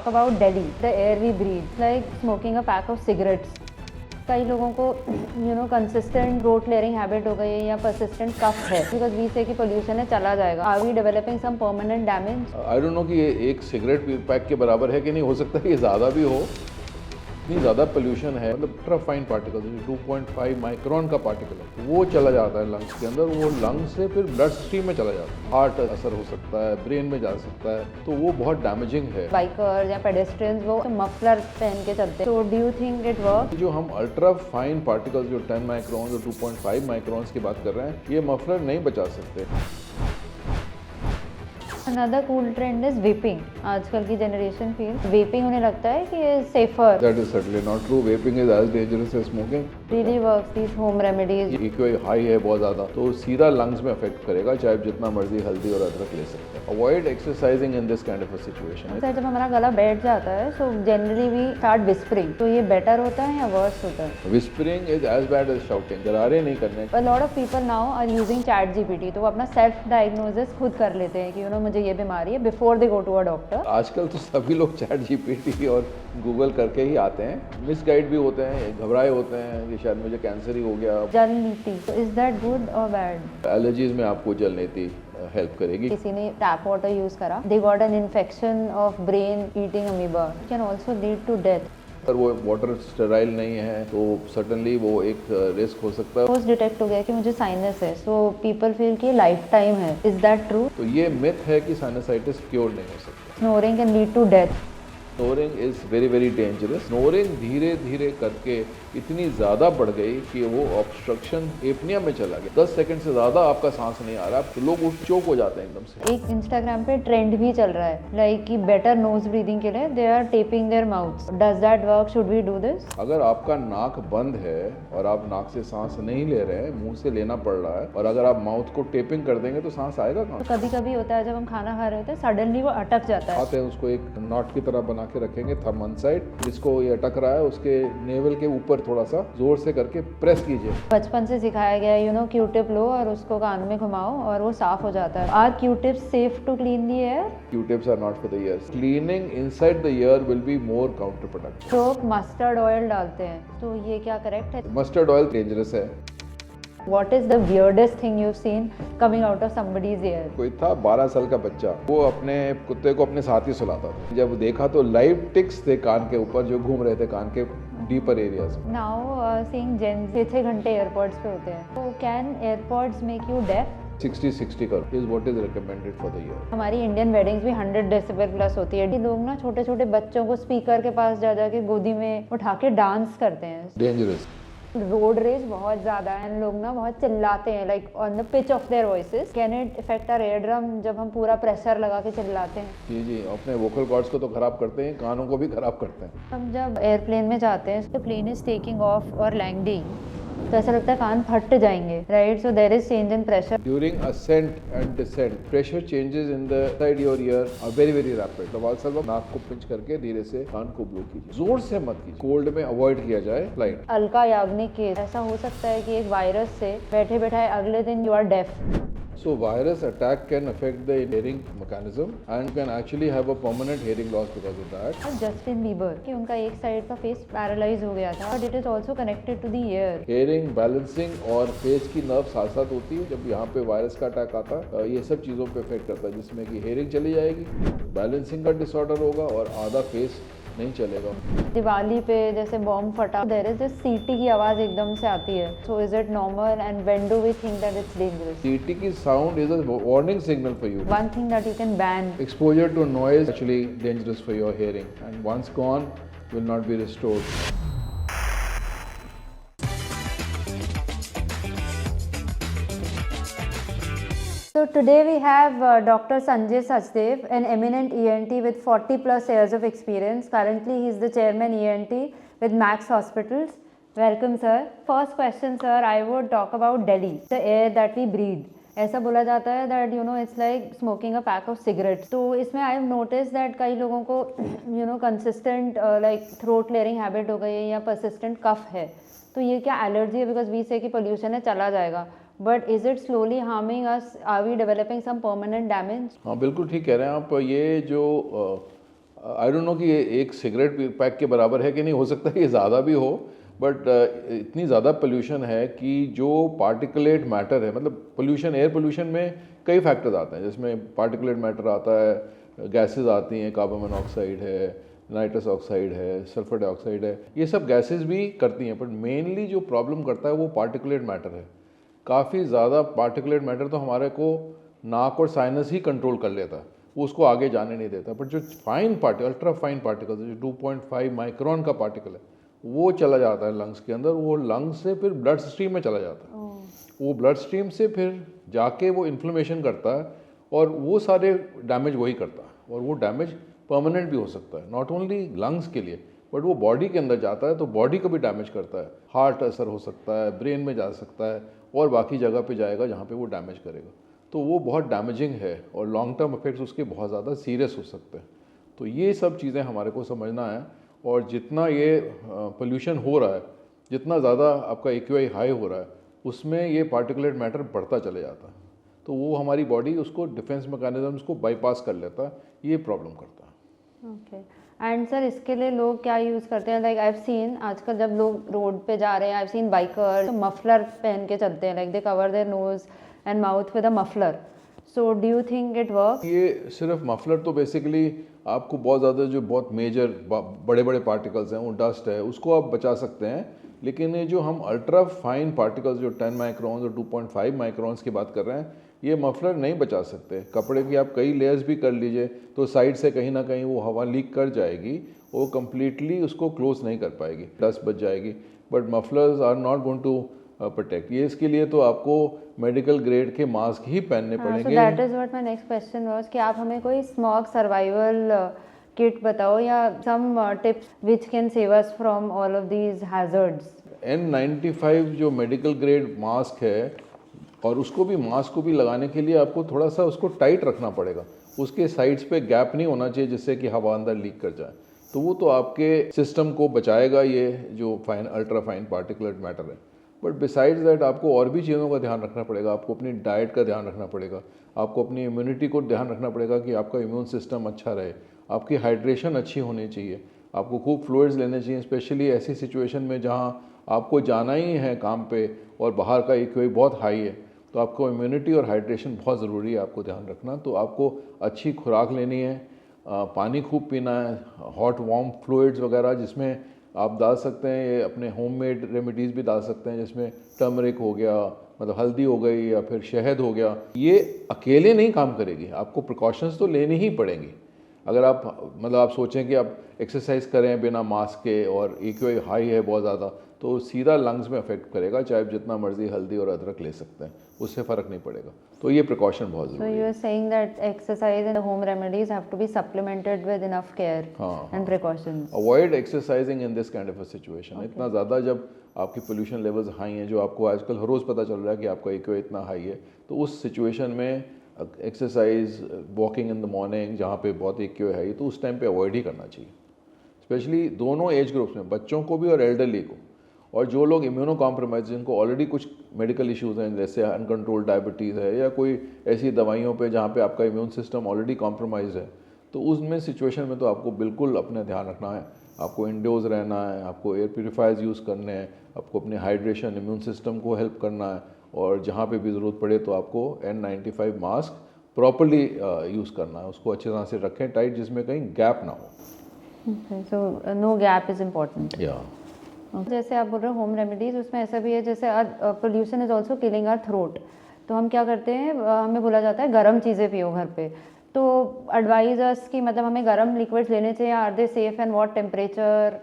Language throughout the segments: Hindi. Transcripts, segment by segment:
talk about Delhi, the air we breathe, it's like smoking a pack of cigarettes. कई लोगों को कंसिस्टेंट थ्रोट क्लियरिंग हैबिट हो गई है या परसिस्टेंट कफ है बिकॉज वी से कि पोल्यूशन है चला जाएगा. Are we developing some permanent damage? I don't know कि ये एक सिगरेट पैक के बराबर है कि नहीं. हो सकता है ये ज़्यादा भी हो. इतनी ज़्यादा पोल्यूशन है, मतलब अल्ट्रा फाइन पार्टिकल 2.5 माइक्रोन का पार्टिकल है, वो चला जाता है लंग्स के अंदर. वो लंग्स से फिर ब्लड स्ट्रीम में चला जाता है, हार्ट असर हो सकता है, ब्रेन में जा सकता है, तो वो बहुत डैमेजिंग है. बाइकर्स या पेडेस्ट्रियंस वो मफलर पहन के चलते हैं, तो do you think it work? जो हम अल्ट्रा फाइन पार्टिकल्स जो 10 माइक्रोन जो 2.5 माइक्रोन्स की बात कर रहे हैं, ये मफलर नहीं बचा सकते. Another cool trend is vaping. आजकल की जनरेशन फील वेपिंग उन्हें लगता है कि ये safer. That is certainly not true. Vaping is as dangerous as smoking. Really works these home remedies. EQI high है बहुत ज़्यादा, तो सीधा लंग्स में अफेक्ट करेगा, चाहे जितना मर्जी हल्दी और अदरक ले सकते हैं. Avoid exercising in this kind of a situation. Sir जब हमारा गला बैठ जाता है so generally we start whispering. तो ये बेटर होता है या वर्स होता है? Whispering is as bad as shouting. गरारे नहीं करने. A lot of people now are using ChatGPT. तो वो अपना सेल्फ डायग्नोसिस खुद कर लेते हैं कि मुझे ये बीमारी है before they go to a doctor. आजकल तो सभी लोग ChatGPT और गूगल करके ही आते हैं. मिसगाइड भी होते हैं, घबराए होते हैं कि शायद मुझे कैंसर ही हो गया. जल नीति, इज दैट गुड और बैड? एलर्जीज में आपको जल नीति हेल्प करेगी. किसी ने टैप वाटर यूज करा, they got an infection of brain eating amoeba, can also lead to death. अगर वो वाटर स्टेराइल नहीं है तो सर्टनली वो एक रिस्क हो सकता है. पोस्ट डिटेक्ट हो गया कि मुझे साइनस है, सो पीपल फील कि लाइफ टाइम है. Is that true? तो ये मिथ है कि साइनसाइटिस क्योर नहीं हो सकता. Snoring can lead to death. Snoring is very very dangerous. Snoring धीरे धीरे करके इतनी ज़्यादा बढ़ गई कि वो ऑब्स्ट्रक्शन एपनिया में चला गया. 10 सेकंड से ज़्यादा आपका सांस नहीं आ रहा, तो लोग उस चोक हो जाते हैं एकदम से. एक इंस्टाग्राम पे ट्रेंड भी चल रहा है लाइक कि बेटर नोज ब्रीदिंग के लिए they are taping their mouths. Does that work? Should we do this? अगर आपका नाक बंद है और आप नाक से सांस नहीं ले रहे हैं, मुंह से लेना पड़ रहा है, और अगर आप माउथ को टेपिंग कर देंगे तो सांस आएगा कहाँ? तो कभी कभी होता है जब हम खाना खा रहे होते हैं सडनली वो अटक जाता है. आते हैं उसको एक नॉट की तरह बना के रखेंगे थंब वन साइड, जिसको ये अटक रहा है उसके नेवल के ऊपर थोड़ा सा जोर से करके प्रेस कीजिए. बचपन से सिखाया गया है क्यू-टिप लो और उसको कान में घुमाओ और वो साफ हो जाता है. Are Q-tips safe to clean the ear? Q-tips are not for the ears. Cleaning inside the ear will be more counterproductive. लोग मस्टर्ड ऑयल डालते हैं, तो ये क्या करेक्ट है? मस्टर्ड ऑयल डेंजरस है. What is the weirdest thing you've seen coming out of somebody's ear? कोई था 12 साल का बच्चा, वो अपने कुत्ते को अपने साथ ही सुलाता था. जब देखा तो लाइव टिक्स थे कान के ऊपर जो घूम रहे थे कान के deeper areas. Now seeing Gen 6 घंटे एयरपॉड्स पे होते हैं, तो can AirPods make you deaf? 60-60 का is what is recommended for the ear. हमारी इंडियन वेडिंग्स भी 100 डेसिबल प्लस होती है. लोग ना छोटे छोटे बच्चों को स्पीकर के पास जा जाके गोदी में उठा के डांस करते हैं. Dangerous. रोड रेज बहुत ज्यादा है, लोग ना बहुत चिल्लाते हैं like on the pitch of their voices. Can it effect our eardrum जब हम पूरा प्रेशर लगा के चिल्लाते हैं? जी जी, अपने वोकल कॉर्ड्स को तो खराब करते हैं, कानों को भी खराब करते हैं. हम जब एयरप्लेन में जाते हैं तो प्लेन इज टेकिंग ऑफ और लैंडिंग, तो ऐसा लगता है कान फट जाएंगे, right? So there is change in pressure. During ascent and descent, pressure changes in the inside your ear are very very rapid. सवाल सर नाक को पिंच करके धीरे से कान को ब्लो कीजिए, जोर से मत कीजिए. कोल्ड में अवॉइड किया जाए फ्लाइट. अलका याग्निक केस, ऐसा हो सकता है कि एक वायरस से बैठे बैठाए अगले दिन you are deaf. So virus attack can affect the hearing mechanism and can actually have a permanent hearing loss because of that. और जस्टिन बीबर कि उनका एक साइड का फेस पैरालाइज हो गया था, but it is also connected to the ear. Hearing balancing और फेस की नर्व साथ साथ होती है. जब यहाँ पे वायरस का अटैक आता है, ये सब चीज़ों पे इफेक्ट करता है, जिसमें कि हेयरिंग चली जाएगी, बैलेंसिंग का डिसऑर्डर होगा और आधा फेस नहीं चलेगा. दिवाली पे जैसे बॉम्ब फटा, देयर इज जस्ट सीटी की आवाज एकदम से आती है. So is it normal and when do we think that it's dangerous? सीटी की sound is a warning signal for you. One thing that you can ban. Exposure to noise actually dangerous for your hearing, and once gone will not be restored. So today we have Dr. Sanjay Sachdev, an eminent ENT with 40 plus years of experience. Currently he is the chairman ENT with Max Hospitals. Welcome sir. First question sir, I would talk about Delhi, the air that we breathe. ऐसा बोला जाता है that it's like smoking a pack of cigarettes. तो इसमें आई हैव नोटिस दैट कई लोगों को consistent like throat clearing habit हो गई है या परसिस्टेंट कफ है. तो ये क्या एलर्जी है? बिकॉज वी से कि पोल्यूशन है चला जाएगा, but is it slowly harming us? Are we developing some permanent damage? हाँ बिल्कुल ठीक कह रहे हैं आप. ये जो आई डोंट नो कि ये एक सिगरेट पैक के बराबर है कि नहीं, हो सकता है ये ज़्यादा भी हो, बट इतनी ज़्यादा पोल्यूशन है कि जो पार्टिकुलेट मैटर है, मतलब पोल्यूशन, एयर पोल्यूशन में कई फैक्टर्स आते हैं, जिसमें पार्टिकुलेट मैटर आता है, गैसेस आती हैं, कार्बन मोनोऑक्साइड है, नाइट्रस ऑक्साइड है, सल्फर डाइऑक्साइड है, ये सब गैसेस भी करती हैं, बट मेनली जो प्रॉब्लम करता है वो पार्टिकुलेट मैटर है। काफ़ी ज़्यादा पार्टिकुलेट मैटर तो हमारे को नाक और साइनस ही कंट्रोल कर लेता है, वो उसको आगे जाने नहीं देता, बट जो fine particle, ultra fine particle, जो 2.5 माइक्रोन का पार्टिकल है, वो चला जाता है लंग्स के अंदर, वो लंग्स से फिर ब्लड स्ट्रीम में चला जाता है, वो ब्लड स्ट्रीम से फिर जाके वो इन्फ्लेमेशन करता है, और वो सारे डैमेज वही करता है, और वो डैमेज परमानेंट भी हो सकता है, नॉट ओनली लंग्स के लिए, बट वो बॉडी के अंदर जाता है तो बॉडी को भी डैमेज करता है, हार्ट असर हो सकता है, ब्रेन में जा सकता है, और बाकी जगह पे जाएगा जहाँ पे वो डैमेज करेगा, तो वो बहुत डैमेजिंग है, और लॉन्ग टर्म इफेक्ट्स उसके बहुत ज़्यादा सीरियस हो सकते हैं। तो ये सब चीज़ें हमारे को समझना है, और जितना ये पोल्यूशन हो रहा है, जितना ज़्यादा आपका AQI हाई हो रहा है, उसमें ये पार्टिकुलेट मैटर बढ़ता चले जाता है, तो वो हमारी बॉडी उसको डिफेंस मैकेनिज्म्स को बाईपास कर लेता है, ये प्रॉब्लम करता है। ओके, एंड सर इसके लिए लोग क्या यूज़ करते हैं? लाइक आई हैव सीन आजकल जब लोग रोड पे जा रहे हैं, I have seen biker muffler पहन के चलते हैं, like they cover their nose and mouth with a muffler. So do you think it work? ये सिर्फ मफलर तो बेसिकली आपको बहुत ज़्यादा जो बहुत मेजर बड़े बड़े पार्टिकल्स हैं, वो डस्ट है, उसको आप बचा सकते हैं, लेकिन ये जो हम अल्ट्रा फाइन पार्टिकल्स जो 10 माइक्रॉन्स और 2.5 माइक्रॉन्स की बात कर रहे हैं, ये मफलर नहीं बचा सकते। कपड़े की आप कई लेयर्स भी कर लीजिए तो साइड से कहीं ना कहीं वो हवा लीक कर जाएगी, वो कम्प्लीटली उसको क्लोज नहीं कर पाएगी, डस्ट बच जाएगी, but mufflers are not going to protect. ये इसके लिए तो आपको मेडिकल ग्रेड के मास्क ही पहनने सो पड़ेंगे। That is what my next question was कि आप हमें कोई स्मॉग सर्वाइवल किट बताओ या some tips which can save us from all of these hazards. N95 जो मेडिकल ग्रेड मास्क है, और उसको भी, मास्क को भी लगाने के लिए आपको थोड़ा सा उसको टाइट रखना पड़ेगा, उसके साइड्स पे गैप नहीं होना चाहिए जिससे कि हवा अंदर लीक कर जाए, तो वो तो आपके सिस्टम को बचाएगा, ये जो fine ultra fine particulate matter है। बट बिसाइड्स दैट आपको और भी चीज़ों का ध्यान रखना पड़ेगा, आपको अपनी डाइट का ध्यान रखना पड़ेगा, आपको अपनी इम्यूनिटी को ध्यान रखना पड़ेगा कि आपका इम्यून सिस्टम अच्छा रहे, आपकी हाइड्रेशन अच्छी होनी चाहिए, आपको खूब फ्लूइड्स लेने चाहिए, स्पेशली ऐसी सिचुएशन में जहाँ आपको जाना ही है काम पे और बाहर का AQI बहुत हाई है, तो आपको इम्यूनिटी और हाइड्रेशन बहुत ज़रूरी है, आपको ध्यान रखना। तो आपको अच्छी खुराक लेनी है, पानी खूब पीना है, हॉट वार्म फ्लूइड्स वगैरह जिसमें आप डाल सकते हैं, ये अपने होममेड रेमेडीज़ भी डाल सकते हैं, जिसमें टर्मरिक हो गया, मतलब हल्दी हो गई, या फिर शहद हो गया। ये अकेले नहीं काम करेगी, आपको प्रिकॉशंस तो लेनी ही पड़ेंगी। अगर आप, मतलब आप सोचें कि आप एक्सरसाइज करें बिना मास्क के और AQI हाई है बहुत ज़्यादा, तो सीधा लंग्स में अफेक्ट करेगा, चाहे आप जितना मर्जी हल्दी और अदरक ले सकते हैं, उससे फ़र्क नहीं पड़ेगा। तो ये प्रिकॉशन बहुत So ज़रूरी you है। are saying that exercise and home remedies have to be supplemented with enough care and precautions. Avoid exercising in this kind of a situation. इतना ज़्यादा जब आपकी पोल्यूशन लेवल्स हाई हैं, जो आपको आजकल हर रोज़ पता चल रहा है कि आपका AQI इतना हाई है, तो उस सिचुएशन में exercise, walking in the morning जहाँ पे बहुत AQI हाई, तो उस टाइम पे अवॉइड ही करना चाहिए, स्पेशली दोनों एज ग्रुप्स में, बच्चों को भी और एल्डरली को। और जो लोग इम्यूनो कॉम्प्रोमाइज, जिनको ऑलरेडी कुछ मेडिकल इश्यूज हैं, जैसे अनकंट्रोल्ड डायबिटीज़ है या कोई ऐसी दवाइयों पे जहाँ पे आपका इम्यून सिस्टम ऑलरेडी कॉम्प्रोमाइज है, तो उसमें सिचुएशन में तो आपको बिल्कुल अपना ध्यान रखना है, आपको इंडोर्स रहना है, आपको एयर प्योरीफायर्स यूज़ करने हैं, आपको अपने हाइड्रेशन, इम्यून सिस्टम को हेल्प करना है, और जहाँ पे भी ज़रूरत पड़े तो आपको N95 मास्क प्रॉपरली यूज़ करना है, उसको अच्छी तरह से रखें टाइट, जिसमें कहीं गैप ना हो। Okay, so no gap is important. या जैसे आप बोल रहे हो होम रेमेडीज, उसमें ऐसा भी है जैसे pollution is also killing our throat, तो हम क्या करते हैं, हमें बोला जाता है गर्म चीज़ें पियो घर पे, तो एडवाइजर्स की मतलब हमें गर्म लिक्विड्स लेने चाहिए, are they safe and what temperature?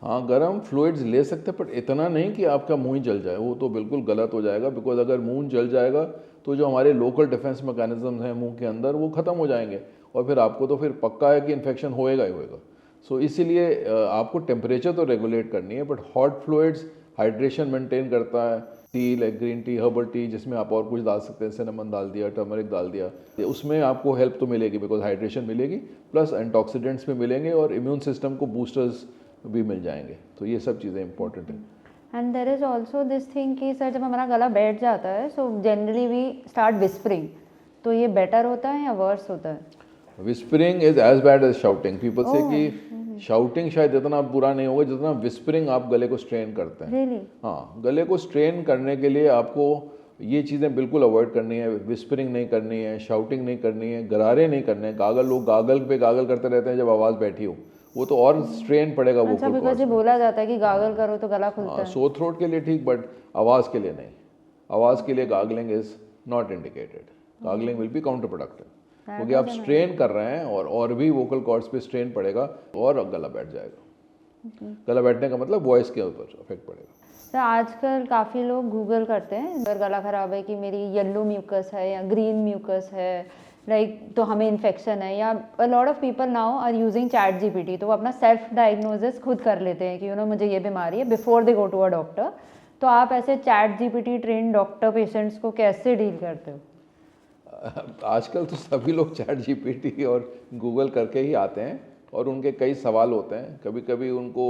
हाँ, गर्म फ्लूइड्स ले सकते हैं, बट इतना नहीं कि आपका मुंह ही जल जाए, वो तो बिल्कुल गलत हो जाएगा, बिकॉज अगर मुंह जल जाएगा तो जो हमारे लोकल डिफेंस मैकेनिज्म हैं मुंह के अंदर, वो ख़त्म हो जाएंगे, और फिर आपको तो फिर पक्का है कि इन्फेक्शन होएगा ही होएगा। सो इसीलिए आपको टेम्परेचर तो रेगुलेट करनी है, but hot fluids hydration maintain करता है। T, like green tea, herbal tea, जिसमें आप और कुछ डाल सकते हैं, सिनेमन डाल दिया, टर्मरिक डाल दिया, उसमें आपको हेल्प तो मिलेगी, बिकॉज हाइड्रेशन मिलेगी, प्लस एंटॉक्सीडेंट्स भी मिलेंगे, और इम्यून सिस्टम को बूस्टर्स भी मिल जाएंगे। तो ये सब चीज़ें इंपॉर्टेंट हैं। And there is also this thing कि सर जब हमारा गला बैठ जाता है, so generally we start whispering, तो ये बेटर होता है या वर्स होता है? Whispering is as bad as shouting. People से कि शाउटिंग शायद इतना बुरा नहीं होगा जितना विस्परिंग आप गले को स्ट्रेन करते हैं। Really? हाँ, गले को स्ट्रेन करने के लिए आपको ये चीज़ें बिल्कुल अवॉइड करनी है। विस्परिंग नहीं करनी है, शाउटिंग नहीं करनी है, गरारे नहीं करने हैं। गागल, लोग गागल पे गागल करते रहते हैं जब आवाज़ बैठी हो, वो तो और स्ट्रेन पड़ेगा अच्छा, वोकल बिकॉज कॉर्ड्स ये में। बोला जाता है कि गागल करो तो गला खुलता है। सो थ्रोट के लिए ठीक, बट आवाज़ के लिए नहीं। आवाज़ के लिए gargling is not indicated. Gargling will be counter productive, क्योंकि आप स्ट्रेन कर रहे हैं और भी वोकल कॉर्ड्स पे स्ट्रेन पड़ेगा और गला बैठ जाएगा। गला बैठने का मतलब वॉइस के ऊपर इफेक्ट पड़ेगा। तो आजकल काफ़ी लोग गूगल करते हैं अगर गला खराब है कि मेरी येलो म्यूकस है या ग्रीन म्यूकस है, लाइक तो हमें इन्फेक्शन है, या a lot of people now are using chat GPT, तो वो अपना सेल्फ डायग्नोसिस खुद कर लेते हैं कि मुझे ये बीमारी है before they go to a doctor. तो आप ऐसे chat GPT train doctor patients को कैसे डील करते हो? आजकल तो सभी लोग चैट जीपीटी और गूगल करके ही आते हैं और उनके कई सवाल होते हैं। कभी कभी उनको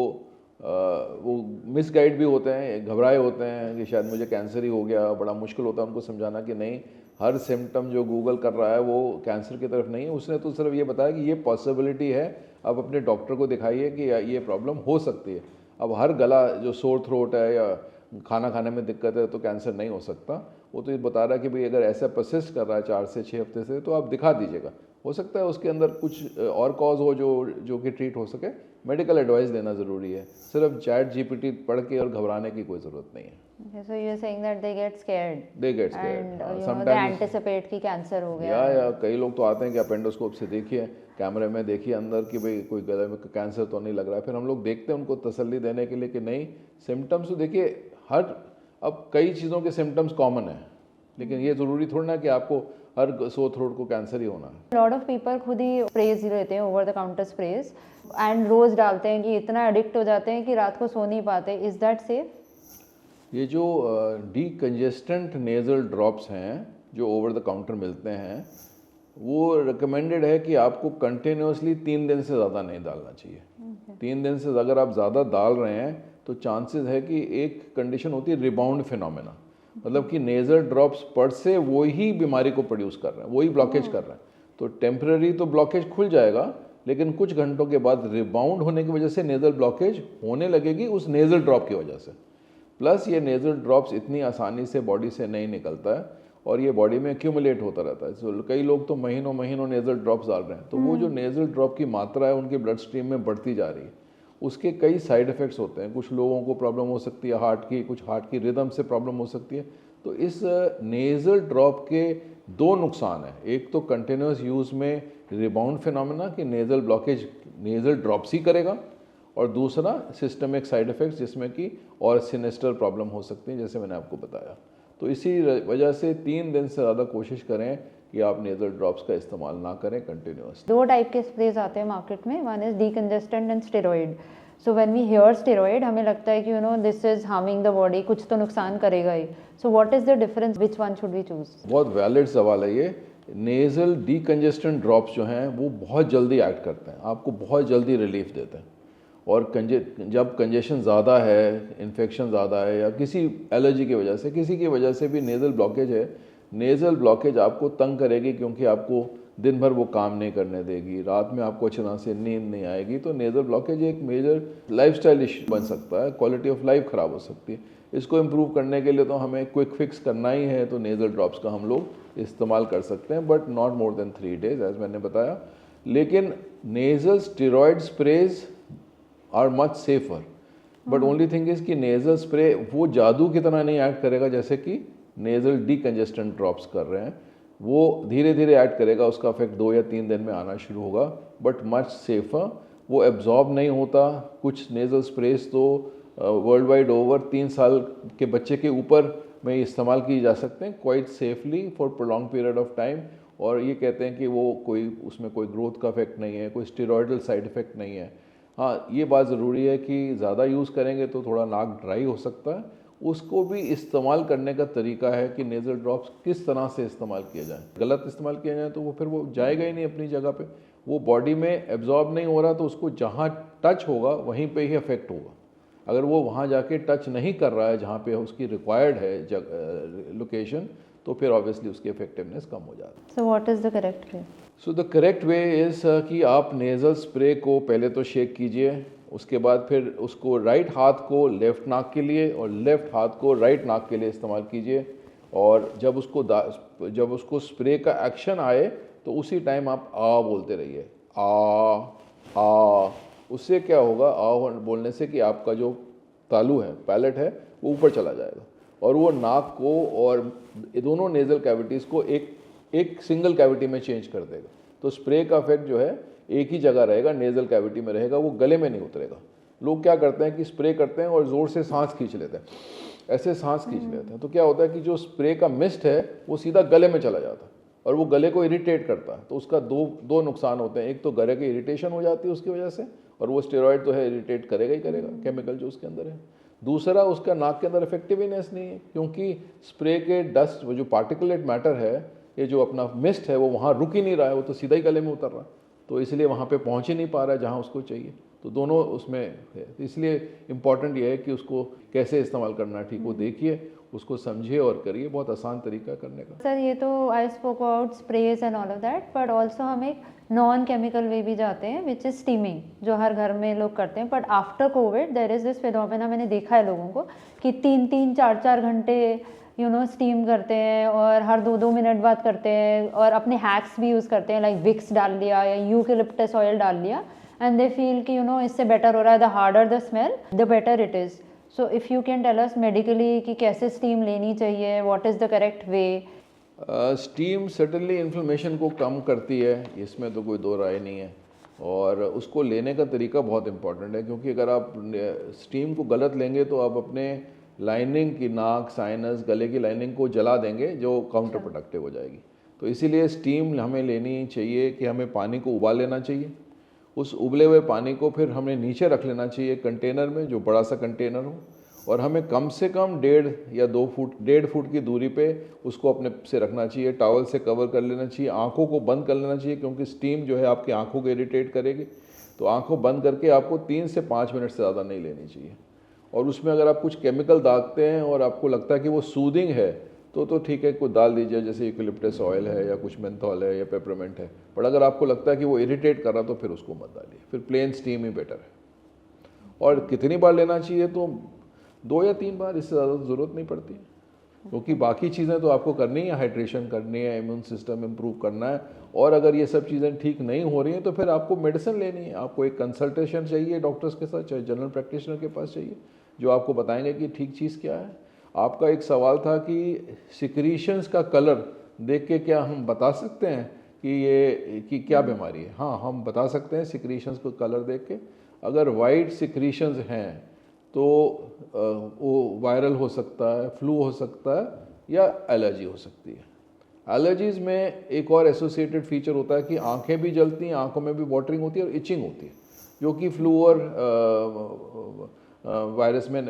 वो मिसगाइड भी होते हैं, घबराए होते हैं कि शायद मुझे कैंसर ही हो गया। बड़ा मुश्किल होता है उनको समझाना कि नहीं, हर सिम्टम जो गूगल कर रहा है वो कैंसर की तरफ नहीं है। उसने तो सिर्फ ये बताया कि ये पॉसिबिलिटी है, अब अपने डॉक्टर को दिखाइए कि ये प्रॉब्लम हो सकती है। अब हर गला जो सोर थ्रोट है या खाना खाने में दिक्कत है तो कैंसर नहीं हो सकता। वो तो ये बता रहा है कि भाई अगर ऐसा परसिस्ट कर रहा है 4 से 6 हफ्ते से तो आप दिखा दीजिएगा। हो सकता है उसके अंदर कुछ और कॉज हो जो कि ट्रीट हो सके। मेडिकल एडवाइस देना ज़रूरी है, सिर्फ चैट जीपीटी पढ़ के और घबराने की कोई ज़रूरत नहीं है। Okay, so you're saying that they get scared. They get scared. And हाँ, they sometimes anticipate कि कैंसर हो गया। या कई लोग तो आते हैं कि अपेंडोस्कोप से देखिए, कैमरे में देखिए अंदर कि भाई कोई गले में कैंसर तो नहीं लग रहा है। फिर हम लोग देखते हैं उनको तसल्ली देने के लिए कि नहीं, सिम्टम्स तो देखिए अब कई चीज़ों के सिम्टम्स कॉमन है, लेकिन ये ज़रूरी थोड़ा ना कि आपको हर सो थ्रोट को कैंसर ही होना है। लॉट ऑफ पीपल खुद ही स्प्रेज लेते हैं, over the counter sprays, and रोज डालते हैं कि इतना एडिक्ट हो जाते हैं कि रात को सो नहीं पाते। Is that safe? ये जो डीकंजेस्टेंट नेज़ल ड्रॉप्स हैं जो ओवर द काउंटर मिलते हैं, वो रिकमेंडेड है कि आपको कंटिन्यूसली 3 दिन से ज़्यादा नहीं डालना चाहिए। 3 दिन से अगर आप ज़्यादा डाल रहे हैं तो चांसेस है कि एक कंडीशन होती है रिबाउंड फिनोमेना, मतलब कि नेज़ल ड्रॉप्स पर से वही बीमारी को प्रोड्यूस कर रहे हैं, वही ब्लॉकेज कर रहे हैं। तो टेम्पररी तो ब्लॉकेज खुल जाएगा, लेकिन कुछ घंटों के बाद रिबाउंड होने की वजह से नेज़ल ब्लॉकेज होने लगेगी उस नेज़ल ड्रॉप की वजह से। प्लस ये नेज़ल ड्रॉप्स इतनी आसानी से बॉडी से नहीं निकलता है और ये बॉडी में एक्यूमुलेट होता रहता है। तो कई लोग तो महीनों महीनों नेज़ल ड्रॉप्स डाल रहे हैं, तो वो जो नेज़ल ड्रॉप की मात्रा है उनके ब्लड स्ट्रीम में बढ़ती जा रही है। उसके कई साइड इफ़ेक्ट्स होते हैं। कुछ लोगों को प्रॉब्लम हो सकती है हार्ट की, कुछ हार्ट की रिदम से प्रॉब्लम हो सकती है। तो इस नेज़ल ड्रॉप के 2 नुकसान हैं। एक तो कंटिन्यूस यूज़ में रिबाउंड फिनोमेना कि नेज़ल ब्लॉकेज नेज़ल ड्रॉप्स ही करेगा, और दूसरा सिस्टमिक साइड इफ़ेक्ट्स जिसमें कि और सिनेस्टर प्रॉब्लम हो सकती है, जैसे मैंने आपको बताया। तो इसी वजह से 3 दिन से ज़्यादा कोशिश करें कि आप नेज़ल ड्रॉप्स का इस्तेमाल ना करें कंटिन्यूस। 2 टाइप के स्प्रेज आते हैं मार्केट में, one is decongestant and steroid. So when we hear steroid हमें लगता है कि this is harming the body, कुछ तो नुकसान करेगा ही। So what is the difference, which one should we choose? बहुत वैलिड सवाल है ये। नेज़ल डीकंजेस्टेंट ड्रॉप्स जो हैं वो बहुत जल्दी एक्ट करते हैं, आपको बहुत जल्दी रिलीफ देते हैं। और जब कंजेशन ज़्यादा है, इन्फेक्शन ज़्यादा है या किसी एलर्जी की वजह से, किसी की वजह से भी नेज़ल ब्लॉकेज है, नेज़ल ब्लॉकेज आपको तंग करेगी क्योंकि आपको दिन भर वो काम नहीं करने देगी, रात में आपको अच्छी तरह से नींद नहीं आएगी। तो नेज़ल ब्लॉकेज एक मेजर लाइफस्टाइल इशू बन सकता है, क्वालिटी ऑफ लाइफ ख़राब हो सकती है। इसको इम्प्रूव करने के लिए तो हमें क्विक फिक्स करना ही है, तो नेज़ल ड्रॉप्स का हम लोग इस्तेमाल कर सकते हैं, but not more than 3 days as मैंने बताया। लेकिन nasal steroid sprays are much safer, but only thing is कि नेज़ल स्प्रे वो जादू की तरह नहीं एक्ट करेगा जैसे कि नेज़ल डीकंजेस्टेंट ड्रॉप्स कर रहे हैं। वो धीरे धीरे ऐड करेगा, उसका इफेक्ट 2 या 3 दिन में आना शुरू होगा, बट मच सेफर। वो एब्जॉर्ब नहीं होता। कुछ नेज़ल स्प्रेस तो वर्ल्ड वाइड ओवर 3 साल के बच्चे के ऊपर में इस्तेमाल किए जा सकते हैं quite safely for prolong period of time. और ये कहते हैं कि वो उसमें कोई ग्रोथ का इफेक्ट नहीं है, कोई स्टेरॉयडल साइड इफेक्ट नहीं है। हाँ, ये बात ज़रूरी है कि ज़्यादा यूज़ करेंगे तो थोड़ा नाक ड्राई हो सकता है। उसको भी इस्तेमाल करने का तरीका है कि नेज़ल ड्रॉप्स किस तरह से इस्तेमाल किया जाए। गलत इस्तेमाल किया जाए तो वो फिर वो जाएगा ही नहीं अपनी जगह पे, वो बॉडी में एब्जॉर्ब नहीं हो रहा, तो उसको जहाँ टच होगा वहीं पे ही इफेक्ट होगा। अगर वो वहाँ जाके टच नहीं कर रहा है जहाँ पे उसकी रिक्वायर्ड है लोकेशन, तो फिर ऑब्वियसली उसकी इफेक्टिवनेस कम हो जाती है। So what is the correct way? So the correct way is कि आप नेज़ल स्प्रे को पहले तो शेक कीजिए, उसके बाद फिर उसको राइट हाथ को लेफ़्ट नाक के लिए और लेफ़्ट हाथ को राइट नाक के लिए इस्तेमाल कीजिए। और जब उसको स्प्रे का एक्शन आए तो उसी टाइम आप आ बोलते रहिए, आ। उससे क्या होगा, आ बोलने से कि आपका जो तालू है, पैलेट है, वो ऊपर चला जाएगा और वो नाक को और दोनों नेज़ल कैविटीज़ को एक सिंगल कैविटी में चेंज कर देगा। तो स्प्रे का इफेक्ट जो है एक ही जगह रहेगा, नेज़ल कैविटी में रहेगा, वो गले में नहीं उतरेगा। लोग क्या करते हैं कि स्प्रे करते हैं और ज़ोर से सांस खींच लेते हैं, ऐसे सांस खींच लेते हैं, तो क्या होता है कि जो स्प्रे का मिस्ट है वो सीधा गले में चला जाता है और वो गले को इरिटेट करता है। तो उसका दो नुकसान होते हैं, एक तो गले की इरिटेशन हो जाती है उसकी वजह से, और वो स्टेरॉयड तो है इरिटेट करेगा ही करेगा, केमिकल जो उसके अंदर है। दूसरा, उसका नाक के अंदर इफेक्टिवनेस नहीं है, क्योंकि स्प्रे के डस्ट, वो जो पार्टिकुलेट मैटर है, ये जो अपना मिस्ट है, वो वहाँ रुक ही नहीं रहा है, वो तो सीधा ही गले में उतर रहा है, तो इसलिए वहाँ पे पहुँच ही नहीं पा रहा है जहाँ उसको चाहिए। तो दोनों उसमें है, इसलिए इम्पॉर्टेंट ये है कि उसको कैसे इस्तेमाल करना है ठीक, वो देखिए, उसको समझिए और करिए। बहुत आसान तरीका है करने का। सर ये तो I spoke about sprays and all of that, but also हम एक नॉन केमिकल वे भी जाते हैं विच इज़ स्टीमिंग, जो हर घर में लोग करते हैं। But after Covid there is this phenomena, मैंने देखा है लोगों को कि 3-4 घंटे स्टीम करते हैं और हर 2-2 मिनट बाद करते हैं, और अपने हैक्स भी यूज़ करते हैं, लाइक विक्स डाल लिया या यूकेलिप्टस ऑयल डाल लिया, एंड दे फील कि इससे बेटर हो रहा है, the harder the smell the better it is. So if you can tell us medically कि कैसे स्टीम लेनी चाहिए, what is the correct way? Steam certainly inflammation को कम करती है, इसमें तो कोई दो राय नहीं है, और उसको लेने का तरीका बहुत इंपॉर्टेंट है, क्योंकि अगर आप स्टीम को गलत लेंगे तो आप अपने लाइनिंग की, नाक, साइनस, गले की लाइनिंग को जला देंगे, जो काउंटर प्रोडक्टिव हो जाएगी। तो इसीलिए स्टीम हमें लेनी चाहिए कि हमें पानी को उबाल लेना चाहिए, उस उबले हुए पानी को फिर हमें नीचे रख लेना चाहिए कंटेनर में, जो बड़ा सा कंटेनर हो, और हमें कम से कम 1.5 फुट की दूरी पे उसको अपने से रखना चाहिए, टॉवल से कवर कर लेना चाहिए, आंखों को बंद कर लेना चाहिए, क्योंकि स्टीम जो है आपकी आंखों को इरिटेट करेगी। तो आंखों बंद करके आपको 3 से 5 मिनट से ज़्यादा नहीं लेनी चाहिए। और उसमें अगर आप कुछ केमिकल दागते हैं और आपको लगता है कि वो सूदिंग है, तो ठीक है, कुछ डाल दीजिए, जैसे यूकेलिप्टस ऑयल है या कुछ मेंथॉल है या पेपरमेंट है। पर अगर आपको लगता है कि वो इरिटेट कर रहा, तो फिर उसको मत डालिए, फिर प्लेन स्टीम ही बेटर है। और कितनी बार लेना चाहिए, तो 2 या 3 बार, इससे ज़्यादा ज़रूरत नहीं पड़ती, क्योंकि बाकी चीज़ें तो आपको करनी है, हाइड्रेशन करनी है, इम्यून सिस्टम इम्प्रूव करना है, और अगर ये सब चीज़ें ठीक नहीं हो रही हैं तो फिर आपको मेडिसिन लेनी है, आपको एक कंसल्टेशन चाहिए डॉक्टर्स के साथ, चाहे जनरल प्रैक्टिशनर के पास चाहिए, जो आपको बताएंगे कि ठीक चीज़ क्या है। आपका एक सवाल था कि सिक्रीशंस का कलर देख के क्या हम बता सकते हैं कि क्या बीमारी है? हाँ, हम बता सकते हैं सिक्रीशंस को कलर देख के। अगर वाइट सिक्रीशंस हैं तो वो वायरल हो सकता है, फ्लू हो सकता है, या एलर्जी हो सकती है। एलर्जीज़ में एक और एसोसिएटेड फीचर होता है कि आंखें भी जलती हैं, आंखों में भी वाटरिंग होती है और इचिंग होती है, जो कि फ्लू और वायरस में,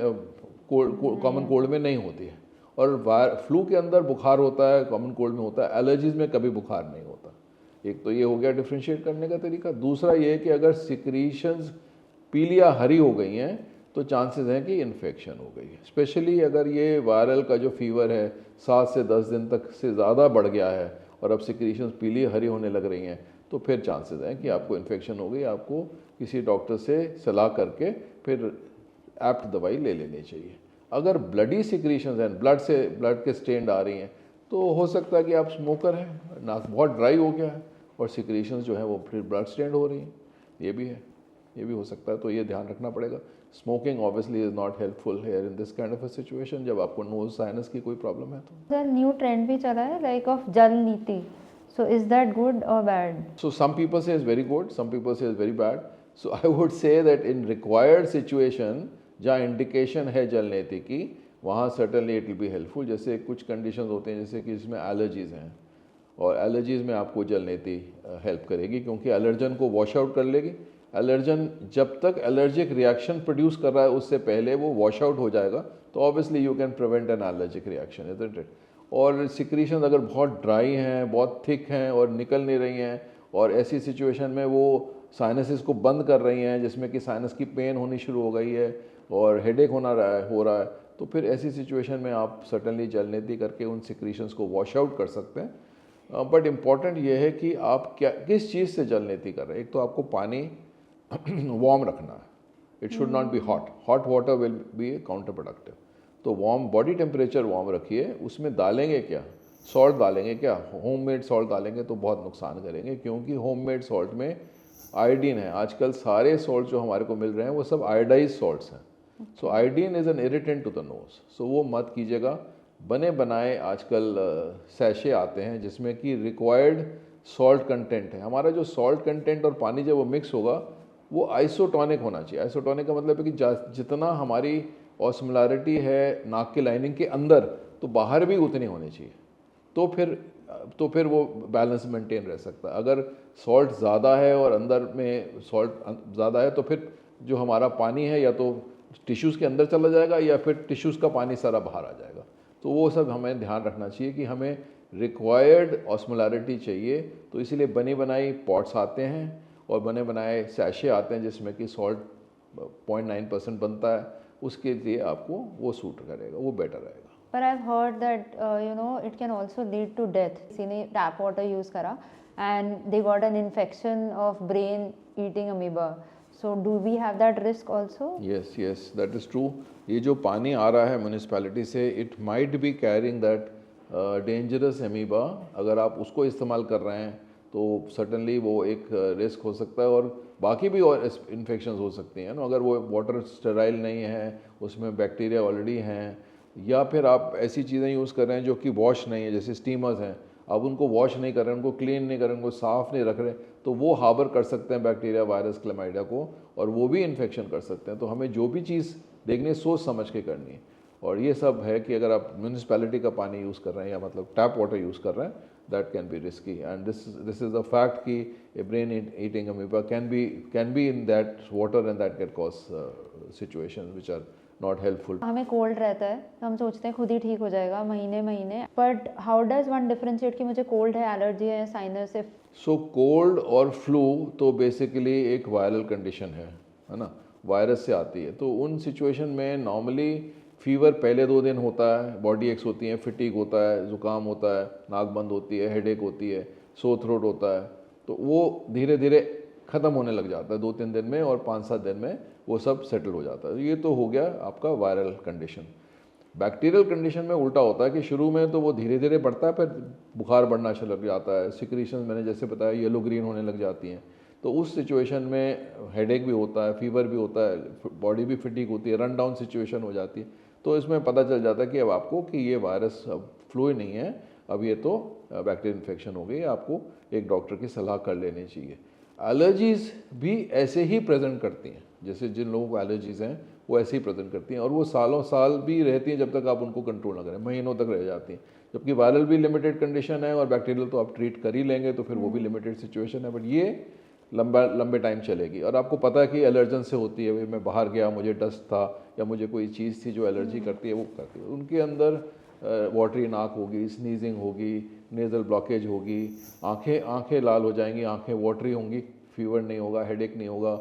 कॉमन कोल्ड में नहीं होती है। और फ्लू के अंदर बुखार होता है, कॉमन कोल्ड में होता है, एलर्जीज़ में कभी बुखार नहीं होता। एक तो ये हो गया डिफ्रेंशिएट करने का तरीका। दूसरा ये है कि अगर सिक्रीशंस पीली या हरी हो गई हैं तो चांसेस हैं कि इन्फेक्शन हो गई है, स्पेशली अगर ये वायरल का जो फीवर है 7 से 10 दिन तक से ज़्यादा बढ़ गया है और अब सिक्रीशंस पीली हरी होने लग रही हैं, तो फिर चांसेस हैं कि आपको इन्फेक्शन हो गई। आपको किसी डॉक्टर से सलाह करके फिर एप्ट दवाई ले लेनी चाहिए। अगर ब्लडी सिक्रीशंस हैं, ब्लड के स्टेन आ रही हैं, तो हो सकता है कि आप स्मोकर हैं, नाक बहुत ड्राई हो गया है और सिक्रीशंस जो है वो फिर ब्लड स्टेन हो रही हैं, ये भी है, ये भी हो सकता है। तो ये ध्यान रखना पड़ेगा। Smoking obviously is not helpful here in this kind of a situation, जब आपको नोज साइनस की कोई प्रॉब्लम है तो। सर न्यू ट्रेंड भी चला है लाइक ऑफ जल नीति, सो इज दैट गुड और bad? So some people say it's very good, some people say it's very bad. So I would say that in required situation, जहाँ इंडिकेशन है जल नीति की, वहाँ certainly it will be helpful. जैसे कुछ कंडीशंस होते हैं, जैसे कि इसमें एलर्जीज़ हैं, और एलर्जीज़ में आपको जल नीति हेल्प करेगी, क्योंकि एलर्जन को वॉश आउट कर लेगी। एलर्जन जब तक एलर्जिक रिएक्शन प्रोड्यूस कर रहा है उससे पहले वो वॉश आउट हो जाएगा, तो obviously you can prevent an allergic reaction, isn't it? और सिक्रीशंस अगर बहुत ड्राई हैं, बहुत थिक हैं और निकल नहीं रही हैं, और ऐसी सिचुएशन में वो साइनसेस को बंद कर रही हैं, जिसमें कि साइनस की पेन होनी शुरू हो गई है और हेडेक हो रहा है, तो फिर ऐसी सिचुएशन में आप सर्टनली जल नीति करके उन सिक्रीशंस को वॉश आउट कर सकते हैं। बट इम्पॉर्टेंट ये है कि आप किस चीज़ से जल नीति कर रहे हैं। एक तो आपको पानी वार्म रखना है, it should not be hot, hot water will be counter productive. तो वार्म, बॉडी टेम्परेचर वार्म रखिए। उसमें डालेंगे क्या, सॉल्ट डालेंगे क्या, होममेड सॉल्ट डालेंगे तो बहुत नुकसान करेंगे, क्योंकि होममेड सॉल्ट में आयोडीन है। आजकल सारे सॉल्ट जो हमारे को मिल रहे हैं वो सब आयोडाइज सॉल्ट्स हैं। So iodine is an irritant to the nose, so वो मत कीजिएगा। बने बनाए आजकल सैशे आते हैं जिसमें कि रिक्वायर्ड सॉल्ट कंटेंट है। हमारा जो सॉल्ट कंटेंट और पानी जब वो मिक्स होगा वो आइसोटोनिक होना चाहिए। आइसोटोनिक का मतलब है कि जितना हमारी ऑस्मोलैरिटी है नाक की लाइनिंग के अंदर, तो बाहर भी उतनी होनी चाहिए। तो फिर वो बैलेंस मेंटेन रह सकता है। अगर सॉल्ट ज़्यादा है और अंदर में सॉल्ट ज़्यादा है तो फिर जो हमारा पानी है या तो टिश्यूज़ के अंदर चला जाएगा या फिर टिश्यूज़ का पानी सारा बाहर आ जाएगा। तो वो सब हमें ध्यान रखना चाहिए कि हमें रिक्वायर्ड ऑस्मोलैरिटी चाहिए। तो इसीलिए बनी बनाई पॉट्स आते हैं और बने बनाए सैशे आते हैं जिसमें कि सॉल्ट 0.9% बनता है। उसके लिए आपको वो सूट करेगा, वो बेटर रहेगा। But I've heard that it can also lead to death. किसी ने tap water use करा and they got an infection of brain eating amoeba. So do we have that risk also? Yes, that is true. ये जो पानी आ रहा है म्यूनिसपैलिटी से, it might be carrying that dangerous amoeba. अगर आप उसको इस्तेमाल कर रहे हैं तो सर्टनली वो एक रिस्क हो सकता है। और बाकी भी और इन्फेक्शंस हो सकती हैं ना, अगर वो वाटर स्टेराइल नहीं है, उसमें बैक्टीरिया ऑलरेडी हैं, या फिर आप ऐसी चीज़ें यूज़ कर रहे हैं जो कि वॉश नहीं है, जैसे स्टीमर्स हैं, आप उनको वॉश नहीं कर रहे हैं, उनको क्लीन नहीं कर रहे हैं, उनको साफ़ नहीं रख रहे, तो वो हार्बर कर सकते हैं बैक्टीरिया, वायरस, क्लेमाइडिया को, और वो भी इन्फेक्शन कर सकते हैं। तो हमें जो भी चीज़ देखनी है सोच समझ के करनी है। और ये सब है कि अगर आप म्यूनिसपैलिटी का पानी यूज़ कर रहे हैं या मतलब टैप वाटर यूज़ कर रहे हैं, that can be risky. And this is the fact कि a brain eating amoeba can be in that water and that can cause situations which are not helpful. हमें कोल्ड रहता है तो हम सोचते हैं खुद ही ठीक हो जाएगा महीने, but how does one differentiate कि मुझे कोल्ड है, एलर्जी है, साइनस है? सो कोल्ड और फ्लू तो बेसिकली एक वायरल कंडीशन है ना, वायरस से आती है। तो उन सिचुएशन में नॉर्मली फीवर पहले 2 दिन होता है, बॉडी एक्स होती है, फिटीग होता है, ज़ुकाम होता है, नाक बंद होती है, हेडेक होती है, सो थ्रोट होता है। तो वो धीरे धीरे ख़त्म होने लग जाता है 2-3 दिन में, और 5-7 दिन में वो सब सेटल हो जाता है। ये तो हो गया आपका वायरल कंडीशन। बैक्टीरियल कंडीशन में उल्टा होता है कि शुरू में तो वो धीरे धीरे बढ़ता है, फिर बुखार बढ़ना शुरू लग जाता है, सिक्रीशन मैंने जैसे बताया येलो ग्रीन होने लग जाती हैं। तो उस सिचुएशन में हेडेक भी होता है, फीवर भी होता है, बॉडी भी फिटीग होती है, रन डाउन सिचुएशन हो जाती है। तो इसमें पता चल जाता है कि अब आपको कि ये वायरस अब फ्लू ही नहीं है, अब ये तो बैक्टीरियल इन्फेक्शन हो गई, आपको एक डॉक्टर की सलाह कर लेनी चाहिए। एलर्जीज़ भी ऐसे ही प्रेजेंट करती हैं, जैसे जिन लोगों को एलर्जीज़ हैं वो ऐसे ही प्रेजेंट करती हैं, और वो सालों साल भी रहती हैं जब तक आप उनको कंट्रोल ना करें, महीनों तक रह जाती हैं। जबकि वायरल भी लिमिटेड कंडीशन है और बैक्टीरियल तो आप ट्रीट कर ही लेंगे, तो फिर वो भी लिमिटेड सिचुएशन है, बट ये लंबे टाइम चलेगी। और आपको पता है कि एलर्जन से होती है, मैं बाहर गया, मुझे डस्ट था या मुझे कोई चीज़ थी जो एलर्जी करती है, वो करती है। उनके अंदर वाटरी नाक होगी, स्नीजिंग होगी, नेज़ल ब्लॉकेज होगी, आंखें लाल हो जाएंगी, आंखें वाटरी होंगी, फीवर नहीं होगा, हेडेक नहीं होगा,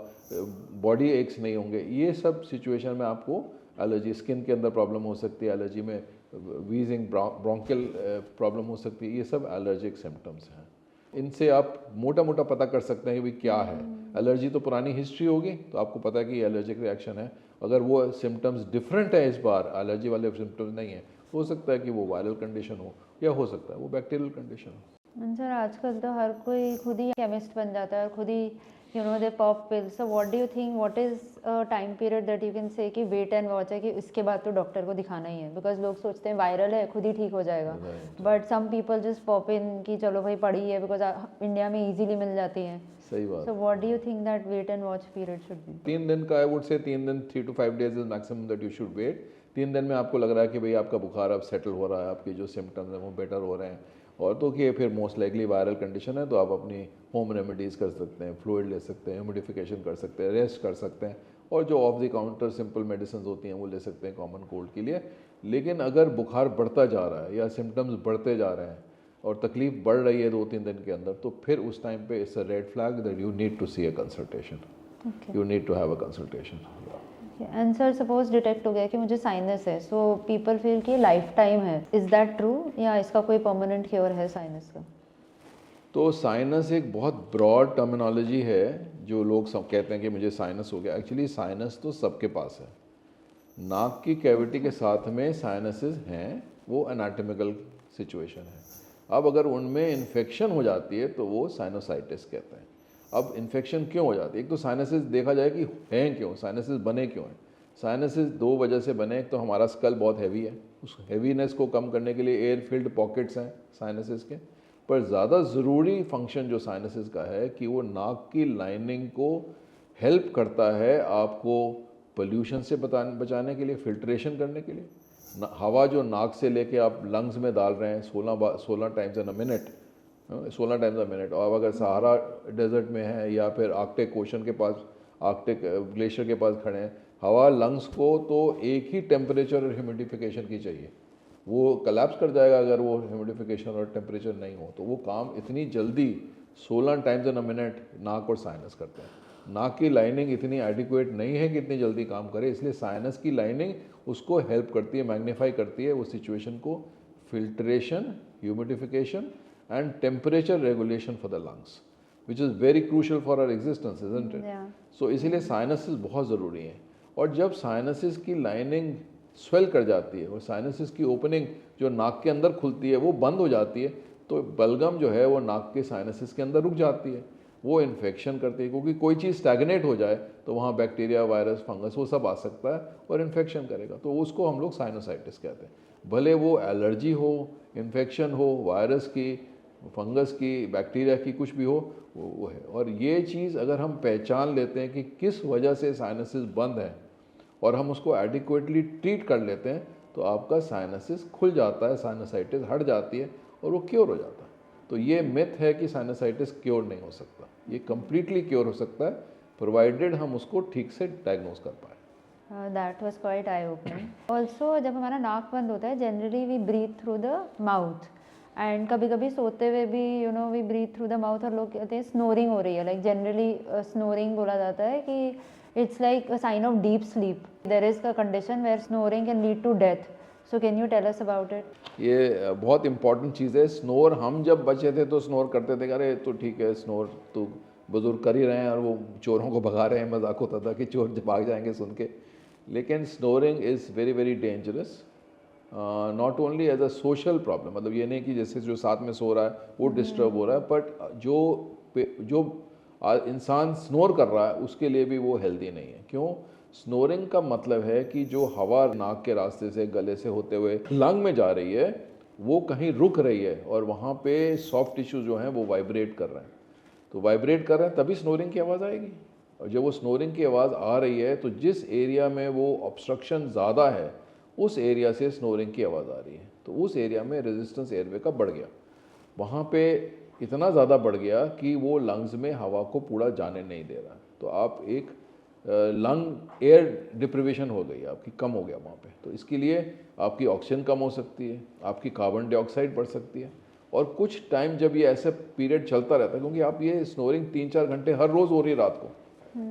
बॉडी एक्स नहीं होंगे। ये सब सिचुएशन में आपको एलर्जी, स्किन के अंदर प्रॉब्लम हो सकती है, एलर्जी में वीजिंग, ब्रोंकियल प्रॉब्लम हो सकती है। ये सब एलर्जिक सिम्टम्स हैं। इनसे आप मोटा मोटा पता कर सकते हैं कि भाई क्या है। एलर्जी तो पुरानी हिस्ट्री होगी, तो आपको पता है कि एलर्जिक रिएक्शन है। अगर वो सिम्टम्स डिफरेंट है, इस बार एलर्जी वाले सिम्टम्स नहीं है, हो सकता है कि वो वायरल कंडीशन हो, या हो सकता है वो बैक्टीरियल कंडीशन हो। सर आजकल तो हर कोई खुद ही केमिस्ट बन जाता है और खुद ही they pop pills. So what do you think, what is time period that you can say कि वेट एंड वॉच है कि इसके बाद तो डॉक्टर को दिखाना ही है? बिकॉज लोग सोचते हैं वायरल है खुद ही ठीक हो जाएगा, but some people just pop in कि चलो भाई पड़ी है, बिकॉज इंडिया में इजीली मिल जाती है। सही बात। So what do you think that wait and watch period should be? 3 दिन का, आई वुड से 3 दिन, 3 to 5 days is maximum that you should wait. 3 दिन में आपको लग रहा है कि भाई आपका बुखार अब सेटल हो रहा है, आपके जो सिम्टम्स हैं वो बेटर हो रहे हैं, और तो कि फिर मोस्ट लाइकली वायरल कंडीशन है, तो आप अपनी होम रेमेडीज़ कर सकते हैं, फ्लूइड ले सकते हैं, ह्यूमिडिफिकेशन कर सकते हैं, रेस्ट कर सकते हैं, और जो of the counter simple medicine होती हैं वो ले सकते हैं कॉमन कोल्ड के लिए। लेकिन अगर बुखार बढ़ता जा रहा है या सिम्टम्स बढ़ते जा रहे हैं और तकलीफ बढ़ रही है 2-3 दिन के अंदर, तो फिर उस टाइम पे it's a red flag that you need to see a consultation, you need to have a consultation. And sir suppose detect हो गया कि मुझे साइनस है, सो पीपल फील कि लाइफ टाइम है, इज दैट ट्रू या इसका कोई परमानेंट क्योर है साइनस का? तो साइनस एक बहुत ब्रॉड टर्मिनोलॉजी है, जो लोग सब कहते हैं कि मुझे साइनस हो गया। एक्चुअली साइनस तो सबके पास है। नाक की कैविटी के साथ में साइनसेस हैं, वो एनाटॉमिकल सिचुएशन है। अब अगर उनमें इन्फेक्शन हो जाती है तो वो साइनोसाइटिस कहते हैं। अब इन्फेक्शन क्यों हो जाती है? एक तो साइनसेस देखा जाए कि हैं क्यों, साइनसेस बने क्यों हैं। साइनसेस दो वजह से बने। एक तो हमारा स्कल बहुत हैवी है, उस हैवीनेस को कम करने के लिए एयर फिल्ड पॉकेट्स हैं साइनसेस के। पर ज़्यादा ज़रूरी फंक्शन जो साइनसेस का है कि वो नाक की लाइनिंग को हेल्प करता है आपको पोल्यूशन से बचाने के लिए, फिल्ट्रेशन करने के लिए। हवा जो नाक से लेके आप लंग्स में डाल रहे हैं 16 times in a minute, 16 times a minute. और अगर सहारा डेजर्ट में है या फिर आर्कटिक ओशन के पास, आर्कटिक ग्लेशियर के पास खड़े हैं, हवा लंग्स को तो एक ही टेम्परेचर और ह्यूमिडिफिकेशन की चाहिए। वो कलेप्स कर जाएगा अगर वो ह्यूमिडिफिकेशन और टेम्परेचर नहीं हो। तो वो काम इतनी जल्दी 16 टाइम्स इन अ मिनट नाक और साइनस करते हैं। नाक की लाइनिंग इतनी एडिक्वेट नहीं है कि इतनी जल्दी काम करे, इसलिए साइनस की लाइनिंग उसको हेल्प करती है, मैग्नीफाई करती है वो सिचुएशन को, filtration, humidification and temperature regulation for the lungs, which is very crucial for our existence, isn't it? So इसीलिए साइनसेस बहुत ज़रूरी हैं। और जब साइनसेस की लाइनिंग स्वेल कर जाती है और साइनसेस की ओपनिंग जो नाक के अंदर खुलती है वो बंद हो जाती है, तो बलगम जो है वो नाक के साइनसेस के अंदर रुक जाती है, वो इन्फेक्शन करती है। क्योंकि कोई चीज़ स्टैग्नेट हो जाए तो वहाँ बैक्टीरिया, वायरस, फंगस वो सब आ सकता है और इन्फेक्शन करेगा। तो उसको हम लोग साइनोसाइटिस कहते हैं। भले वो एलर्जी हो, इन्फेक्शन हो, वायरस की, फंगस की, बैक्टीरिया की, कुछ भी हो, वो है। और ये चीज़ अगर हम पहचान लेते हैं कि किस वजह से साइनसेस बंद है और हम उसको एडिक्वेटली ट्रीट कर लेते हैं, तो आपका साइनसिस खुल जाता है, साइनसाइटिस हट जाती है और वो क्योर हो जाता है। तो ये मिथ है कि साइनसाइटिस क्योर नहीं हो सकता। ये कम्प्लीटली क्योर हो सकता है, प्रोवाइडेड हम उसको ठीक से डायग्नोज कर पाए। That was quite eye opening. Also जब हमारा नाक बंद होता है, generally we breathe through the mouth, and कभी कभी सोते हुए भी we breathe through the mouth, और लोग कहते हैं स्नोरिंग हो रही है। लाइक जनरली स्नोरिंग बोला जाता है कि it's like a sign of deep sleep. There is a condition where snoring can lead to death. So can you tell us about it? ये बहुत इंपॉर्टेंट चीज़ है। स्नोर, हम जब बचे थे तो स्नोर करते थे, अरे तो ठीक है स्नोर तो बुजुर्ग कर ही रहे हैं और वो चोरों को भगा रहे हैं, मजाक होता था कि चोर भाग जाएंगे सुन के। लेकिन snoring is very very dangerous, not only as a social problem. मतलब ये नहीं कि जैसे जो साथ में सो रहा है वो डिस्टर्ब हो रहा है, बट जो इंसान स्नोर कर रहा है उसके लिए भी वो हेल्दी नहीं है। क्यों? स्नोरिंग का मतलब है कि जो हवा नाक के रास्ते से, गले से होते हुए लंग में जा रही है, वो कहीं रुक रही है और वहाँ पे सॉफ्ट टिश्यू जो हैं वो वाइब्रेट कर रहे हैं। तो वाइब्रेट कर रहे हैं तभी स्नोरिंग की आवाज़ आएगी। और जब वो स्नोरिंग की आवाज़ आ रही है तो जिस एरिया में वो ऑब्स्ट्रक्शन ज़्यादा है उस एरिया से स्नोरिंग की आवाज़ आ रही है, तो उस एरिया में रेजिस्टेंस एयरवे का बढ़ गया। वहाँ पे इतना ज़्यादा बढ़ गया कि वो लंग्स में हवा को पूरा जाने नहीं दे रहा। तो आप एक लंग एयर डिप्रिवेशन हो गई, आपकी कम हो गया वहाँ पे। तो इसके लिए आपकी ऑक्सीजन कम हो सकती है, आपकी कार्बन डाइऑक्साइड बढ़ सकती है। और कुछ टाइम जब ये ऐसा पीरियड चलता रहता है, क्योंकि आप ये स्नोरिंग 3-4 घंटे हर रोज़ हो रही है रात को,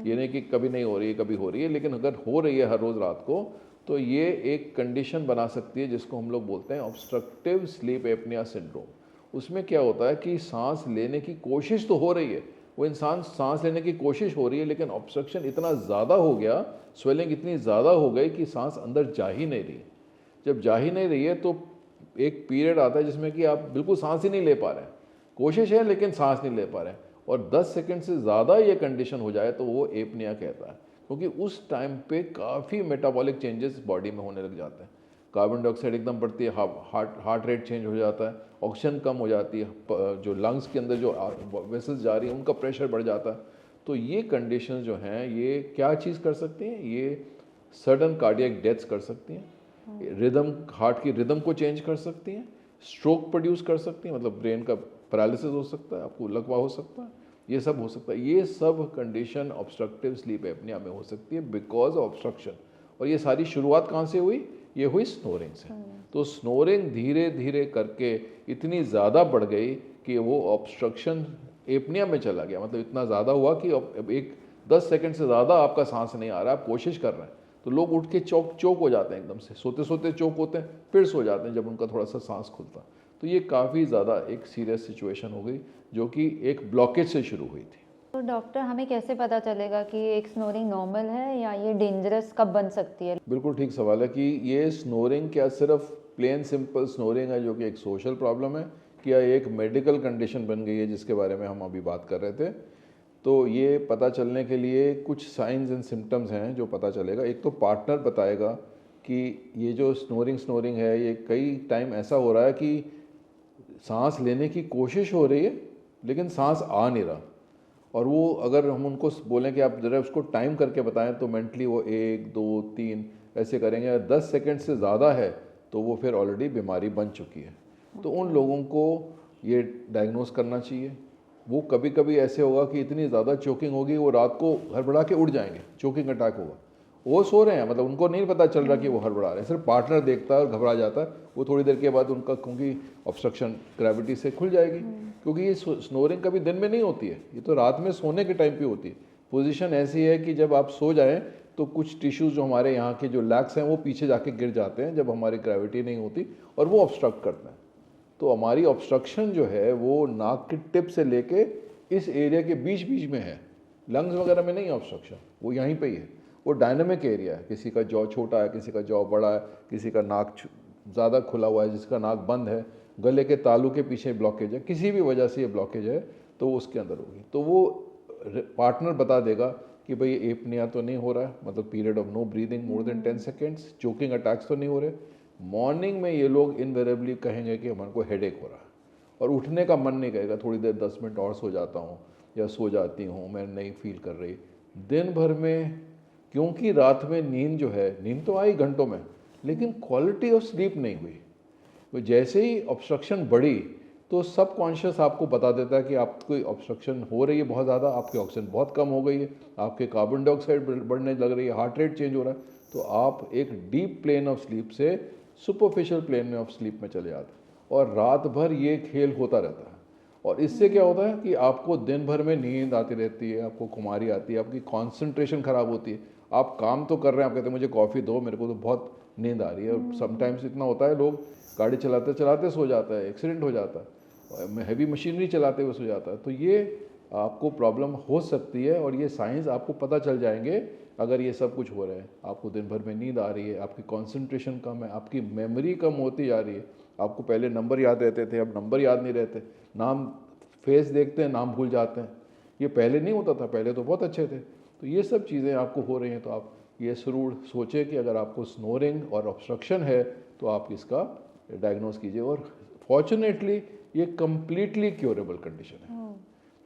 ये नहीं कि कभी नहीं हो रही है, कभी हो रही है, लेकिन अगर हो रही है हर रोज़ रात को, तो ये एक कंडीशन बना सकती है जिसको हम लोग बोलते हैं ऑब्स्ट्रक्टिव स्लीप एपनिया सिंड्रोम। उसमें क्या होता है कि सांस लेने की कोशिश तो हो रही है, वो इंसान सांस लेने की कोशिश हो रही है, लेकिन ऑब्स्ट्रक्शन इतना ज़्यादा हो गया, स्वेलिंग इतनी ज़्यादा हो गई कि सांस अंदर जा ही नहीं रही। जब जा ही नहीं रही है तो एक पीरियड आता है जिसमें कि आप बिल्कुल सांस ही नहीं ले पा रहे हैं, कोशिश है लेकिन सांस नहीं ले पा रहे हैं, और 10 सेकंड से ज़्यादा ये कंडीशन हो जाए तो वो एपनिया कहता है। क्योंकि उस टाइम पे काफ़ी मेटाबॉलिक चेंजेस बॉडी में होने लग जाते हैं। कार्बन डाइऑक्साइड एकदम बढ़ती है, हार्ट रेट चेंज हो जाता है, ऑक्सीजन कम हो जाती है, जो लंग्स के अंदर जो वेसल्स जा रही हैं उनका प्रेशर बढ़ जाता है। तो ये कंडीशन जो हैं ये क्या चीज़ कर सकती हैं? ये सडन कार्डियक डेथ्स कर सकती हैं, रिदम, हार्ट की रिदम को चेंज कर सकती हैं, स्ट्रोक प्रोड्यूस कर सकती हैं, मतलब ब्रेन का पैरालिसिस हो सकता है, आपको लकवा हो सकता है, ये सब हो सकता है। ये सब कंडीशन ऑब्स्ट्रक्टिव स्लीप एपनिया में हो सकती है बिकॉज ऑफ ऑब्स्ट्रक्शन। और ये सारी शुरुआत कहाँ से हुई? ये हुई स्नोरिंग से। तो स्नोरिंग धीरे धीरे करके इतनी ज़्यादा बढ़ गई कि वो ऑब्स्ट्रक्शन एपनिया में चला गया। मतलब इतना ज़्यादा हुआ कि अब एक 10 सेकंड से ज़्यादा आपका सांस नहीं आ रहा, आप कोशिश कर रहे हैं, तो लोग उठ के चौक हो जाते हैं, एकदम से सोते सोते चौक होते हैं, फिर सो जाते हैं जब उनका थोड़ा सा सांस खुलता। तो ये काफ़ी ज़्यादा एक सीरियस सिचुएशन हो गई जो कि एक ब्लॉकेज से शुरू हुई थी। तो डॉक्टर हमें कैसे पता चलेगा कि एक स्नोरिंग नॉर्मल है या ये डेंजरस कब बन सकती है? बिल्कुल ठीक सवाल है कि ये स्नोरिंग क्या सिर्फ प्लेन सिंपल स्नोरिंग है जो कि एक सोशल प्रॉब्लम है, क्या एक मेडिकल कंडीशन बन गई है जिसके बारे में हम अभी बात कर रहे थे। तो ये पता चलने के लिए कुछ साइंस एंड सिम्टम्स हैं जो पता चलेगा। एक तो पार्टनर बताएगा कि ये जो स्नोरिंग है ये कई टाइम ऐसा हो रहा है कि सांस लेने की कोशिश हो रही है लेकिन सांस आ नहीं रहा, और वो अगर हम उनको बोलें कि आप ज़रा उसको टाइम करके बताएं तो मेंटली वो 1 2 3 ऐसे करेंगे। अगर 10 सेकंड से ज़्यादा है तो वो फिर ऑलरेडी बीमारी बन चुकी है। तो उन लोगों को ये डायग्नोस करना चाहिए। वो कभी कभी ऐसे होगा कि इतनी ज़्यादा चोकिंग होगी वो रात को हड़बड़ा के उठ जाएंगे, चोकिंग अटैक होगा। वो सो रहे हैं, मतलब उनको नहीं पता चल रहा कि वो हड़बड़ा रहे हैं, सिर्फ पार्टनर देखता है और घबरा जाता है। वो थोड़ी देर के बाद उनका क्योंकि ऑब्स्ट्रक्शन ग्रेविटी से खुल जाएगी, क्योंकि ये स्नोरिंग कभी दिन में नहीं होती है, ये तो रात में सोने के टाइम पे होती है। पोजीशन ऐसी है कि जब आप सो जाएं तो कुछ टिश्यूज़ जो हमारे यहाँ के जो लैक्स हैं वो पीछे जाके गिर जाते हैं जब हमारी ग्रेविटी नहीं होती, और वो ऑब्स्ट्रक्ट करते हैं। तो हमारी ऑब्स्ट्रक्शन जो है वो नाक की टिप से लेके इस एरिया के बीच बीच में है, लंग्स वगैरह में नहीं है ऑब्स्ट्रक्शन, वो यहीं पे ही है। वो डायनामिक एरिया है, किसी का जॉ छोटा है, किसी का जॉ बड़ा है, किसी का नाक ज़्यादा खुला हुआ है, जिसका नाक बंद है, गले के तालू के पीछे ब्लॉकेज है, किसी भी वजह से ये ब्लॉकेज है तो वो उसके अंदर होगी। तो वो पार्टनर बता देगा कि भाई एपनिया तो नहीं हो रहा है, मतलब period of no breathing more than 10 seconds, choking attacks तो नहीं हो रहे। मॉर्निंग में ये लोग इनवेरेबली कहेंगे कि हमारे को हेडेक हो रहा है, और उठने का मन नहीं करेगा, थोड़ी देर 10 मिनट और सो जाता हूँ या सो जाती हूँ, मैं नहीं फील कर रही। दिन भर में क्योंकि रात में नींद जो है, नींद तो आई घंटों में लेकिन क्वालिटी ऑफ स्लीप नहीं हुई। तो जैसे ही ऑब्स्ट्रक्शन बढ़ी तो सब कॉन्शियस आपको बता देता है कि आपको ऑब्स्ट्रक्शन हो रही है बहुत ज़्यादा, आपकी ऑक्सीजन बहुत कम हो गई है, आपके कार्बन डाइऑक्साइड बढ़ने लग रही है, हार्ट रेट चेंज हो रहा है। तो आप एक डीप प्लेन ऑफ स्लीप से सुपरफिशियल प्लेन ऑफ स्लीप में चले जाते हैं, और रात भर ये खेल होता रहता है। और इससे क्या होता है कि आपको दिन भर में नींद आती रहती है, आपको खुमारी आती है, आपकी कॉन्सेंट्रेशन ख़राब होती है। आप काम तो कर रहे हैं, आप कहते हैं मुझे कॉफ़ी दो, मेरे को तो बहुत नींद आ रही है। और समटाइम्स इतना होता है लोग गाड़ी चलाते चलाते सो जाता है, एक्सीडेंट हो जाता है, हैवी मशीनरी चलाते हुए सो जाता है। तो ये आपको प्रॉब्लम हो सकती है, और ये साइंस आपको पता चल जाएंगे अगर ये सब कुछ हो रहा है। आपको दिन भर में नींद आ रही है, आपकी कंसंट्रेशन कम है, आपकी मेमोरी कम होती जा रही है। आपको पहले नंबर याद रहते थे, अब नंबर याद नहीं रहते, नाम फेस देखते हैं नाम भूल जाते हैं। ये पहले नहीं होता था, पहले तो बहुत अच्छे थे। तो ये सब चीज़ें आपको हो रही हैं, तो आप ये ज़रूर सोचें कि अगर आपको स्नोरिंग और ऑब्स्ट्रक्शन है तो आप इसका डायग्नोस कीजिए। और फॉर्चुनेटली ये कम्प्लीटली क्योरेबल कंडीशन है।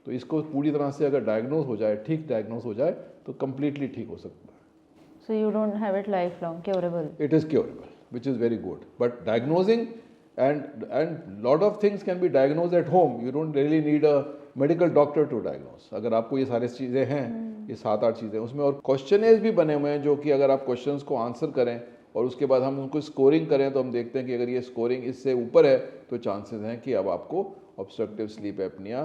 तो इसको पूरी तरह से अगर डायग्नोस हो जाए, ठीक डायग्नोस हो जाए, तो कम्प्लीटली ठीक हो सकता है। So you don't have it lifelong, curable. It is curable, which is very good. But diagnosing and lot of things can be diagnosed at home. You don't really need a medical doctor to diagnose. अगर आपको ये सारी चीज़ें हैं, ये 7-8 चीज़ें उसमें, और क्वेश्चनेज भी बने हुए हैं जो कि अगर आप क्वेश्चंस को आंसर करें और उसके बाद हम उनको स्कोरिंग करें तो हम देखते हैं कि अगर ये स्कोरिंग इससे ऊपर है तो चांसेस हैं कि अब आपको ऑब्स्ट्रक्टिव स्लीप एपनिया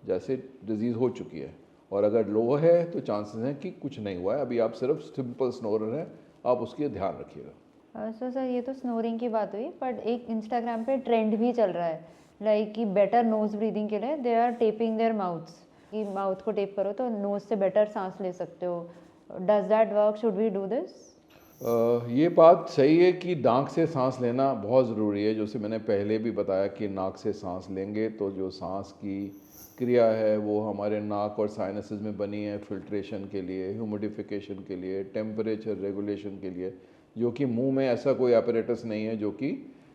जैसे डिजीज़ हो चुकी है, और अगर लो है तो चांसेस हैं कि कुछ नहीं हुआ है, अभी आप सिर्फ सिंपल स्नोरर हैं, आप उसके ध्यान रखिएगा। सो सर ये तो स्नोरिंग की बात हुई, बट एक इंस्टाग्राम पे ट्रेंड भी चल रहा है लाइक कि बेटर नोज ब्रीदिंग के लिए they are taping their mouths, कि माउथ को टेप करो तो नोज से बेटर सांस ले सकते हो। Does that work? Should we do this? ये बात सही है कि नाक से सांस लेना बहुत ज़रूरी है। जैसे मैंने पहले भी बताया कि नाक से सांस लेंगे तो जो सांस की क्रिया है वो हमारे नाक और साइनसेस में बनी है फिल्ट्रेशन के लिए, ह्यूमिडिफिकेशन के लिए, टेम्परेचर रेगुलेशन के लिए, जो कि मुंह में ऐसा कोई apparatus नहीं है जो कि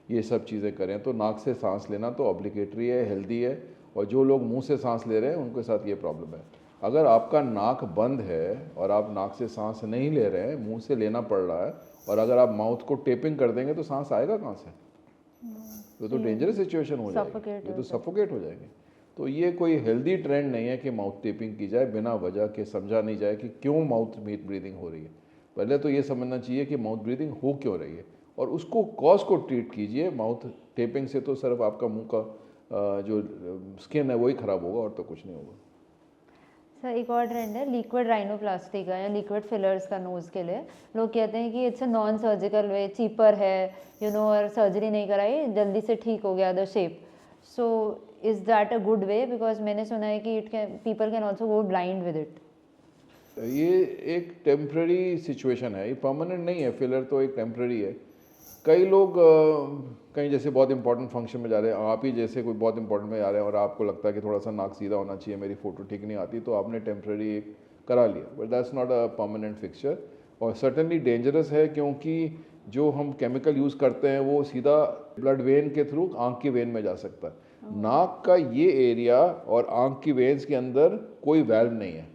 ये सब चीज़ें करें। तो नाक से सांस लेना तो ऑब्लिगेटरी है, हेल्दी है, और जो लोग मुंह से सांस ले रहे हैं उनके साथ ये प्रॉब्लम है। अगर आपका नाक बंद है और आप नाक से सांस नहीं ले रहे हैं, मुंह से लेना पड़ रहा है, और अगर आप माउथ को टेपिंग कर देंगे तो सांस आएगा कहाँ से? तो डेंजरस सिचुएशन हो जाएगी, ये तो सफोकेट हो जाएंगे। तो ये कोई हेल्दी ट्रेंड नहीं है कि माउथ टेपिंग की जाए बिना वजह के, समझा नहीं जाए कि क्यों माउथ ब्रीदिंग हो रही है। पहले तो ये समझना चाहिए कि माउथ ब्रीदिंग हो क्यों रही है, और उसको कॉज को ट्रीट कीजिए। माउथ टेपिंग से तो सिर्फ आपका मुंह का जो स्किन है वही ख़राब होगा, और तो कुछ नहीं होगा। सर एक और ट्रेंड है लिक्विड राइनोप्लास्टी का या लिक्विड फिलर्स का नोज़ के लिए। लोग कहते हैं कि it's a non surgical way, cheaper है, और सर्जरी नहीं कराई, जल्दी से ठीक हो गया the shape. So is that a good way? Because मैंने सुना है कि people can also go blind with it. ये एक टेम्पररी सिचुएशन है, ये परमानेंट नहीं है। फिलर तो एक टेम्पररी है। कई लोग कहीं जैसे बहुत इंपॉर्टेंट फंक्शन में जा रहे हैं, आप ही जैसे कोई बहुत इंपॉर्टेंट में जा रहे हैं और आपको लगता है कि थोड़ा सा नाक सीधा होना चाहिए, मेरी फ़ोटो ठीक नहीं आती, तो आपने टेम्पररी करा लिया, but that's not a permanent fixture. और सर्टनली डेंजरस है, क्योंकि जो हम केमिकल यूज़ करते हैं वो सीधा ब्लड वेन के थ्रू आँख की वेन में जा सकता है। नाक का ये एरिया और आँख की वेन्स के अंदर कोई वैल्व नहीं है।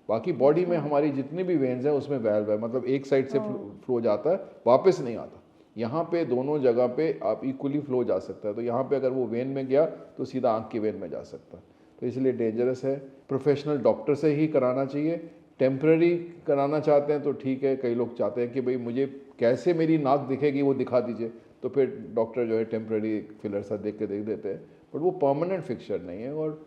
बाकी बॉडी में हमारी जितनी भी वेन्स हैं उसमें वैल्व है, मतलब एक साइड से फ्लो जाता है, वापस नहीं आता। यहाँ पे दोनों जगह पे आप इक्वली फ्लो जा सकता है, तो यहाँ पे अगर वो वेन में गया तो सीधा आँख की वेन में जा सकता है, तो इसलिए डेंजरस है। प्रोफेशनल डॉक्टर से ही कराना चाहिए। टेम्पररी कराना चाहते हैं तो ठीक है, कई लोग चाहते हैं कि भाई मुझे कैसे मेरी नाक दिखेगी वो दिखा दीजिए, तो फिर डॉक्टर जो है टेम्पररी फिलर सा देख देते हैं, बट वो परमानेंट फिक्सचर नहीं है। और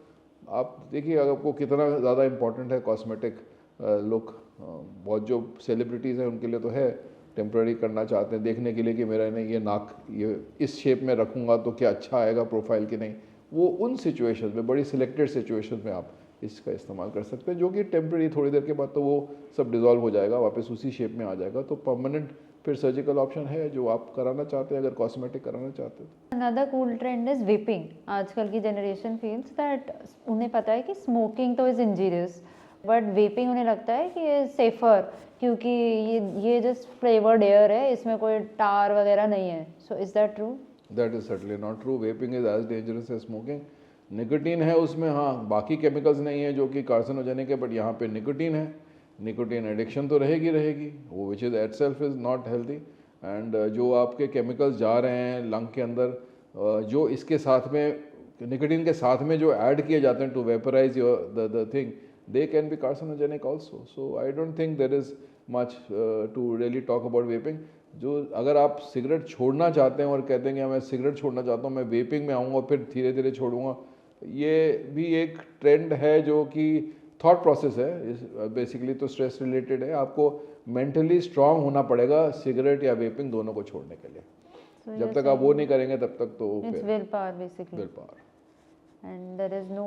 आप देखिए अगर आपको कितना ज़्यादा इम्पोर्टेंट है कॉस्मेटिक लुक, बहुत जो सेलिब्रिटीज़ हैं उनके लिए तो है, टेम्पररी करना चाहते हैं देखने के लिए कि मेरा नहीं ये नाक ये इस शेप में रखूँगा तो क्या अच्छा आएगा प्रोफाइल की नहीं। वो उन सिचुएशन में, बड़ी सिलेक्टेड सिचुएशन में आप इसका इस्तेमाल कर सकते हैं, जो कि टेम्पररी, थोड़ी देर के बाद तो वो सब डिज़ोल्व हो जाएगा, वापस उसी शेप में आ जाएगा। तो परमानेंट फिर सर्जिकल ऑप्शन है जो आप कराना चाहते हैं, अगर कॉस्मेटिक कराना चाहते हैं। Another cool trend is vaping. आजकल की जनरेशन फील्स दैट उन्हें पता है कि स्मोकिंग तो इज़ इंजीरियस, बट वेपिंग उन्हें लगता है कि सेफर, क्योंकि ये जस्ट फ्लेवर्ड एयर है, इसमें कोई टार वगैरह नहीं है। So is that true? That is certainly not true. Vaping is as dangerous as smoking. Nicotine है उसमें, हाँ, बाकी केमिकल्स नहीं है जो कि कार्सिनोजेनिक है, बट यहाँ पे निकोटीन है। निकोटीन एडिक्शन तो रहेगी वो, which is eight self is not healthy. And जो आपके केमिकल्स जा रहे हैं लंग के अंदर, जो इसके साथ में निकोटीन के साथ में जो ऐड किए जाते हैं to vaporise your the thing, they can be carcinogenic also. So I don't think there is much to really talk about vaping. जो अगर आप सिगरेट छोड़ना चाहते हैं और कहते हैं कि मैं सिगरेट छोड़ना चाहता हूँ, मैं वेपिंग में आऊँगा फिर धीरे धीरे छोड़ूंगा, ये भी एक ट्रेंड है जो कि थॉट प्रोसेस है बेसिकली, तो स्ट्रेस रिलेटेड है। आपको मेंटली स्ट्रांग होना पड़ेगा सिगरेट या वेपिंग दोनों को छोड़ने के लिए। So जब तक आप वो नहीं करेंगे तब तक तो it's willpower basically. willpower. And there is no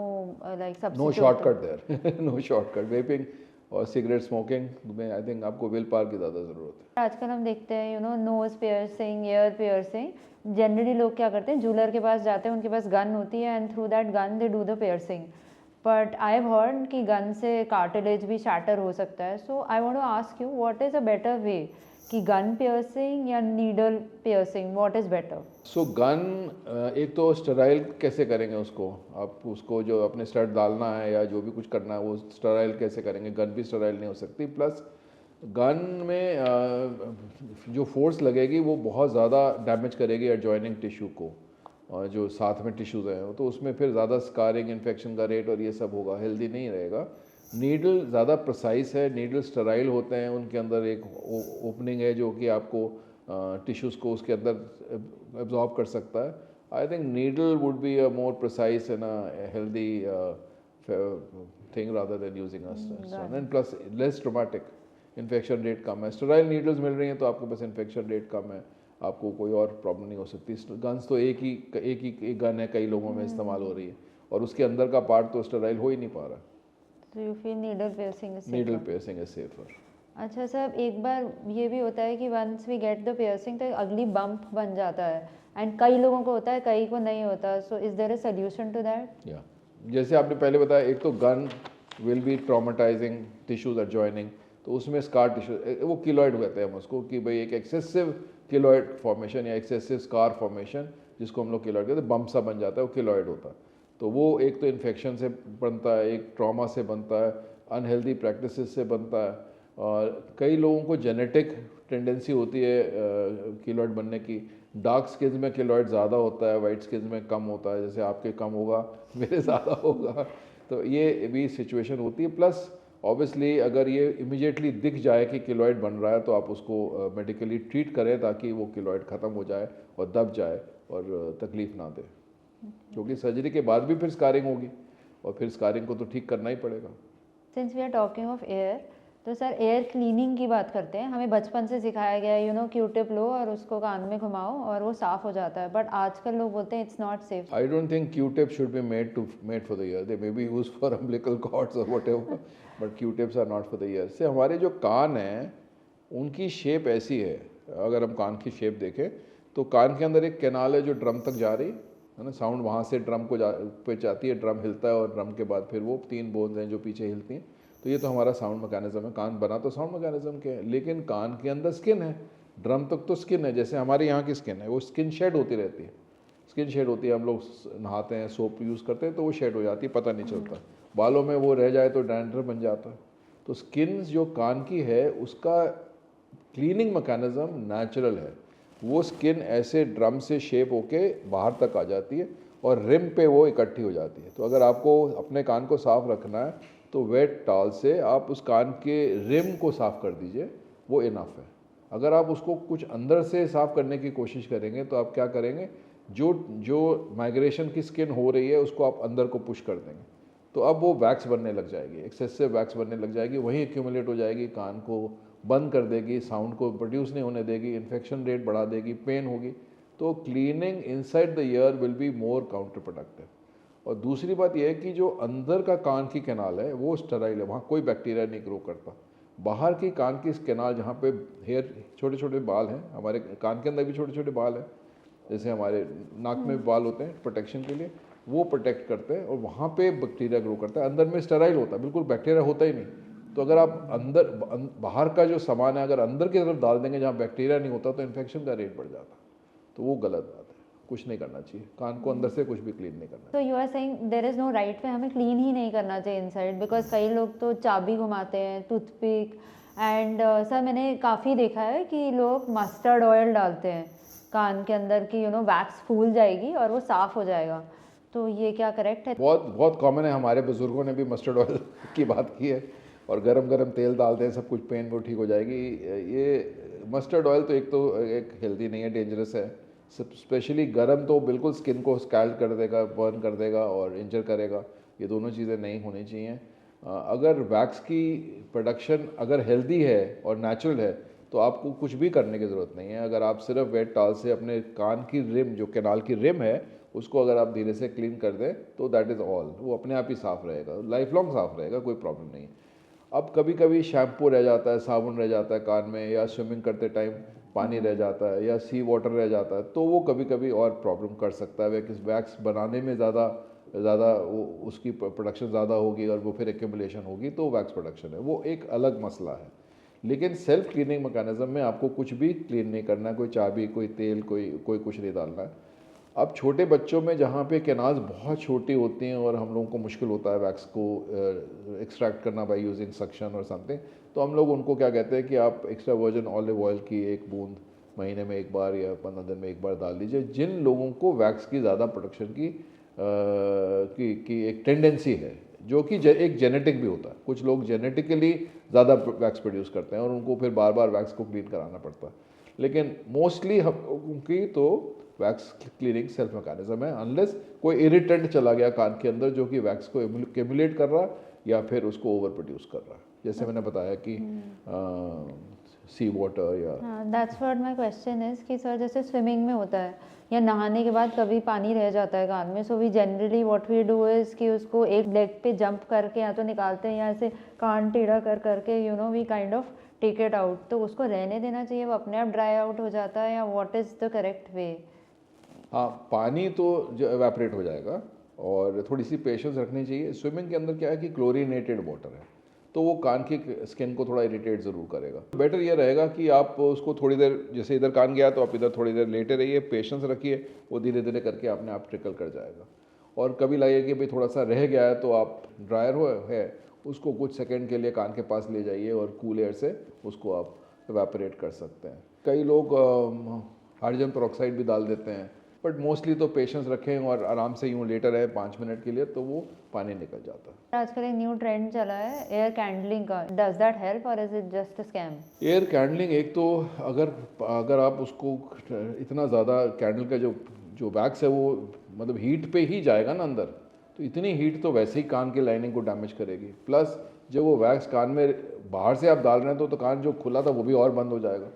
like No substitute. shortcut there. No shortcut. Vaping और सिगरेट स्मोकिंग में आई थिंक आपको विल पावर की ज़्यादा ज़रूरत है। आजकल हम देखते हैं nose piercing, ear piercing, generally लोग क्या करते हैं, जूलर के पास जाते हैं, उनके पास गन होती है and through that gun they do the piercing. But I have heard कि गन से कार्टिलेज भी शैटर हो सकता है। So I want to ask you what is a better way, कि गन पियर्सिंग या needle piercing, what is better? So gun एक तो स्टेराइल कैसे करेंगे उसको, आप उसको जो अपने स्टड डालना है या जो भी कुछ करना है वो स्टेराइल कैसे करेंगे, गन भी स्टेराइल नहीं हो सकती। प्लस गन में जो फोर्स लगेगी वो बहुत ज़्यादा डैमेज करेगी एडजॉइनिंग टिश्यू को, और जो साथ में टिश्यूज़ हैं तो उसमें फिर ज़्यादा स्कारिंग, इन्फेक्शन का रेट और ये सब होगा, हेल्दी नहीं रहेगा। नीडल ज़्यादा प्रिसाइज है, नीडल स्टेराइल होते हैं, उनके अंदर एक ओपनिंग है जो कि आपको टिश्यूज़ को उसके अंदर एब्जॉर्ब कर सकता है। I think needle would be a more precise and a healthy thing rather than using and plus less traumatic, infection rate कम है। स्टेराइल नीडल्स मिल रही हैं तो आपके पास इन्फेक्शन रेट कम है, आपको कोई और प्रॉब्लम नहीं हो सकती। गन्स तो एक ही गन है, कई लोगों में इस्तेमाल हो रही है और उसके अंदर का पार्ट तो स्टेराइल हो ही नहीं पा रहा। So you feel needle piercing is safer? Needle piercing is safer. अच्छा सर, एक बार ये भी होता है कि once we get the piercing तो अगली बम्प बन जाता है, एंड कई लोगों को होता है, कई को नहीं होता। So is there a solution to that? या जैसे आपने पहले बताया, एक तो gun will be traumatising tissues adjoining, तो उसमें स्कार टिश्यू, वो किलोइड कहते हैं हम उसको, कि भाई एक एक्सेसिव किलोइड फॉर्मेशन या एक्सेसिव स्कार फॉर्मेशन जिसको हम लोग किलोइड कहते हैं, बम्प सा बन जाता है, वो किलोइड होता है। तो वो एक तो इन्फेक्शन से बनता है, एक ट्रॉमा से बनता है, अनहेल्दी प्रैक्टिसेस से बनता है, और कई लोगों को जेनेटिक टेंडेंसी होती है किलोइड बनने की। डार्क स्किन्स में किलोइड ज़्यादा होता है, वाइट स्किन्स में कम होता है, जैसे आपके कम होगा मेरे ज़्यादा होगा, तो ये भी सिचुएशन होती है। प्लस ऑब्वियसली अगर ये इमीडिएटली दिख जाए कि किलोइड बन रहा है तो आप उसको मेडिकली ट्रीट करें ताकि वो किलोइड ख़त्म हो जाए और दब जाए और तकलीफ़ ना दे, क्योंकि सर्जरी के बाद भी फिर स्कारिंग होगी और फिर स्कारिंग को तो ठीक करना ही पड़ेगा। Since we are talking of air, तो सर एयर क्लीनिंग की बात करते हैं। हमें बचपन से सिखाया गया है, यू नो, क्यू-टिप लो और उसको कान में घुमाओ और वो साफ़ हो जाता है, बट आजकल लोग बोलते हैं it's not safe. I don't think Q-tip should be made for the ear. They may be used for umbilical cords or whatever, but Q-tips are not for the ear. से हमारे जो कान हैं उनकी शेप ऐसी है, अगर हम कान की शेप देखें तो कान के अंदर एक कैनाल है जो ड्रम तक जा रही है ना, साउंड वहाँ से ड्रम को पे जाती है, ड्रम हिलता है और ड्रम के बाद फिर वो 3 बोन्स हैं जो पीछे हिलती हैं। तो ये तो हमारा साउंड मैकेनिज्म है। कान बना तो साउंड मैकेनिज्म के है, लेकिन कान के अंदर स्किन है। ड्रम तक तो स्किन है, जैसे हमारे यहाँ की स्किन है, वो स्किन शेड होती रहती है। स्किन शेड होती है, हम लोग नहाते हैं, सोप यूज़ करते हैं तो वो शेड हो जाती है, पता नहीं चलता। बालों में वो रह जाए तो डैंड्रफ बन जाता है। तो स्किन जो कान की है उसका क्लीनिंग मैकेनिज्म नेचुरल है। वो स्किन ऐसे ड्रम से शेप होके बाहर तक आ जाती है और रिम पे वो इकट्ठी हो जाती है। तो अगर आपको अपने कान को साफ़ रखना है तो वेट टॉवल से आप उस कान के रिम को साफ़ कर दीजिए, वो इनफ है। अगर आप उसको कुछ अंदर से साफ़ करने की कोशिश करेंगे तो आप क्या करेंगे, जो माइग्रेशन की स्किन हो रही है उसको आप अंदर को पुश कर देंगे, तो अब वो वैक्स बनने लग जाएगी, एक्सेसिव वैक्स बनने लग जाएगी, वहीं एक्यूमुलेट हो जाएगी, कान को बंद कर देगी, साउंड को प्रोड्यूस नहीं होने देगी, इन्फेक्शन रेट बढ़ा देगी, पेन होगी। तो cleaning inside the year will be more counter productive. और दूसरी बात यह है कि जो अंदर का कान की कैनाल है वो स्टेराइल है, वहाँ कोई बैक्टीरिया नहीं ग्रो करता। बाहर की कान की कैनाल जहाँ पे हेयर, छोटे छोटे बाल हैं, हमारे कान के अंदर भी छोटे छोटे बाल हैं, जैसे हमारे नाक में बाल होते हैं प्रोटेक्शन के लिए, वो प्रोटेक्ट करते हैं और वहाँ पे बैक्टीरिया ग्रो करता है। अंदर में स्टेराइल होता है, बिल्कुल बैक्टीरिया होता ही नहीं। तो अगर आप अंदर बाहर का जो सामान है अगर अंदर की तरफ डाल देंगे जहाँ बैक्टीरिया नहीं होता तो इन्फेक्शन का रेट बढ़ जाता है। तो वो गलत बात है, कुछ नहीं करना चाहिए, कान को अंदर से कुछ भी क्लीन नहीं करना। तो you are saying there is no right way, हमें क्लीन ही नहीं करना चाहिए इनसाइड, बिकॉज कई लोग तो चाबी घुमाते हैं, टूथपिक, एंड सर मैंने काफ़ी देखा है कि लोग मस्टर्ड ऑयल डालते हैं कान के अंदर की, यू नो, वैक्स फूल जाएगी और वो साफ़ हो जाएगा। तो ये क्या करेक्ट है? बहुत बहुत कॉमन है, हमारे बुजुर्गों ने भी मस्टर्ड ऑयल की बात की है और गरम गरम तेल डालते हैं, सब कुछ पेन वो ठीक हो जाएगी। ये मस्टर्ड ऑयल तो एक हेल्दी नहीं है, डेंजरस है। स्पेशली गरम तो बिल्कुल स्किन को स्कैल्ड कर देगा, बर्न कर देगा और इंजर करेगा। ये दोनों चीज़ें नहीं होनी चाहिए। अगर वैक्स की प्रोडक्शन अगर हेल्दी है और नेचुरल है तो आपको कुछ भी करने की ज़रूरत नहीं है। अगर आप सिर्फ वेट टॉवल से अपने कान की रिम, जो कैनाल की रिम है, उसको अगर आप धीरे से क्लीन कर दें तो दैट इज़ ऑल, वो अपने आप ही साफ़ रहेगा, लाइफ लॉन्ग साफ़ रहेगा, कोई प्रॉब्लम नहीं है। अब कभी कभी शैम्पू रह जाता है, साबुन रह जाता है कान में, या स्विमिंग करते टाइम पानी रह जाता है, या सी वाटर रह जाता है, तो वो कभी कभी और प्रॉब्लम कर सकता है। वैक्स बनाने में ज़्यादा उसकी प्रोडक्शन ज़्यादा होगी और वो फिर एक्यूमुलेशन होगी तो वैक्स प्रोडक्शन है, वो एक अलग मसला है। लेकिन सेल्फ क्लीनिंग मैकेनिज्म में आपको कुछ भी क्लीन नहीं करना है, कोई चाबी, कोई तेल, कोई कुछ नहीं डालना है। अब छोटे बच्चों में जहाँ पे कैनाल्स बहुत छोटी होती हैं और हम लोगों को मुश्किल होता है वैक्स को एक्सट्रैक्ट करना बाय यूजिंग सक्शन और समथिंग, तो हम लोग उनको क्या कहते हैं कि आप एक्स्ट्रा वर्जिन ऑलिव ऑयल की 1 बूंद महीने में 1 बार या 15 दिन में 1 बार डाल दीजिए। जिन लोगों को वैक्स की ज़्यादा प्रोडक्शन की एक टेंडेंसी है, जो कि एक जेनेटिक भी होता है, कुछ लोग जेनेटिकली ज़्यादा वैक्स प्रोड्यूस करते हैं और उनको फिर बार बार वैक्स को क्लीन कराना पड़ता है। लेकिन मोस्टली हम लोगों की तो वैक्स क्लीनिंग सेल्फ मैकेनिज्म है, अनलेस कोई इरिटेंट चला गया कान के अंदर जो कि वैक्स को एक्यूमुलेट कर रहा या फिर उसको ओवर प्रोड्यूस कर रहा है, जैसे मैंने बताया कि सी वाटर या। That's what my question is कि सर जैसे स्विमिंग में होता है या नहाने के बाद कभी पानी रह जाता है कान में, so we generally what we do is कि उसको एक लेग पे जंप करके या तो निकालते हैं या ऐसे कान टेढ़ा कर करके, you know, we kind of take it out. तो उसको रहने देना चाहिए, वो अपने आप ड्राई आउट हो जाता है, या व्हाट इज़ द करेक्ट वे? हाँ, पानी तो जो एवेपरेट हो जाएगा और थोड़ी सी पेशेंस रखनी चाहिए। स्विमिंग के अंदर क्या है कि क्लोरीनेटेड वाटर है, तो वो कान की स्किन को थोड़ा इरिटेट ज़रूर करेगा। बेटर ये रहेगा कि आप उसको थोड़ी देर, जैसे इधर कान गया तो आप इधर थोड़ी देर लेटे रहिए, पेशेंस रखिए, वो धीरे धीरे करके अपने आप ट्रिकल कर जाएगा। और कभी लगे कि भाई थोड़ा सा रह गया है तो आप ड्रायर है उसको कुछ सेकंड के लिए कान के पास ले जाइए और कूल एयर से उसको आप एवेपरेट कर सकते हैं। कई लोग हाइड्रोजन पेरोक्साइड भी डाल देते हैं, बट मोस्टली तो पेशेंस रखें और आराम से यूँ लेटर रहे 5 मिनट के लिए तो वो पानी निकल जाता है। आजकल एक न्यू ट्रेंड चला है एयर कैंडलिंग का, डज दैट हेल्प और is it just a scam? Air कैंडलिंग, एक तो अगर आप उसको इतना ज़्यादा कैंडल का जो वैक्स है वो मतलब हीट पे ही जाएगा ना अंदर, तो इतनी हीट तो वैसे ही कान की लाइनिंग को डैमेज करेगी। प्लस जब वो वैक्स कान में बाहर से आप डाल रहे हैं तो कान जो खुला था वो भी और बंद हो जाएगा,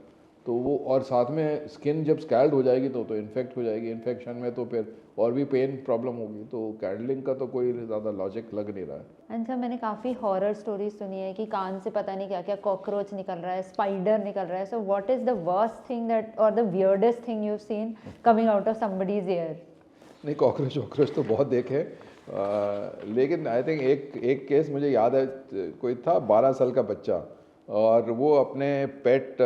तो वो और साथ में स्किन जब स्कैल्ड हो जाएगी तो इन्फेक्ट हो जाएगी, इन्फेक्शन में तो फिर और भी पेन प्रॉब्लम होगी। तो कैंडलिंग का तो कोई ज़्यादा लॉजिक लग नहीं रहा है। एंड सर मैंने काफ़ी हॉरर स्टोरीज सुनी है कि कान से पता नहीं क्या क्या कॉकरोच निकल रहा है, स्पाइडर निकल रहा है। So what is the worst thing that or the weirdest thing you seen coming out of somebody's ear? नहीं, कॉकरोच वॉकरोच तो बहुत देखे, लेकिन आई थिंक एक केस मुझे याद है, कोई था 12 साल का बच्चा और वो अपने पेट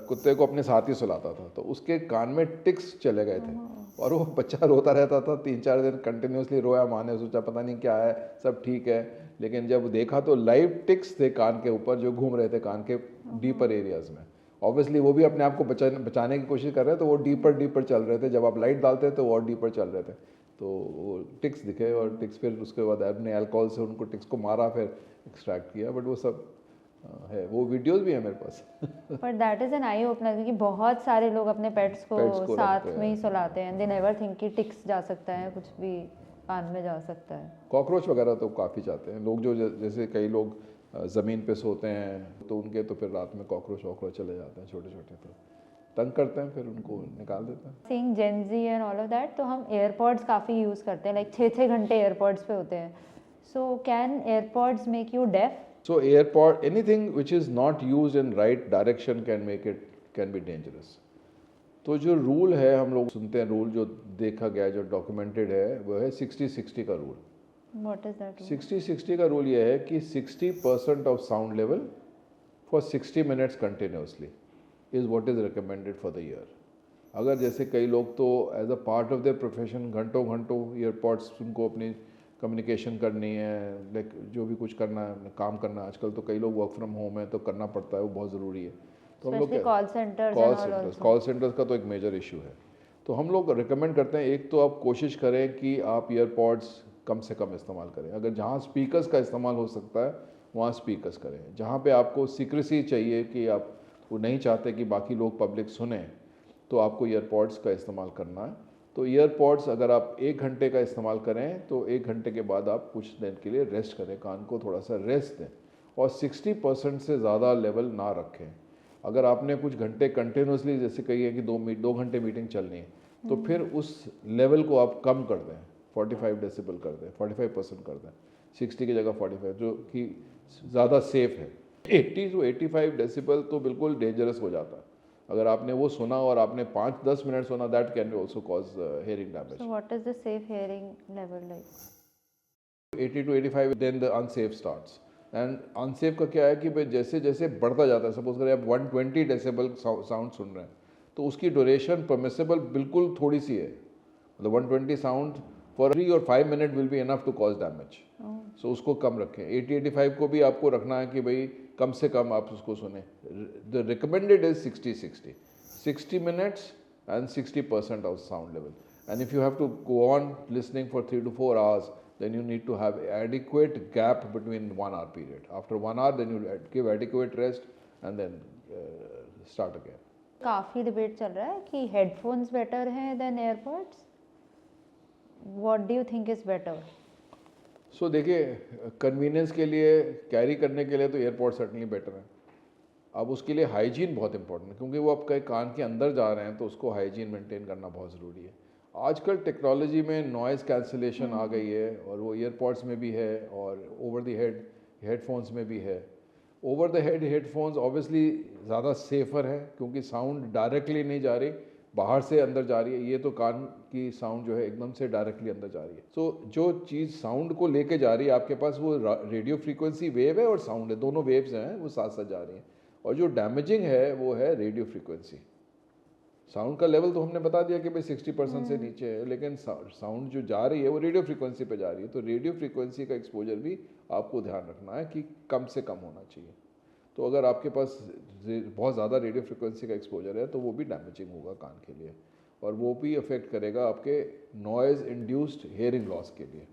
कुत्ते को अपने साथ ही सुलाता था, तो उसके कान में टिक्स चले गए थे और वो बच्चा रोता रहता था 3-4 दिन कंटिन्यूसली रोया। माँ ने सोचा पता नहीं क्या है, सब ठीक है, लेकिन जब देखा तो लाइव टिक्स थे कान के ऊपर जो घूम रहे थे कान के डीपर एरियाज में। ऑब्वियसली वो भी अपने आप को बचाने की कोशिश कर रहे थे, तो वो डीपर चल रहे थे। जब आप लाइट डालते थे तो और डीपर चल रहे थे, तो वो टिक्स दिखे और टिक्स फिर उसके बाद आपने अल्कोहल से उनको टिक्स को मारा, फिर एक्सट्रैक्ट किया। बट वो सब है, वो वीडियोस भी है मेरे पास। But that is an eye opener, क्योंकि बहुत सारे लोग अपने पेट्स को साथ में ही सुलाते हैं। दे नेवर थिंक कि टिक्स जा सकता है, कुछ भी कान में जा सकता है। कॉकरोच वगैरह तो काफ़ी जाते हैं लोग, जो जैसे कई लोग ज़मीन पे सोते हैं तो उनके तो फिर रात में कॉकरोच वॉकरोच चले जाते हैं छोटे छोटे, तो तंग करते हैं, फिर उनको निकाल देते हैं। Seeing Gen Z and all of that, तो हम एयरपॉड्स काफ़ी यूज़ करते हैं, लाइक 6-6 घंटे एयरपॉड्स पे होते हैं। So can AirPods make you deaf? So airpod, anything which is not used in right direction can be dangerous. तो जो रूल है, हम लोग सुनते हैं रूल, जो देखा गया, जो डॉक्यूमेंटेड है, वो है 60-60 का रूल। What is that? 60-60 का रूल ये है कि 60% of sound level for 60 minutes continuously is what is recommended for the ear. अगर जैसे कई लोग तो as a part of their profession घंटों घंटों ईयरपॉड्स उनको अपनी कम्युनिकेशन करनी है, लाइक जो भी कुछ करना है, काम करना है, आजकल तो कई लोग वर्क फ्रॉम होम है तो करना पड़ता है, वो बहुत ज़रूरी है। तो हम लोग कॉल सेंटर्स का तो एक मेजर इशू है। तो हम लोग रिकमेंड करते हैं, एक तो आप कोशिश करें कि आप ईयरपॉड्स कम से कम इस्तेमाल करें। अगर जहाँ स्पीकर्स का इस्तेमाल हो सकता है वहाँ स्पीकर्स करें। जहाँ पे आपको सीक्रेसी चाहिए कि आप वो नहीं चाहते कि बाकी लोग पब्लिक सुने, तो आपको ईयरपॉड्स का इस्तेमाल करना है। तो ईयरपॉड्स अगर आप 1 घंटे का इस्तेमाल करें तो 1 घंटे के बाद आप कुछ देर के लिए रेस्ट करें, कान को थोड़ा सा रेस्ट दें और 60% से ज़्यादा लेवल ना रखें। अगर आपने कुछ घंटे कंटिन्यूसली, जैसे कहिए कि 2 घंटे मीटिंग चलनी है, तो फिर उस लेवल को आप कम कर दें, 45 डेसिबल कर दें, 45% कर दें, 60 की जगह 45, जो कि ज़्यादा सेफ है। 80 to 85 डेसिबल तो बिल्कुल डेंजरस हो जाता है। अगर आपने वो सुना और आपने 5-10 मिनट सुना, that can be also cause hearing damage. So what is the safe hearing level like? 80 to 85, then the unsafe starts. And unsafe का क्या है कि भाई जैसे जैसे बढ़ता जाता है, सपोज करें आप 120 डेसिबल साउंड सुन रहे हैं, तो उसकी ड्यूरेशन परमिसेबल बिल्कुल थोड़ी सी है। मतलब 120 sound for 3 or 5 minute will be enough to cause damage. सो उसको कम रखें। 80-85 को भी आपको रखना है कि भाई कम से कम आप उसको सुने। The recommended is 60 minutes and 60% of sound level. And if you have to go on listening for 3 to 4 hours, then you need to have adequate gap between 1 hour period. After 1 hour, then you give adequate rest and then start again. काफ़ी डिबेट चल रहा है कि हेडफोन्स बेटर हैं than AirPods. What do you think is better? So देखिए, कन्वीनियंस के लिए, कैरी करने के लिए तो एयरपॉड सर्टनली बेटर है। अब उसके लिए हाइजीन बहुत इंपॉर्टेंट है, क्योंकि वो आपके कान के अंदर जा रहे हैं, तो उसको हाइजीन मेंटेन करना बहुत ज़रूरी है। आजकल टेक्नोलॉजी में नॉइज़ कैंसिलेशन आ गई है, और वो ईयरपॉड्स में भी है और ओवर द हेड हेडफोन्स में भी है। Over the head headphones obviously ज़्यादा सेफ़र है, क्योंकि साउंड डायरेक्टली नहीं जा रही, बाहर से अंदर जा रही है। ये तो कान की साउंड जो है एकदम से डायरेक्टली अंदर जा रही है। सो जो चीज़ साउंड को लेके जा रही है आपके पास, वो रेडियो फ्रीक्वेंसी वेव है और साउंड है, दोनों वेव्स हैं, वो साथ साथ जा रही हैं। और जो डैमेजिंग है वो है रेडियो फ्रीक्वेंसी। साउंड का लेवल तो हमने बता दिया कि भाई 60% से नीचे है, लेकिन साउंड जो जा रही है वो रेडियो फ्रीक्वेंसी पे जा रही है। तो रेडियो फ्रीक्वेंसी का एक्सपोजर भी आपको ध्यान रखना है कि कम से कम होना चाहिए। तो अगर आपके पास बहुत ज़्यादा रेडियो फ्रीक्वेंसी का एक्सपोजर है तो वो भी डैमेजिंग होगा कान के लिए, और वो भी अफेक्ट करेगा आपके नॉइज़ इंड्यूस्ड हेयरिंग लॉस के लिए।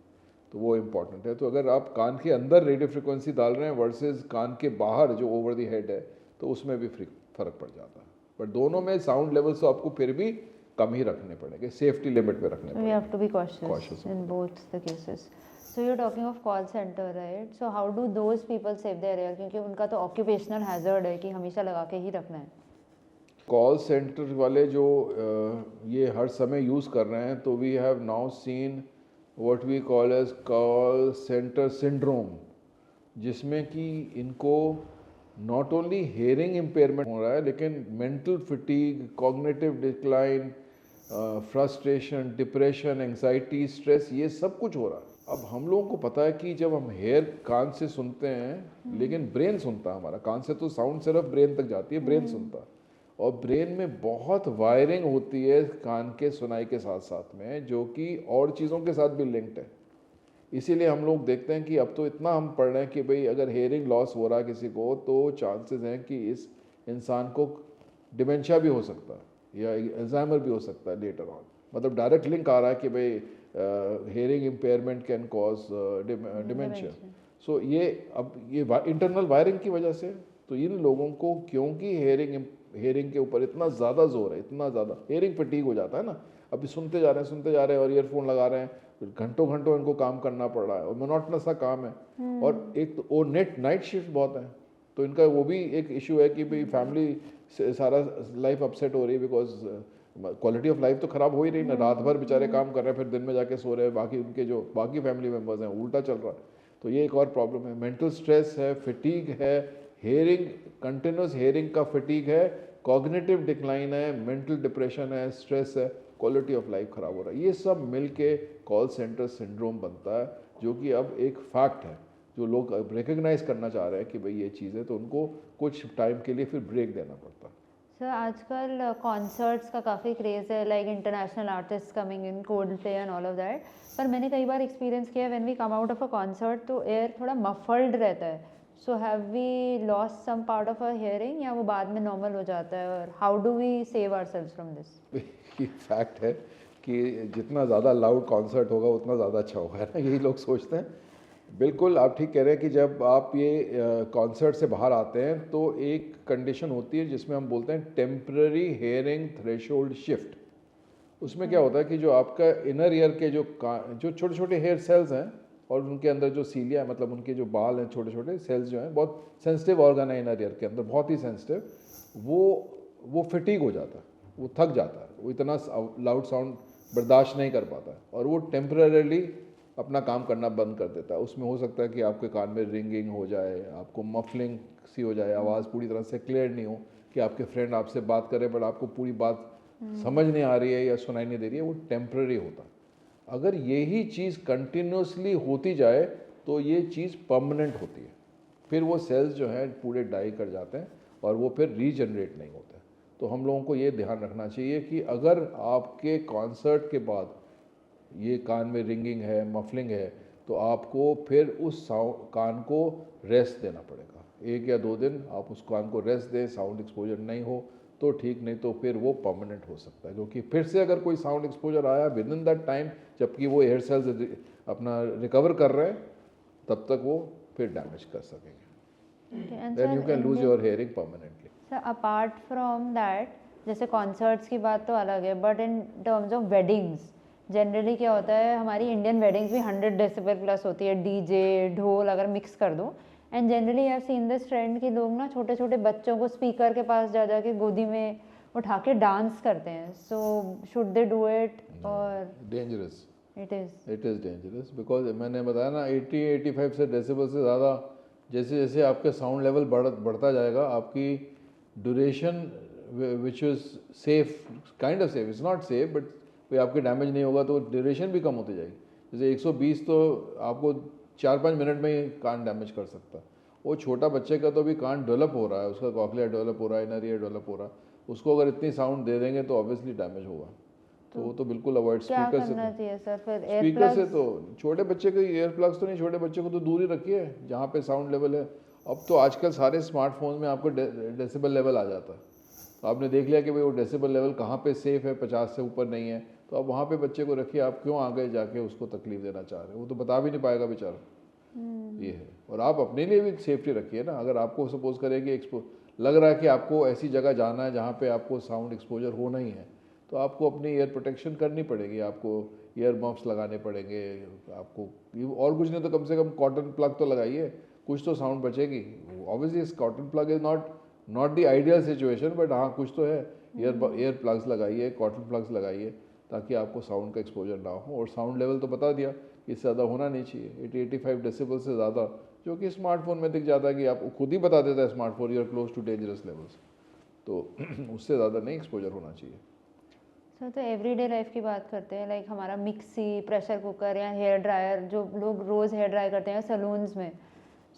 तो वो इम्पॉर्टेंट है। तो अगर आप कान के अंदर रेडियो फ्रीक्वेंसी डाल रहे हैं वर्सेस कान के बाहर जो ओवर द हेड है, तो उसमें भी फ़र्क पड़ जाता है। बट दोनों में साउंड लेवल्स तो आपको फिर भी कम ही रखने पड़ेंगे, सेफ्टी लिमिट पे रखने पड़ेंगे। We have to be cautious in both the cases. So you're talking of call center, right? So how do those people save their air? क्योंकि उनका तो occupational hazard है कि हमेशा लगा के ही रखना है. कॉल सेंटर वाले जो ये हर समय यूज़ कर रहे हैं, तो we have now seen what we call as call centre syndrome, जिसमें कि इनको नॉट ओनली हेयरिंग इम्पेयरमेंट हो रहा है, लेकिन mental फिटीग, cognitive decline, frustration, depression, anxiety, stress, ये सब कुछ हो रहा है. अब हम लोगों को पता है कि जब हम हेयर कान से सुनते हैं, लेकिन ब्रेन सुनता है हमारा. कान से तो साउंड सिर्फ ब्रेन तक जाती है, ब्रेन सुनता है. और ब्रेन में बहुत वायरिंग होती है कान के सुनाई के साथ साथ में, जो कि और चीज़ों के साथ भी लिंक्ड है. इसीलिए हम लोग देखते हैं कि अब तो इतना हम पढ़ रहे हैं कि भाई अगर हेयरिंग लॉस हो रहा है किसी को, तो चांसेस हैं कि इस इंसान को डिमेंशिया भी हो सकता है या अल्जाइमर भी हो सकता है लेटर ऑन. मतलब डायरेक्ट लिंक आ रहा है कि भाई hearing impairment can cause dementia. So ये अब ये इंटरनल वायरिंग की वजह से, तो इन लोगों को क्योंकि हेयरिंग के ऊपर इतना ज़्यादा जोर है, इतना ज़्यादा हेयरिंग फटीग हो जाता है ना. अभी सुनते जा रहे हैं और ईयरफोन लगा रहे हैं, घंटों घंटों इनको काम करना पड़ रहा है और मोनोटनस सा काम है. और एक तो वो नाइट शिफ्ट बहुत है, तो इनका वो भी एक इशू है कि भाई फैमिली से सारा लाइफ अपसेट हो रही है, बिकॉज क्वालिटी ऑफ लाइफ तो ख़राब हो ही रही ना. रात भर बेचारे काम कर रहे हैं, फिर दिन में जाके सो रहे हैं. बाकी उनके जो बाकी फैमिली मेम्बर्स हैं उल्टा चल रहा है. तो ये एक और प्रॉब्लम है. मेंटल स्ट्रेस है, फिटीग है, हेयरिंग, कंटिन्यूस हेयरिंग का फिटीग है, कॉग्निटिव डिक्लाइन है, मेंटल डिप्रेशन है, स्ट्रेस है, क्वालिटी ऑफ लाइफ ख़राब हो रहा है. ये सब मिल के कॉल सेंटर सिंड्रोम बनता है, जो कि अब एक फैक्ट है जो लोग अब रिकग्नाइज करना चाह रहे हैं कि भाई ये चीज़ है, तो उनको कुछ टाइम के लिए फिर ब्रेक देना पड़ता है. सर आजकल कॉन्सर्ट्स का काफ़ी क्रेज़ है, like international artist coming in, Coldplay and all of that. पर मैंने कई बार एक्सपीरियंस किया when we come out of a concert तो एयर थोड़ा मफल्ड रहता है. So have we lost some part of our hearing या वो बाद में नॉर्मल हो जाता है, और how do we save ourselves from this? ये फैक्ट है कि जितना ज़्यादा लाउड कॉन्सर्ट होगा उतना ज़्यादा अच्छा होगा, है ना. यही लोग सोचते हैं. बिल्कुल आप ठीक कह रहे हैं कि जब आप ये कॉन्सर्ट से बाहर आते हैं तो एक कंडीशन होती है जिसमें हम बोलते हैं टेम्पररी हेयरिंग थ्रेशोल्ड शिफ्ट. उसमें क्या होता है कि जो आपका इनर ईयर के जो छोटे छोटे हेयर सेल्स हैं और उनके अंदर जो सीलिया है, मतलब उनके जो बाल हैं, छोटे छोटे सेल्स जो हैं, बहुत सेंसिटिव ऑर्गन है इनर ईयर के अंदर, बहुत ही सेंसिटिव. वो फिटीग हो जाता है, वो थक जाता है, वो इतना लाउड साउंड बर्दाश्त नहीं कर पाता है और वो टेम्पररीली अपना काम करना बंद कर देता है. उसमें हो सकता है कि आपके कान में रिंगिंग हो जाए, आपको मफलिंग सी हो जाए, आवाज़ पूरी तरह से क्लियर नहीं हो, कि आपके फ्रेंड आपसे बात करे बट आपको पूरी बात समझ नहीं आ रही है या सुनाई नहीं दे रही है. वो टेम्पररी होता है. अगर यही चीज़ कंटिन्यूसली होती जाए तो ये चीज़ परमानेंट होती है. फिर वो सेल्स जो हैं पूरे डाई कर जाते हैं और वो फिर रीजनरेट नहीं होते. तो हम लोगों को ये ध्यान रखना चाहिए कि अगर आपके कॉन्सर्ट के बाद ये कान में रिंगिंग है, मफलिंग है, तो आपको फिर उस कान को रेस्ट देना पड़ेगा. 1 या 2 दिन आप उस कान को रेस्ट दें, साउंड एक्सपोजर नहीं हो तो ठीक, नहीं तो फिर वो परमानेंट हो सकता है. क्योंकि फिर से अगर कोई साउंड एक्सपोजर आया विद इन दैट टाइम, जबकि वो एयर सेल्स अपना रिकवर कर रहे हैं, तब तक वो फिर डैमेज कर सकेंगे. Then you can lose your hearing permanently. Sir apart from that, जैसे कॉन्सर्ट्स की बात तो अलग है, but in terms of weddings generally क्या होता है, हमारी इंडियन वेडिंग्स भी 100 डेसिबल प्लस होती है, डीजे ढोल अगर मिक्स कर दो. And generally I have seen this trend कि लोग ना छोटे छोटे बच्चों को स्पीकर के पास जा जाके गोदी में उठा के डांस करते हैं. So should they do it or dangerous? It is dangerous because मैंने बताया ना 80-85 से डेसिबल से ज़्यादा जैसे जैसे आपका साउंड लेवल बढ़ता जाएगा, आपकी duration which is safe, kind of safe, it's not safe but कोई आपके डैमेज नहीं होगा, तो ड्यूरेशन भी कम होती जाएगी. जैसे 120 तो आपको 4-5 मिनट में ही कान डैमेज कर सकता है. वो छोटा बच्चे का तो अभी कान डेवलप हो रहा है, उसका कॉकलिया डेवलप हो रहा है, इनर ईयर डेवलप हो रहा है, उसको अगर इतनी साउंड दे देंगे तो ऑब्वियसली डैमेज होगा. तो वो तो बिल्कुल अवॉइड. स्पीकर से चाहिए सर, फिर स्पीकर से तो छोटे बच्चे के ईयर प्लग्स तो नहीं, छोटे बच्चे को तो दूर ही रखिए जहाँ पे साउंड लेवल है. अब तो आजकल सारे स्मार्टफोन में आपको डेसिबल लेवल आ जाता है, तो आपने देख लिया कि भाई वो डेसिबल लेवल कहाँ पे सेफ है, 50 से ऊपर नहीं है, तो आप वहाँ पे बच्चे को रखिए. आप क्यों आगे जाके उसको तकलीफ देना चाह रहे हैं, वो तो बता भी नहीं पाएगा बेचारा. ये है. और आप अपने लिए भी सेफ्टी रखिए ना. अगर आपको सपोज करें कि लग रहा है कि आपको ऐसी जगह जाना है जहाँ पे आपको साउंड एक्सपोजर होना ही है, तो आपको अपनी एयर प्रोटेक्शन करनी पड़ेगी. आपको ईयर मफ्स लगाने पड़ेंगे आपको, और कुछ नहीं तो कम से कम कॉटन प्लग तो लगाइए, कुछ तो साउंड बचेगी। Obviously cotton plug is not the ideal situation, but हाँ कुछ तो है। ईयर प्लग्स लगाइए, कॉटन प्लग्स लगाइए, ताकि आपको साउंड का एक्सपोजर ना हो। और साउंड लेवल तो बता दिया, इससे ज़्यादा होना नहीं चाहिए, 80-85 डेसिबल से ज़्यादा, जो कि स्मार्टफोन में दिख जाता है कि आपको खुद ही बता देता है smartphone, you're close to dangerous levels, तो उससे ज़्यादा नहीं एक्सपोजर होना चाहिए। सर तो एवरीडे लाइफ की बात करते हैं, लाइक हमारा मिक्सी, प्रेशर कुकर या हेयर ड्रायर, जो लोग रोज़ हेयर ड्राई करते हैं सलून्स में,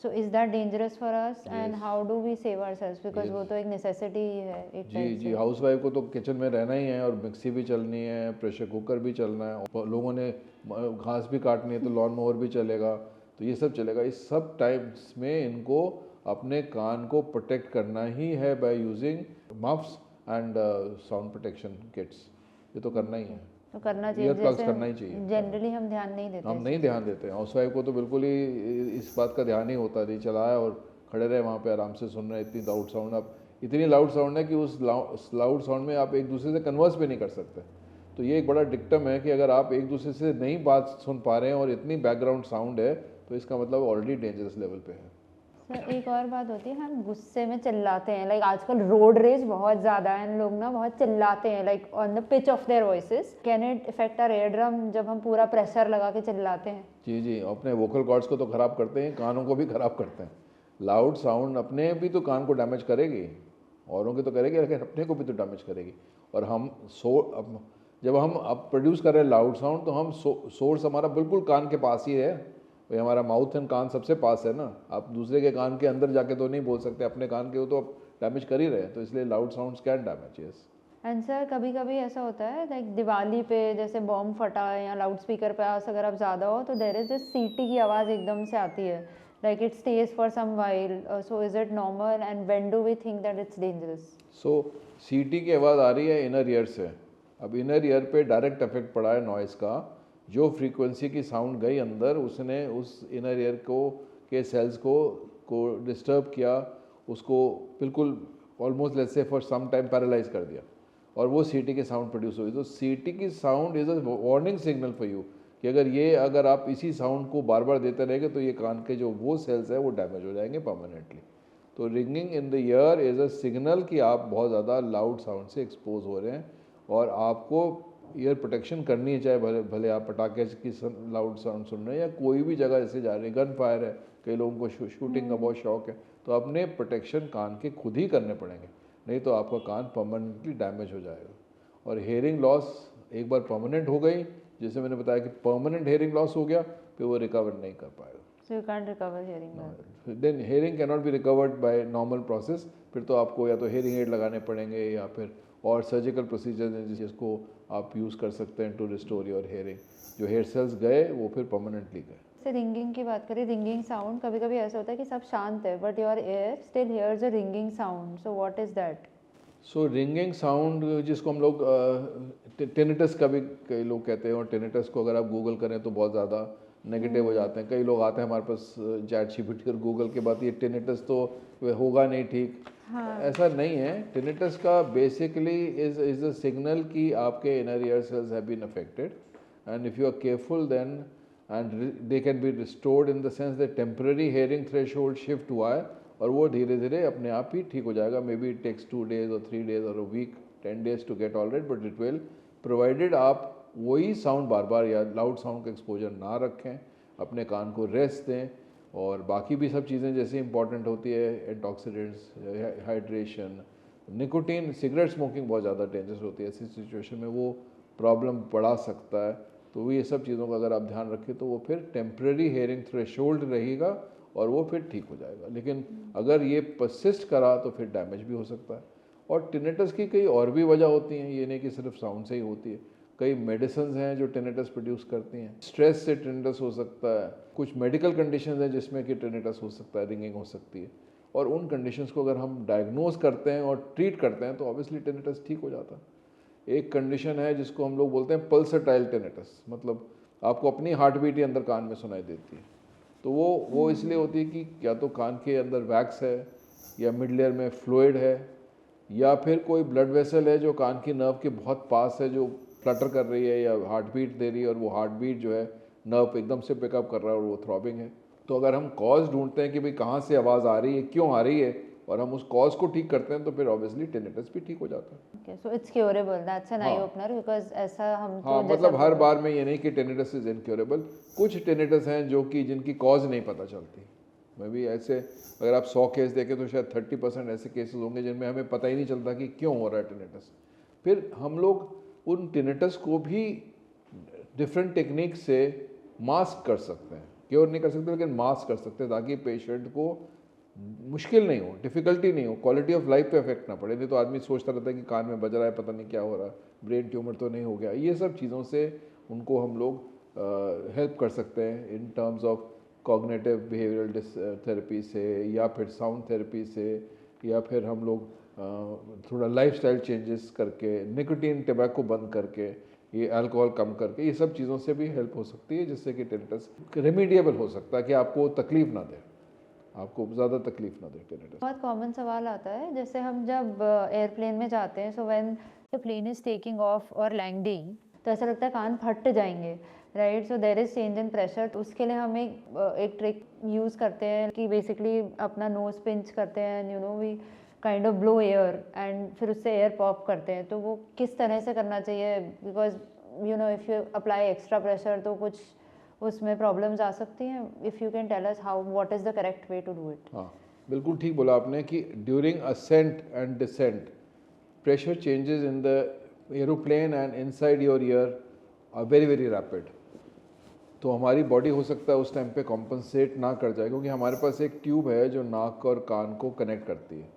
so is that dangerous for us and how do we save ourselves, because वो तो एक नेसेसिटी ही है एक जी टाइप जी, से। हाउसवाइफ को तो किचन में रहना ही है, और मिक्सी भी चलनी है, प्रेशर कुकर भी चलना है, और लोगों ने घास भी काटनी है तो लॉन मोवर भी चलेगा, तो ये सब चलेगा। इस सब टाइम्स में इनको अपने कान को प्रोटेक्ट करना ही है by using muffs and sound protection kits, ये तो करना ही है, तो करना चाहिए, ईयर प्लग्स जैसे करना ही चाहिए। जनरली हम ध्यान नहीं देते हम इस नहीं चीज़ ध्यान देते हैं, हाउसवाइफ को तो बिल्कुल ही इस बात का ध्यान ही होता नहीं, चलाया और खड़े रहे वहाँ पे आराम से सुन रहे। इतनी लाउड साउंड, आप इतनी लाउड साउंड है कि उस लाउड साउंड में आप एक दूसरे से कन्वर्स भी नहीं कर सकते। तो ये एक बड़ा डिक्टम है कि अगर आप एक दूसरे से नहीं बात सुन पा रहे हैं और इतनी बैकग्राउंड साउंड है, तो इसका मतलब ऑलरेडी डेंजरस लेवल पे है। सर एक और बात होती है, हम गुस्से में चिल्लाते हैं, लाइक आजकल रोड रेज बहुत ज़्यादा है, लोग ना बहुत चिल्लाते हैं, like on the pitch of their voices. Can it effect our eardrum जब हम पूरा प्रेशर लगा के चिल्लाते हैं? जी जी, अपने वोकल कॉर्ड्स को तो ख़राब करते हैं, कानों को भी ख़राब करते हैं। लाउड साउंड अपने भी तो कान को डैमेज करेगी, औरों के तो करेगी, लेकिन अपने को भी तो डैमेज करेगी। और हम जब हम अब प्रोड्यूस कर रहे हैं लाउड साउंड, तो हम सोर्स हमारा बिल्कुल कान के पास ही है, भाई हमारा माउथ एंड कान सबसे पास है ना। आप दूसरे के कान के अंदर जाके तो नहीं बोल सकते, अपने कान के हो तो आप डैमेज कर ही रहे हैं, तो इसलिए loud sounds can damage. Yes. And sir कभी कभी ऐसा होता है, लाइक दिवाली पे जैसे बॉम्ब फटा है या लाउड स्पीकर पे आवाज़ अगर आप ज़्यादा हो, तो देर इज दिस सीटी की आवाज़ एकदम से आती है, like it stays for some while, so is it normal and when do we think that it's dangerous? So सीटी की आवाज़ आ रही है इनर ईयर से। अब इनर ईयर पे डायरेक्ट इफेक्ट पड़ा है नॉइज़ का, जो फ्रीक्वेंसी की साउंड गई अंदर, उसने उस इनर ईयर के सेल्स को डिस्टर्ब किया, उसको बिल्कुल almost let's say for some time paralyse कर दिया, और वो सीटी की साउंड प्रोड्यूस हुई। तो सीटी की sound is a warning signal for you कि अगर आप इसी साउंड को बार बार देते रहेंगे तो ये कान के जो वो सेल्स है वो डैमेज हो जाएंगे परमानेंटली। तो ringing in the year is a signal कि आप बहुत ज़्यादा लाउड साउंड से एक्सपोज हो रहे हैं, और आपको ईयर प्रोटेक्शन करनी है, चाहे भले भले आप पटाखे की लाउड साउंड सुन रहे हैं या कोई भी जगह ऐसे जा रहे हैं, गन फायर है, कई लोगों को शूटिंग का बहुत शौक है, तो अपने प्रोटेक्शन कान के खुद ही करने पड़ेंगे, नहीं तो आपका कान परमानेंटली डैमेज हो जाएगा। और हेयरिंग लॉस एक बार परमानेंट हो गई, जैसे मैंने बताया कि परमानेंट हेयरिंग लॉस हो गया, फिर वो रिकवर नहीं कर पाएगा। So you can't recover hearing? Then hearing can not be recovered by normal process, फिर तो आपको या तो हेयरिंग एड लगाने पड़ेंगे या फिर और सर्जिकल प्रोसीजर हैं जिसको आप यूज़ कर सकते हैं टू रिस्टोर योर हेयरिंग। जो हेयर सेल्स गए वो फिर परमानेंटली गए। से रिंगिंग की बात करें, रिंगिंग साउंड कभी कभी ऐसा होता है कि सब शांत है but your ear still hears a ringing sound, so what is that? So ringing sound जिसको हम लोग टिनिटस का भी कई लोग कहते हैं, और टिनिटस को अगर आप गूगल करें तो बहुत ज़्यादा नेगेटिव हो जाते हैं। कई लोग आते हैं हमारे पास चैट जीपीटी और गूगल के बाद, ये टिनिटस तो होगा नहीं ठीक। हाँ। ऐसा नहीं है। टिनिटस का बेसिकली इज अ सिग्नल कि आपके inner ear cells have been affected, and if you are careful then and they can be restored in the sense that temporary hearing threshold shift हुआ है, और वो धीरे धीरे अपने आप ही ठीक हो जाएगा। Maybe it takes 2 days और 3 days और a week, 10 days to get all right, but it will, provided आप वही साउंड बार बार या लाउड साउंड का एक्सपोजर ना रखें, अपने कान को रेस्ट दें, और बाकी भी सब चीज़ें जैसे इंपॉर्टेंट होती है, antioxidants, hydration, nicotine. Cigarette smoking बहुत ज़्यादा डेंजरस होती है, ऐसी सिचुएशन में वो प्रॉब्लम बढ़ा सकता है। तो ये सब चीज़ों का अगर आप ध्यान रखें तो वो फिर टेम्पररी हेयरिंग थ्रेशोल्ड रहेगा और वो फिर ठीक हो जाएगा। लेकिन अगर ये परसिस्ट करा तो फिर डैमेज भी हो सकता है। और टिनिटस की कई और भी वजह होती हैं, ये नहीं कि सिर्फ साउंड से ही होती है। कई मेडिसिन हैं जो टिनिटस प्रोड्यूस करती हैं, स्ट्रेस से टिनिटस हो सकता है, कुछ मेडिकल कंडीशंस हैं जिसमें कि टिनिटस हो सकता है, रिंगिंग हो सकती है। और उन कंडीशंस को अगर हम डायग्नोज करते हैं और ट्रीट करते हैं तो ऑब्वियसली टिनिटस ठीक हो जाता है। एक कंडीशन है जिसको हम लोग बोलते हैं पल्सटाइल टिनिटस, मतलब आपको अपनी हार्ट बीट ही अंदर कान में सुनाई देती है। तो वो इसलिए होती है कि या तो कान के अंदर वैक्स है, या मिड लेयर में फ्लूइड है, या फिर कोई ब्लड वेसल है जो कान की नर्व के बहुत पास है, जो फ्लटर कर रही है या हार्ट बीट दे रही है और वो हार्ट बीट जो है नर्व एकदम से पिकअप कर रहा है और वो थ्रॉबिंग है। तो अगर हम कॉज ढूंढते हैं कि भाई कहाँ से आवाज़ आ रही है, क्यों आ रही है, और हम उस कॉज को ठीक करते हैं तो फिर ऑब्वियसली टिनिटस भी ठीक हो जाता है। Okay, so it's curable. That's an हाँ। eye opener because ऐसा हम हाँ, तो मतलब जैसा हर बार में ये नहीं कि टेनिटस इज इनक्योरेबल। कुछ टेनिटस हैं जो कि जिनकी कॉज नहीं पता चलती। मैं भी ऐसे अगर आप 100 केस देखें तो शायद 30% ऐसे केसेस होंगे जिनमें हमें पता ही नहीं चलता कि क्यों हो रहा है टेनिटस। फिर हम लोग उन टेनिटस को भी डिफरेंट टेक्निक से मास्क कर सकते हैं, क्योर नहीं कर सकते लेकिन मास्क कर सकते हैं, ताकि पेशेंट को मुश्किल नहीं हो, डिफ़िकल्टी नहीं हो, क्वालिटी ऑफ लाइफ पे इफेक्ट ना पड़े। नहीं तो आदमी सोचता रहता है कि कान में बज रहा है, पता नहीं क्या हो रहा है, ब्रेन ट्यूमर तो नहीं हो गया। ये सब चीज़ों से उनको हम लोग हेल्प कर सकते हैं इन terms of cognitive behavioural therapy से, या फिर साउंड थेरेपी से, या फिर हम लोग थोड़ा लाइफस्टाइल चेंजेस करके, निकोटीन टबैको बंद करके, ये अल्कोहल कम करके, ये सब चीज़ों से भी हेल्प हो सकती है, जिससे कि टिनिटस रेमीडिएबल हो सकता है कि आपको तकलीफ ना दे, आपको ज़्यादा तकलीफ ना दे टिनिटस। बहुत कॉमन सवाल आता है, जैसे हम जब एयरप्लेन में जाते हैं, so when the plane is taking off और लैंडिंग, तो ऐसा लगता है कान फट जाएंगे, right? So there is change in pressure. तो उसके लिए हम एक ट्रिक यूज़ करते हैं कि बेसिकली अपना नोज पिंच करते हैं, you know we kind of blow air and फिर उससे एयर पॉप करते हैं। तो वो किस तरह से करना चाहिए? Because you know if you apply extra pressure तो कुछ उसमें प्रॉब्लम्स आ सकती हैं। If you can tell us how, what is the correct way to do it? हाँ, बिल्कुल ठीक बोला आपने कि during ascent and descent pressure changes in the aeroplane and inside your ear are very very rapid. तो हमारी बॉडी हो सकता है उस टाइम पे कॉम्पनसेट ना कर जाए, क्योंकि हमारे पास एक ट्यूब है जो नाक और कान को कनेक्ट करती है।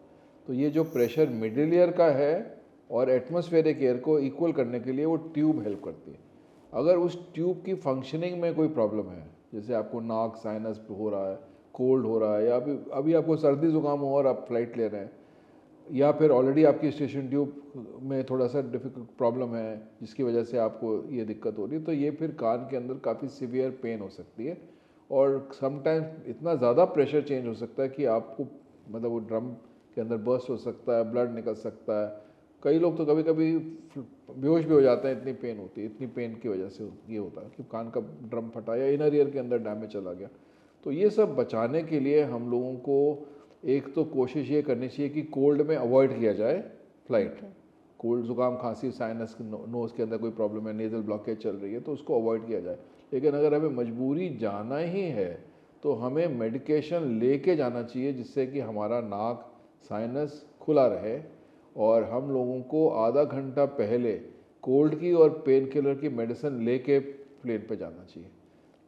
तो ये जो प्रेशर मिडिल ईयर का है और एटमॉस्फेरिक एयर को इक्वल करने के लिए वो ट्यूब हेल्प करती है। अगर उस ट्यूब की फंक्शनिंग में कोई प्रॉब्लम है, जैसे आपको नाक साइनस हो रहा है, कोल्ड हो रहा है, या अभी आपको सर्दी जुकाम हो और आप फ्लाइट ले रहे हैं, या फिर ऑलरेडी आपकी स्टेशन ट्यूब में थोड़ा सा डिफिकल्ट प्रॉब्लम है जिसकी वजह से आपको ये दिक्कत हो रही है, तो ये फिर कान के अंदर काफ़ी सीवियर पेन हो सकती है। और समटाइम्स इतना ज़्यादा प्रेशर चेंज हो सकता है कि आपको मतलब वो ड्रम के अंदर बर्स्ट हो सकता है, ब्लड निकल सकता है। कई लोग तो कभी कभी बेहोश भी हो जाते हैं, इतनी पेन होती है। इतनी पेन की वजह से ये होता है कि कान का ड्रम फटा या इनर ईयर के अंदर डैमेज चला गया। तो ये सब बचाने के लिए हम लोगों को एक तो कोशिश ये करनी चाहिए कि कोल्ड में अवॉइड किया जाए फ्लाइट। कोल्ड जुकाम खांसी साइनस नोज़ के अंदर कोई प्रॉब्लम है, नेज़ल ब्लॉकेज चल रही है, तो उसको अवॉइड किया जाए। लेकिन अगर हमें मजबूरी जाना ही है तो हमें मेडिकेशन लेके जाना चाहिए, जिससे कि हमारा नाक साइनस खुला रहे। और हम लोगों को आधा घंटा पहले कोल्ड की और पेन किलर की मेडिसिन लेके प्लेन पे जाना चाहिए।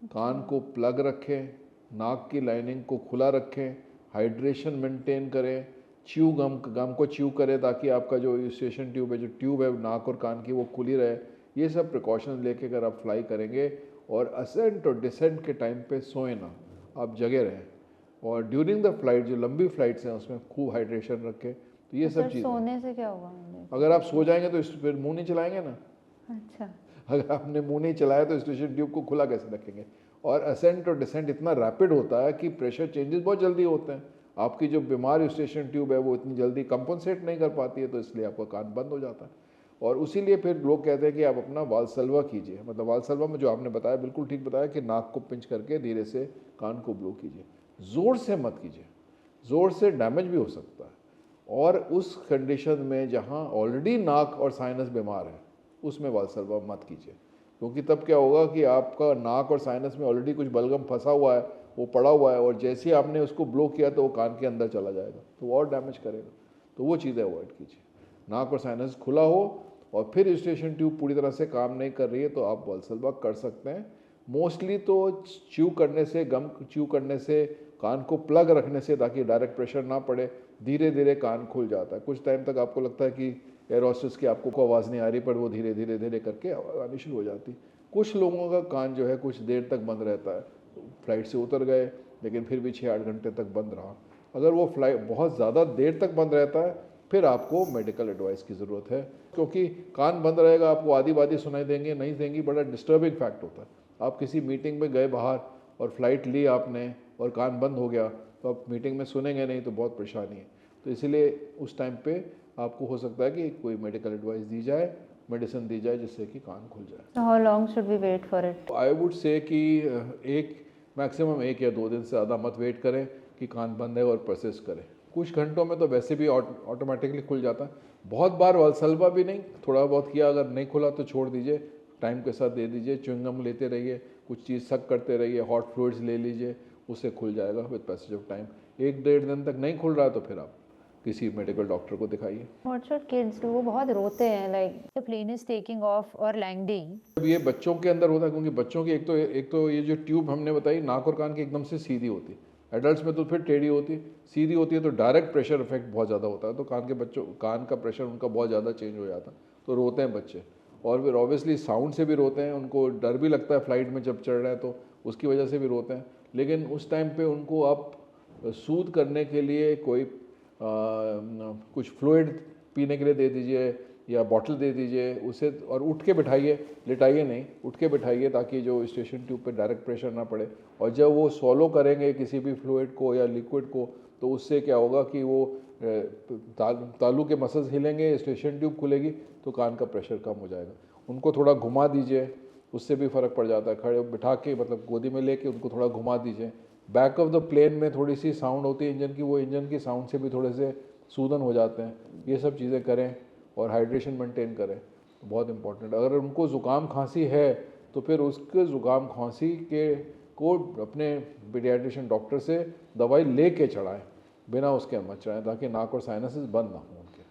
कान को प्लग रखें, नाक की लाइनिंग को खुला रखें, हाइड्रेशन मेंटेन करें, गम को च्यू करें ताकि आपका जो स्टेशन ट्यूब है, जो ट्यूब है नाक और कान की, वो खुली रहे। ये सब प्रिकॉशंस लेके अगर आप फ्लाई करेंगे, और असेंट और डिसेंट के टाइम पे सोए ना, आप जगे रहें। और ड्यूरिंग द फ्लाइट, जो लंबी फ्लाइट्स हैं उसमें खूब हाइड्रेशन रखें। तो ये सब चीज़ें, सोने से क्या होगा मुझे? अगर आप सो जाएंगे तो फिर मुंह नहीं चलाएंगे ना। अच्छा, अगर आपने मुंह नहीं चलाया तो स्टेशन ट्यूब को खुला कैसे रखेंगे? और असेंट और डिसेंट इतना रैपिड होता है कि प्रेशर चेंजेस बहुत जल्दी होते हैं। आपकी जो बीमार स्टेशन ट्यूब है वो इतनी जल्दी कंपनसेट नहीं कर पाती है, तो इसलिए आपका कान बंद हो जाता है। और उसी लिए फिर लोग कहते हैं कि आप अपना वालसल्वा कीजिए। मतलब वालसल्वा में जो आपने बताया, बिल्कुल ठीक बताया कि नाक को पिंच करके धीरे से कान को ब्लो कीजिए। ज़ोर से मत कीजिए, ज़ोर से डैमेज भी हो सकता है। और उस कंडीशन में जहाँ ऑलरेडी नाक और साइनस बीमार है, उसमें वालसल्वा मत कीजिए, क्योंकि तब क्या होगा कि आपका नाक और साइनस में ऑलरेडी कुछ बलगम फंसा हुआ है, वो पड़ा हुआ है, और जैसे ही आपने उसको ब्लो किया तो वो कान के अंदर चला जाएगा, तो वो और डैमेज करेगा। तो वो चीज़ें अवॉइड कीजिए। नाक और साइनस खुला हो और फिर स्टेशन ट्यूब पूरी तरह से काम नहीं कर रही है तो आप वालसल्वा कर सकते हैं। मोस्टली तो च्यू करने से, गम च्यू करने से, कान को प्लग रखने से, ताकि डायरेक्ट प्रेशर ना पड़े, धीरे धीरे कान खुल जाता है। कुछ टाइम तक आपको लगता है कि एयर होस्टेस की आपको आवाज़ नहीं आ रही, पर वो धीरे धीरे धीरे करके आनी शुरू हो जाती। कुछ लोगों का कान जो है कुछ देर तक बंद रहता है, फ्लाइट से उतर गए लेकिन फिर भी 6-8 घंटे तक बंद रहा। अगर वो फ्लाइट बहुत ज़्यादा देर तक बंद रहता है, फिर आपको मेडिकल एडवाइस की ज़रूरत है, क्योंकि कान बंद रहेगा, आपको आधी बाधी सुनाई देंगे, नहीं देंगी, बड़ा डिस्टर्बिंग फैक्ट होता है। आप किसी मीटिंग में गए बाहर और फ्लाइट ली आपने और कान बंद हो गया, तो आप मीटिंग में सुनेंगे नहीं, तो बहुत परेशानी है। तो इसीलिए उस टाइम पे आपको हो सकता है कि कोई मेडिकल एडवाइस दी जाए, मेडिसिन दी जाए जिससे कि कान खुल जाए। So how long should we wait for it? I would say कि एक मैक्सिमम 1 या 2 दिन से ज़्यादा मत वेट करें कि कान बंद है और प्रोसेस करें। कुछ घंटों में तो वैसे भी ऑटोमेटिकली खुल जाता है। बहुत बार वलसलबा भी नहीं, थोड़ा बहुत किया, अगर नहीं खुला तो छोड़ दीजिए, टाइम के साथ दे दीजिए, च्युइंगम लेते रहिए, कुछ चीज़ सक करते रहिए, हॉट फ्लूइड्स ले लीजिए, उससे खुल जाएगा विद पैसेज ऑफ टाइम। 1-1.5 दिन तक नहीं खुल रहा है तो फिर आप किसी मेडिकल डॉक्टर को दिखाइए। What should kids do? वो बहुत रोते हैं, like the plane is taking off or landing. अब ये बच्चों के अंदर होता है क्योंकि बच्चों की एक तो ये जो ट्यूब हमने बताई नाक और कान की एकदम से सीधी होती है। एडल्ट्स में तो फिर टेढ़ी होती है, सीधी होती है तो डायरेक्ट प्रेशर इफेक्ट बहुत ज़्यादा होता है, तो कान का प्रेशर उनका बहुत ज़्यादा चेंज हो जाता है, तो रोते हैं बच्चे। और फिर ऑब्वियसली साउंड से भी रोते हैं, उनको डर भी लगता है फ्लाइट में जब चढ़ रहे हैं तो उसकी वजह से भी रोते हैं। लेकिन उस टाइम पे उनको आप सूद करने के लिए कोई कुछ फ्लूइड पीने के लिए दे दीजिए या बॉटल दे दीजिए उसे, और उठ के बिठाइए, लिटाइए नहीं, उठ के बिठाइए ताकि जो स्टेशन ट्यूब पे डायरेक्ट प्रेशर ना पड़े। और जब वो सॉलो करेंगे किसी भी फ्लूइड को या लिक्विड को तो उससे क्या होगा कि वो तालू के मसल्स हिलेंगे, स्टेशन ट्यूब खुलेगी तो कान का प्रेशर कम हो जाएगा। उनको थोड़ा घुमा दीजिए, उससे भी फ़र्क पड़ जाता है। खड़े बिठा के मतलब गोदी में लेके उनको थोड़ा घुमा दीजिए। बैक ऑफ द प्लेन में थोड़ी सी साउंड होती है इंजन की, वो इंजन की साउंड से भी थोड़े से सूदन हो जाते हैं। ये सब चीज़ें करें और हाइड्रेशन मेंटेन करें, बहुत इंपॉर्टेंट। अगर उनको ज़ुकाम खांसी है तो फिर उसके ज़ुकाम खांसी के को अपने पीडियाट्रिशियन डॉक्टर से दवाई ले के चढ़ाएँ, बिना उसके मत चढ़ाएँ, ताकि नाक और साइनसेस बंद ना हों उनके।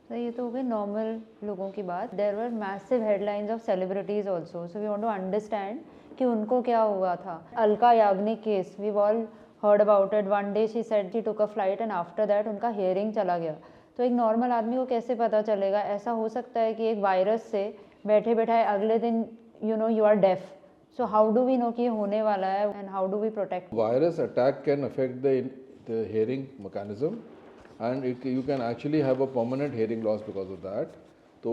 तो ये तो हो गई नॉर्मल लोगों की बात। There were massive headlines of celebrities also, so we want to understand कि उनको क्या हुआ था। Alka Yagnik case, we all heard about it. One day she said she took a flight and after that उनका हियरिंग चला गया। तो एक नॉर्मल आदमी को कैसे पता चलेगा? ऐसा हो सकता है कि एक वायरस से बैठे बैठाए अगले दिन you are deaf. So how do we know कि ये होने वाला है and how do we protect? Virus attack can affect the hearing mechanism and you can actually have a permanent hearing loss because of that. तो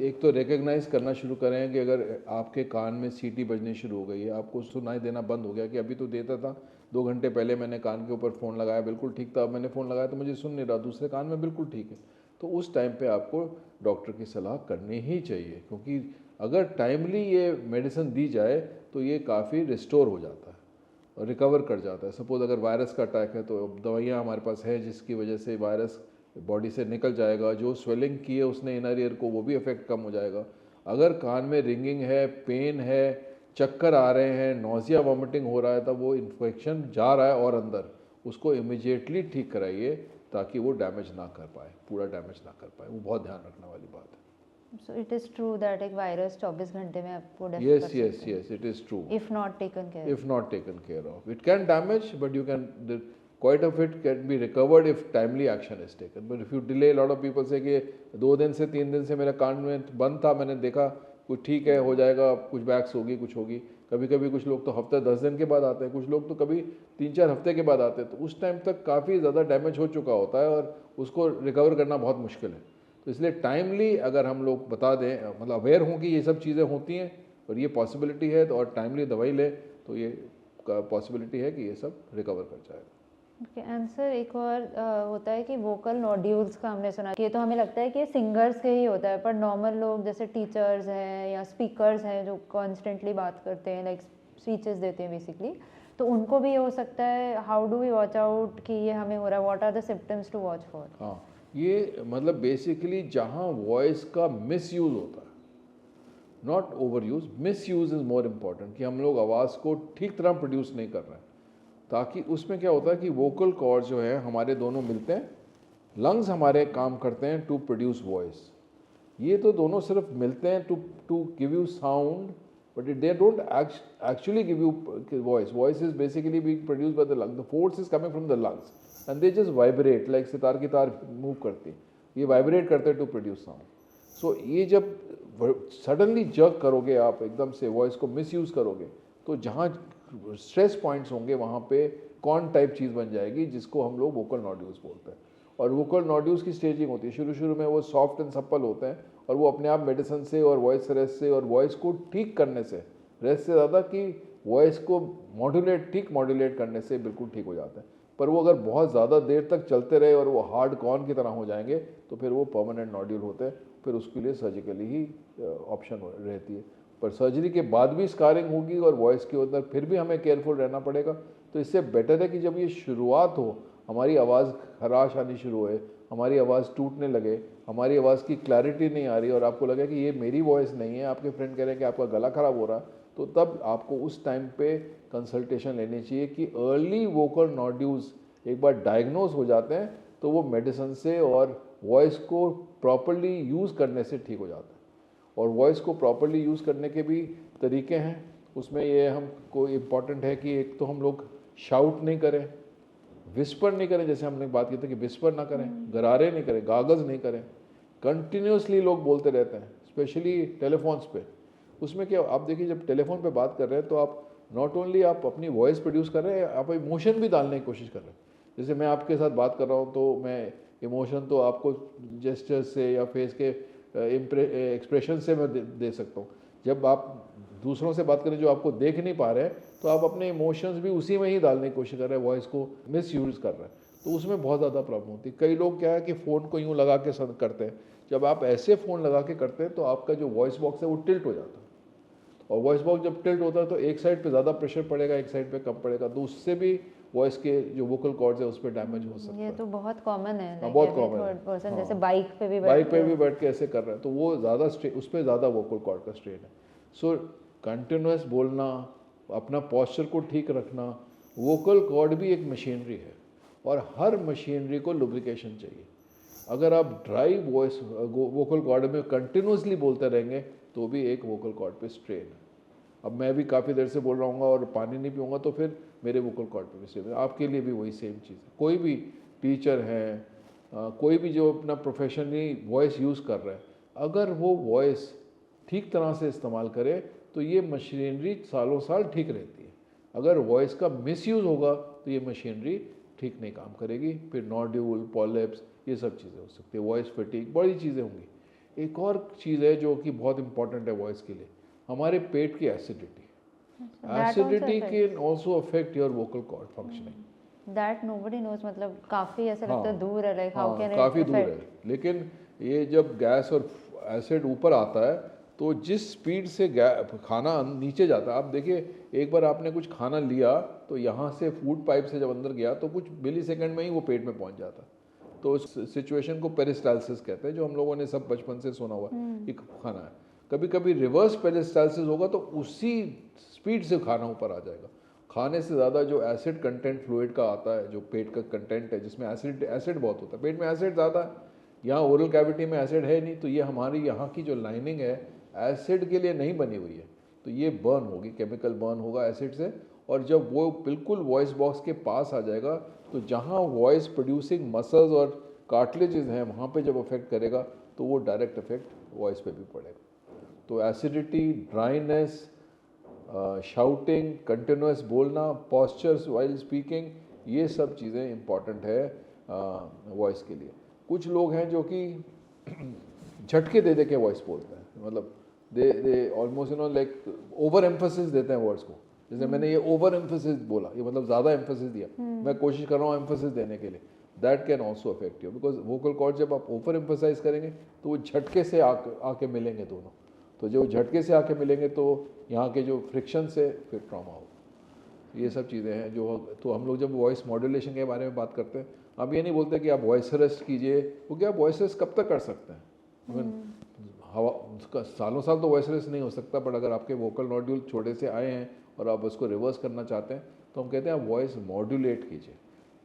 एक तो रिकग्नाइज करना शुरू करें कि अगर आपके कान में सीटी बजनी शुरू हो गई है, आपको सुनाई देना बंद हो गया कि अभी तो देता था, 2 घंटे पहले मैंने कान के ऊपर फ़ोन लगाया बिल्कुल ठीक था, अब मैंने फ़ोन लगाया तो मुझे सुन नहीं रहा, दूसरे कान में बिल्कुल ठीक है, तो उस टाइम पे आपको डॉक्टर की सलाह करनी ही चाहिए। क्योंकि अगर टाइमली ये मेडिसिन दी जाए तो ये काफ़ी रिस्टोर हो जाता है और रिकवर कर जाता है। सपोज़ अगर वायरस का अटैक है तो दवाइयाँ हमारे पास है जिसकी वजह से वायरस बॉडी से निकल जाएगा, जो स्वेलिंग की है उसने इनर ईयर को, वो भी इफेक्ट कम हो जाएगा। अगर कान में रिंगिंग है, पेन है, चक्कर आ रहे हैं, नोजिया वॉमिटिंग हो रहा है, तब वो इन्फेक्शन जा रहा है और अंदर, उसको इमिजिएटली ठीक कराइए ताकि वो डैमेज ना कर पाए, पूरा डैमेज ना कर पाए। वो बहुत ध्यान रखने वाली बात है। So it is true that एक वायरस 24 घंटे में आपको डेथ Yes, कर yes, सकता है। yes, it is true. If not taken care. If not taken care of, it can damage, but you can quite of it can be recovered if timely action is taken. But if you delay, a lot of people say कि 2 दिन से 3 दिन से मेरा कान में बंद था, मैंने देखा कुछ ठीक है, हो जाएगा, कुछ वैक्स होगी, कुछ होगी। कभी कभी कुछ लोग तो हफ्ते 10 दिन के बाद आते हैं, कुछ लोग तो कभी 3-4 हफ्ते के बाद आते हैं, तो उस टाइम तक काफ़ी ज़्यादा डैमेज हो चुका होता है और उसको रिकवर करना बहुत मुश्किल है। तो इसलिए टाइमली अगर हम लोग बता दें, मतलब अवेयर हों कि ये सब चीज़ें होती हैं और ये पॉसिबिलिटी है, तो और टाइमली दवाई लें तो ये पॉसिबिलिटी है कि ये सब रिकवर कर जाएगा। ओके, एंड सर एक और होता है कि वोकल नोड्यूल्स का हमने सुना, ये तो हमें लगता है कि सिंगर्स के ही होता है, पर नॉर्मल लोग जैसे टीचर्स हैं या स्पीकर्स हैं जो कॉन्स्टेंटली बात करते हैं, लाइक स्पीचेस देते हैं बेसिकली, तो उनको भी ये हो सकता है। How do we watch out कि ये हमें हो रहा है? What are the symptoms to watch for? हाँ, ये मतलब बेसिकली जहाँ वॉइस का मिसयूज़ होता है, not over use, misuse is more important, कि हम लोग आवाज़ को ठीक तरह प्रोड्यूस नहीं कर रहे हैं। ताकि उसमें क्या होता है कि वोकल कॉर्ड जो है हमारे दोनों मिलते हैं, लंग्स हमारे काम करते हैं टू प्रोड्यूस वॉइस, ये तो दोनों सिर्फ मिलते हैं to give you sound, but they don't actually give you voice. Voice is basically being produced by the lung, the force is coming from the lungs and they just vibrate, like sitar की तार मूव करती है, ये वाइब्रेट करते हैं टू प्रोड्यूस साउंड। सो ये जब सडनली जर्क करोगे आप, एकदम से वॉइस को मिसयूज़ करोगे, तो जहाँ स्ट्रेस पॉइंट्स होंगे वहाँ पे कौन टाइप चीज़ बन जाएगी, जिसको हम लोग वोकल नोड्यूल्स बोलते हैं। और वोकल नोड्यूल्स की स्टेजिंग होती है, शुरू में वो सॉफ्ट एंड सप्पल होते हैं और वो अपने आप मेडिसिन से और वॉइस रेस्ट से और वॉइस को ठीक करने से, रेस्ट से ज़्यादा कि वॉइस को ठीक मॉड्यूलेट करने से बिल्कुल ठीक हो जाता है। पर वो अगर बहुत ज़्यादा देर तक चलते रहे और वो हार्ड कॉर्न की तरह हो जाएंगे तो फिर वो परमानेंट नोड्यूल होते हैं, फिर उसके लिए सर्जिकली ही ऑप्शन रहती है। पर सर्जरी के बाद भी स्कारिंग होगी और वॉइस के अंदर फिर भी हमें केयरफुल रहना पड़ेगा। तो इससे बेटर है कि जब ये शुरुआत हो, हमारी आवाज़ खराश आनी शुरू होए, हमारी आवाज़ टूटने लगे, हमारी आवाज़ की क्लैरिटी नहीं आ रही और आपको लगे कि ये मेरी वॉइस नहीं है, आपके फ्रेंड कह रहे हैं कि आपका गला ख़राब हो रहा है, तो तब आपको उस टाइम पे कंसल्टेशन लेनी चाहिए कि अर्ली वोकल नोड्यूल्स एक बार डायग्नोज हो जाते हैं तो वो मेडिसिन से और वॉइस को प्रॉपरली यूज़ करने से ठीक हो जाता है। और वॉइस को प्रॉपरली यूज़ करने के भी तरीके हैं, उसमें ये हमको इम्पॉर्टेंट है कि एक तो हम लोग शाउट नहीं करें, विस्पर नहीं करें, जैसे हमने बात की थी कि विस्पर ना करें, गरारे नहीं करें, गागल्स नहीं करें। कंटिन्यूसली लोग बोलते रहते हैं, स्पेशली टेलीफोन्स पे। उसमें क्या आप देखिए, जब टेलीफोन पे बात कर रहे हैं तो आप नॉट ओनली आप अपनी वॉइस प्रोड्यूस कर रहे हैं, आप इमोशन भी डालने की कोशिश कर रहे हैं। जैसे मैं आपके साथ बात कर रहा हूँ तो मैं इमोशन तो आपको जेस्चर से या फेस के एक्सप्रेशन से मैं दे सकता हूँ। जब आप दूसरों से बात करें जो आपको देख नहीं पा रहे हैं तो आप अपने इमोशंस भी उसी में ही डालने की कोशिश कर रहे हैं, वॉइस को मिस यूज़ कर रहे हैं, तो उसमें बहुत ज़्यादा प्रॉब्लम होती है। कई लोग क्या है कि फ़ोन को यूँ लगा के करते हैं, जब आप ऐसे फ़ोन लगा के करते हैं तो आपका जो वॉइस बॉक्स है वो टिल्ट हो जाता है, और वॉइस बॉक्स जब टिल्ट होता है तो एक साइड पे ज़्यादा प्रेशर पड़ेगा, एक साइड पे कम पड़ेगा, तो उससे भी वॉइस के जो वोकल कॉर्ड्स है उस पर डैमेज हो सकता है। ये तो बहुत कॉमन है, हाँ, बहुत कॉमन है। पर्सन हाँ, जैसे बाइक पे भी बैठ के ऐसे कर रहे हैं तो वो ज़्यादा स्ट्रेन, उस पर ज़्यादा वोकल कॉर्ड का स्ट्रेन है। सो कंटिन्यूस बोलना, अपना पोस्चर को ठीक रखना, वोकल कॉर्ड भी एक मशीनरी है और हर मशीनरी को लुब्रिकेशन चाहिए। अगर आप ड्राई वॉइस वोकल कॉर्ड में कंटिन्यूसली बोलते रहेंगे तो भी एक वोकल कॉर्ड पे स्ट्रेन है। अब मैं भी काफ़ी देर से बोल रहा हूँ और पानी नहीं पीऊँगा तो फिर मेरे वोकल कॉर्ड पे भी स्ट्रेन है। आपके लिए भी वही सेम चीज़ है। कोई भी टीचर है, कोई भी जो अपना प्रोफेशनली वॉइस यूज़ कर रहा है, अगर वो वॉइस ठीक तरह से इस्तेमाल करे तो ये मशीनरी सालों साल ठीक रहती है। अगर वॉइस का मिसयूज़ होगा तो ये मशीनरी ठीक नहीं काम करेगी, फिर नोड्यूल, पॉलिप्स, ये सब चीज़ें हो सकती है, वॉइस फटीग, बड़ी चीज़ें होंगी। एक और चीज़ है जो कि बहुत इंपॉर्टेंट है वॉइस के लिए, हमारे पेट की acidity. Acidity can also affect your vocal cord functioning. That nobody knows, मतलब काफ़ी ऐसा लगता है दूर है, लाइक हाउ कैन इट काफ़ी दूर है। लेकिन ये जब गैस और एसिड ऊपर आता है तो जिस स्पीड से खाना नीचे जाता है, आप देखिए एक बार आपने कुछ खाना लिया तो यहाँ से फूड पाइप से जब अंदर गया तो कुछ मिली सेकेंड में ही वो पेट में पहुँच जाता है। तो उस सिचुएशन को पेरिस्टाल्सिस कहते हैं, जो हम लोगों ने सब बचपन से सुना हुआ एक खाना है। कभी कभी रिवर्स पेरिस्टाल्सिस होगा तो उसी स्पीड से खाना ऊपर आ जाएगा। खाने से ज़्यादा जो एसिड कंटेंट फ्लूइड का आता है, जो पेट का कंटेंट है जिसमें एसिड बहुत होता है, पेट में एसिड ज़्यादा है, यहाँ ओरल कैविटी में एसिड है नहीं, तो ये हमारी यहाँ की जो लाइनिंग है एसिड के लिए नहीं बनी हुई है, तो ये बर्न होगी, केमिकल बर्न होगा एसिड से। और जब वो बिल्कुल वॉइस बॉक्स के पास आ जाएगा तो जहाँ वॉइस प्रोड्यूसिंग मसल्स और कार्टिलेजेस हैं वहाँ पे जब अफेक्ट करेगा तो वो डायरेक्ट इफेक्ट वॉइस पे भी पड़ेगा। तो एसिडिटी, ड्राइनेस, शाउटिंग, कंटिन्यूस बोलना, पॉस्चर्स वाइल स्पीकिंग, ये सब चीज़ें इंपॉर्टेंट है वॉइस के लिए। कुछ लोग हैं जो कि झटके दे दे के वॉइस बोलते हैं, मतलब they almost like over emphasis देते हैं वर्ड्स को। जैसे मैंने ये ओवर एम्फोसिस बोला, ये मतलब ज़्यादा एम्फोसिस दिया, मैं कोशिश कर रहा हूँ एम्फोसिस देने के लिए। That can also affect you, because vocal cord जब आप ओवर एम्फोसाइज करेंगे तो वो झटके से आके मिलेंगे दोनों, तो जो झटके से आके मिलेंगे तो यहाँ के जो फ्रिक्शन से फिर ट्रॉमा हो। ये सब चीज़ें हैं जो, तो हम लोग जब वॉइस मॉड्यूलेशन के बारे में बात करते हैं, आप ये नहीं बोलते कि आप वॉइस रेस्ट कीजिए, क्योंकि आप वॉइस रेस्ट कब तक कर सकते हैं? हवा उसका सालों साल तो वॉइस रेस्ट नहीं हो सकता, बट अगर आपके वोकल नोड्यूल छोटे से आए हैं और आप उसको रिवर्स करना चाहते हैं तो हम कहते हैं आप वॉइस मॉड्यूलेट कीजिए,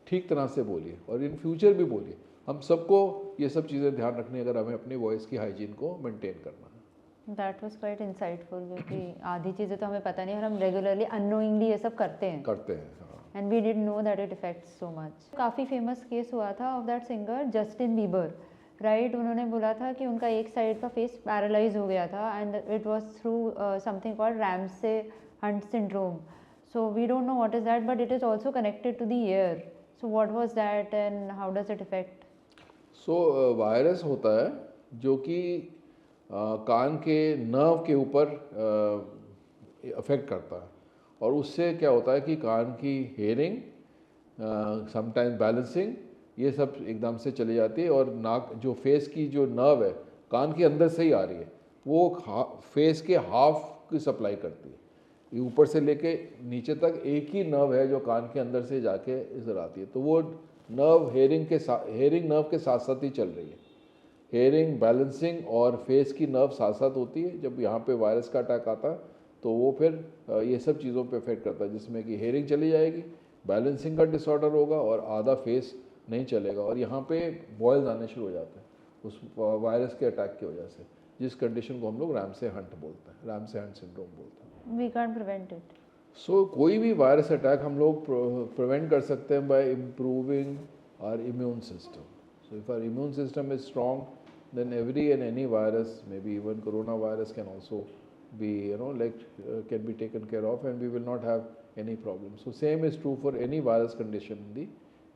ठीक तरह से बोलिए और इन फ्यूचर भी बोलिए। हम सबको ये सब चीज़ें ध्यान रखनी है अगर हमें अपनी वॉइस की हाइजीन को मेंटेन करना है। दैट वाज क्वाइट इंसाइटफुल, क्योंकि आधी चीज़ें तो हमें पता नहीं और हम रेगुलरली अननोइंगली ये सब करते हैं and we didn't know that it effects so much. काफ़ी फेमस केस हुआ था of that singer Justin Bieber, right? उन्होंने बोला था कि उनका एक साइड का फेस पैरालाइज हो गया था and it was through something called Ramsay Hunt syndrome. So we don't know what is that, but it is also connected to the ear. So what was that and how does it affect? So virus होता है जो कि कान के नर्व के ऊपर अफेक्ट करता है, और उससे क्या होता है कि कान की हेयरिंग समटाइम्स बैलेंसिंग, ये सब एकदम से चली जाती है। और नाक जो फेस की जो नर्व है कान के अंदर से ही आ रही है, वो फेस के हाफ की सप्लाई करती है। ये ऊपर से लेके नीचे तक एक ही नर्व है जो कान के अंदर से जाके इधर आती है। तो वो नर्व हेयरिंग नर्व के साथ साथ ही चल रही है। हेयरिंग, बैलेंसिंग और फेस की नर्व साथ साथ होती है। जब यहाँ पे वायरस का अटैक आता है तो वो फिर ये सब चीज़ों पे इफेक्ट करता है, जिसमें कि हेयरिंग चली जाएगी, बैलेंसिंग का डिसऑर्डर होगा और आधा फेस नहीं चलेगा। और यहाँ पे बॉयल्स आने शुरू हो जाते हैं उस वायरस के अटैक की वजह से, जिस कंडीशन को हम लोग रैमसे हंट बोलते हैं, रैमसे हंट सिंड्रोम बोलते हैं। We can't prevent it. सो कोई भी वायरस अटैक हम लोग प्रिवेंट कर सकते हैं by improving our immune system. So if our immune system is strong, then every and any virus, maybe even coronavirus, can also be can be taken care of, and we will not have any problem. So same is true for any virus condition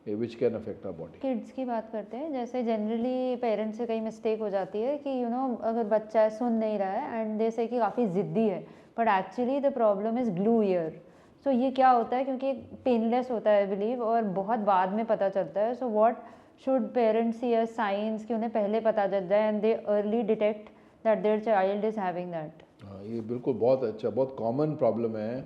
which can affect our body. Kids की बात करते हैं, जैसे जनरली पेरेंट्स से कई मिस्टेक हो जाती है कि अगर बच्चा है सुन नहीं रहा है एंड दे से कि काफ़ी ज़िद्दी है, but actually the problem is glue ear. So ये क्या होता है, क्योंकि पेनलेस होता है आई बिलीव और बहुत बाद में पता चलता है. So what should parents see as signs कि उन्हें पहले पता चल जाए and they early detect that their child is having that. हाँ, ये बिल्कुल बहुत अच्छा, बहुत कॉमन प्रॉब्लम है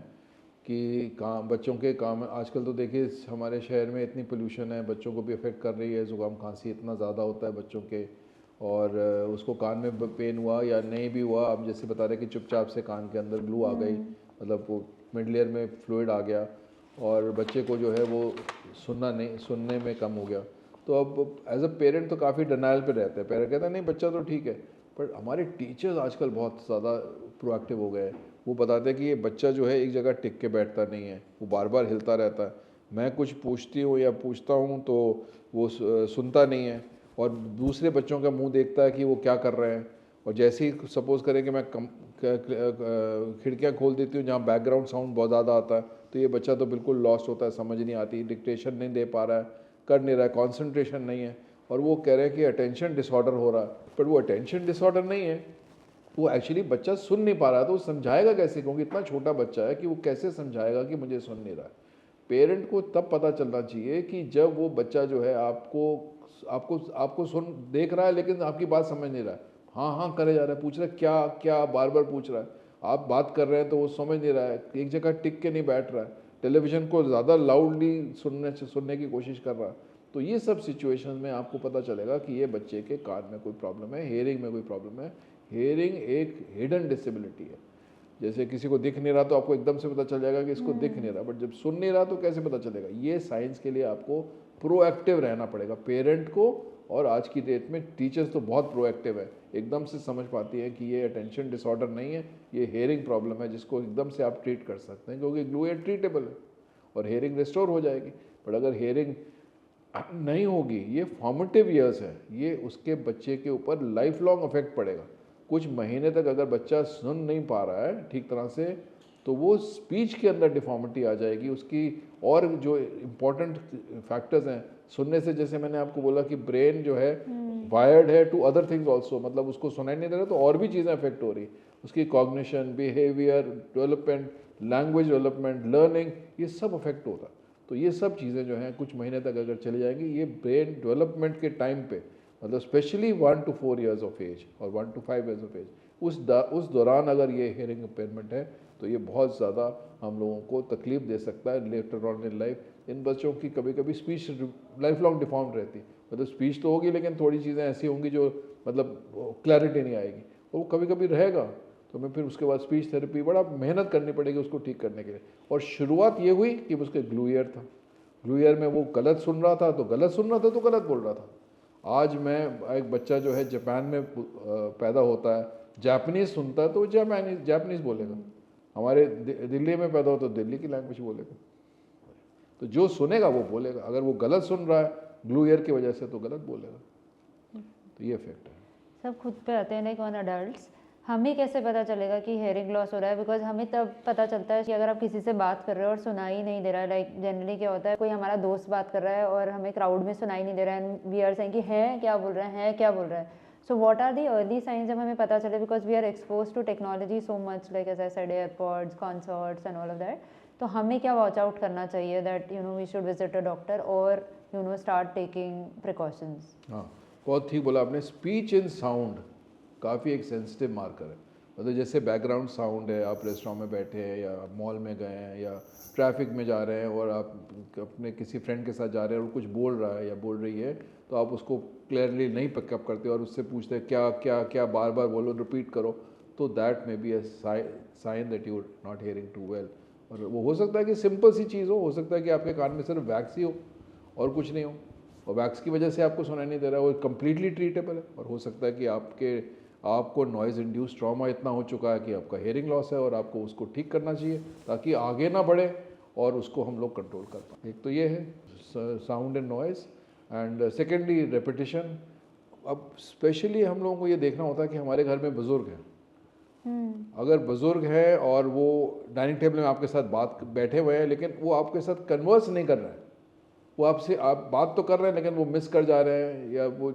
कि काम बच्चों के काम आजकल तो देखिए हमारे शहर में इतनी पोल्यूशन है, बच्चों को भी अफेक्ट कर रही है. ज़ुकाम खांसी इतना ज़्यादा होता है बच्चों के, और उसको कान में पेन हुआ या नहीं भी हुआ, आप जैसे बता रहे कि चुपचाप से कान के अंदर ग्लू आ गई, मतलब वो मिड लेयर में फ्लूइड आ गया और बच्चे को जो है वो सुनने में कम हो गया. तो अब एज अ पेरेंट तो काफ़ी डिनाइल पे रहते हैं. पेरेंट कहता है नहीं बच्चा तो ठीक है, बट हमारे टीचर्स आजकल बहुत ज़्यादा प्रोएक्टिव हो गए हैं. वो बताते हैं कि ये बच्चा जो है एक जगह टिक के बैठता नहीं है, वो बार बार हिलता रहता है. मैं कुछ पूछती हूँ या पूछता हूँ तो वो सुनता नहीं है और दूसरे बच्चों का मुंह देखता है कि वो क्या कर रहे हैं. और जैसे ही सपोज़ करें कि मैं खिड़कियाँ खोल देती हूँ जहाँ बैकग्राउंड साउंड बहुत ज़्यादा आता है, तो ये बच्चा तो बिल्कुल लॉस्ट होता है, समझ नहीं आती, डिक्टेशन नहीं दे पा रहा है, कर नहीं रहा है, कॉन्सेंट्रेशन नहीं है. और वो कह रहे हैं कि अटेंशन डिसऑर्डर हो रहा है, बट वो अटेंशन डिसऑर्डर नहीं है, वो एक्चुअली बच्चा सुन नहीं पा रहा है. तो वो समझाएगा कैसे, क्योंकि इतना छोटा बच्चा है कि वो कैसे समझाएगा कि मुझे सुन नहीं रहा है. पेरेंट को तब पता चलना चाहिए कि जब वो बच्चा जो है आपको सुन देख रहा है लेकिन आपकी बात समझ नहीं रहा है, हाँ हाँ करे जा रहा है, पूछ रहा है क्या क्या, बार बार पूछ रहा है. आप बात कर रहे हैं तो वो समझ नहीं रहा है, एक जगह टिक के नहीं बैठ रहा है, टेलीविज़न को ज़्यादा लाउडली सुनने की कोशिश कर रहा है. तो ये सब सिचुएशन में आपको पता चलेगा कि ये बच्चे के कान में कोई प्रॉब्लम है, हेयरिंग में कोई प्रॉब्लम है. हेयरिंग एक हिडन डिसेबिलिटी है. जैसे किसी को दिख नहीं रहा तो आपको एकदम से पता चल जाएगा कि इसको दिख नहीं रहा, बट जब सुन नहीं रहा तो कैसे पता चलेगा. ये साइंस के लिए आपको प्रोएक्टिव रहना पड़ेगा पेरेंट को. और आज की डेट में टीचर्स तो बहुत प्रोएक्टिव है, एकदम से समझ पाती है कि ये अटेंशन डिसऑर्डर नहीं है, ये हेयरिंग प्रॉब्लम है जिसको एकदम से आप ट्रीट कर सकते हैं, क्योंकि ग्लू ईयर ट्रीटेबल है और हेयरिंग रिस्टोर हो जाएगी. बट अगर हेयरिंग नहीं होगी, ये फॉर्मेटिव ईयर्स है, ये उसके बच्चे के ऊपर लाइफ लॉन्ग इफेक्ट पड़ेगा. कुछ महीने तक अगर बच्चा सुन नहीं पा रहा है ठीक तरह से, तो वो स्पीच के अंदर डिफॉर्मिटी आ जाएगी उसकी. और जो इम्पोर्टेंट फैक्टर्स हैं सुनने से, जैसे मैंने आपको बोला कि ब्रेन जो है वायर्ड है टू अदर थिंग्स ऑल्सो, मतलब उसको सुनाई नहीं दे रहा तो और भी चीज़ें अफेक्ट हो रही, उसकी cognition, behaviour development, language development, learning, ये सब अफेक्ट होता है. तो ये सब चीज़ें जो हैं कुछ महीने तक अगर चली जाएंगी, ये ब्रेन डेवलपमेंट के टाइम पे, मतलब specially 1 to 4 years of age और 1 to 5 years ऑफ एज, उस दौरान अगर ये हेयरिंग इम्पेयरमेंट है तो ये बहुत ज़्यादा हम लोगों को तकलीफ दे सकता है लेटर ऑन इन लाइफ. इन बच्चों की कभी कभी स्पीच लाइफ लॉन्ग डिफॉर्म रहती है, मतलब स्पीच तो होगी लेकिन थोड़ी चीज़ें ऐसी होंगी जो मतलब क्लैरिटी नहीं आएगी, तो वो कभी कभी रहेगा. तो मैं फिर उसके बाद स्पीच थेरेपी बड़ा मेहनत करनी पड़ेगी उसको ठीक करने के लिए. और शुरुआत ये हुई कि उसके ग्लू ईयर था, ग्लू ईयर में वो गलत सुन रहा था तो गलत सुन रहा था तो गलत बोल रहा था. आज मैं एक बच्चा जो है जापान में पैदा होता है, जापानीज सुनता है तो वो जापानीज बोलेगा, हमारे दिल्ली में पैदा हो तो दिल्ली की लैंग्वेज बोलेगा. तो जो सुनेगा वो बोलेगा, अगर वो गलत सुन रहा है ग्लू ईयर की वजह से तो गलत बोलेगा. तो ये इफेक्ट है. सब खुद पे आते हैं, लाइक ऑन अडल्ट्स. हमें कैसे पता चलेगा कि हेयरिंग लॉस हो रहा है, बिकॉज हमें तब पता चलता है कि अगर आप किसी से बात कर रहे हो और सुनाई नहीं दे रहा है. लाइक जनरली क्या होता है, कोई हमारा दोस्त बात कर रहा है और हमें क्राउड में सुनाई नहीं दे रहा है एंड वी आर सेइंग कि है क्या बोल रहा है क्या बोल रहा है. So what are the early signs जब हमें पता चले, because we are expose to technology so much, like as I said AirPods, concerts and all of that, तो हमें क्या वॉच आउट करना चाहिए that we should visit a doctor और स्टार्ट टेकिंग प्रिकॉशंस? हाँ, बहुत ठीक बोला आपने। स्पीच एंड साउंड काफ़ी एक सेंसिटिव मार्कर है। मतलब जैसे बैकग्राउंड साउंड है, आप रेस्टोरेंट में बैठे हैं या मॉल में गए हैं या ट्रैफिक में जा रहे हैं और आप अपने किसी फ्रेंड के साथ जा रहे हैं और कुछ बोल रहा है या बोल रही है, तो आप उसको क्लियरली नहीं पिकअप करते और उससे पूछते हैं क्या क्या क्या, बार बार बोलो, रिपीट करो, तो that may be a sign that you not hearing too well. और वो हो सकता है कि सिंपल सी चीज़ हो सकता है कि आपके कान में सिर्फ वैक्स ही हो और कुछ नहीं हो, और वैक्स की वजह से आपको सुनाई नहीं दे रहा है, वो कम्प्लीटली ट्रीटेबल है। और हो सकता है कि आपको नॉइज़ इंड्यूस ट्रॉमा इतना हो चुका है कि आपका हेयरिंग लॉस है और आपको उसको ठीक करना चाहिए ताकि आगे ना बढ़े और उसको हम लोग कंट्रोल कर पाएँ। एक तो ये है sound and noise, and secondly repetition. अब स्पेशली हम लोगों को ये देखना होता है कि हमारे घर में बुज़ुर्ग हैं। अगर बुज़ुर्ग है और वो डाइनिंग टेबल में आपके साथ बैठे हुए हैं लेकिन वो आपके साथ कन्वर्स नहीं कर रहे हैं, वो आपसे आप बात तो कर रहे हैं लेकिन वो मिस कर जा रहे हैं या वो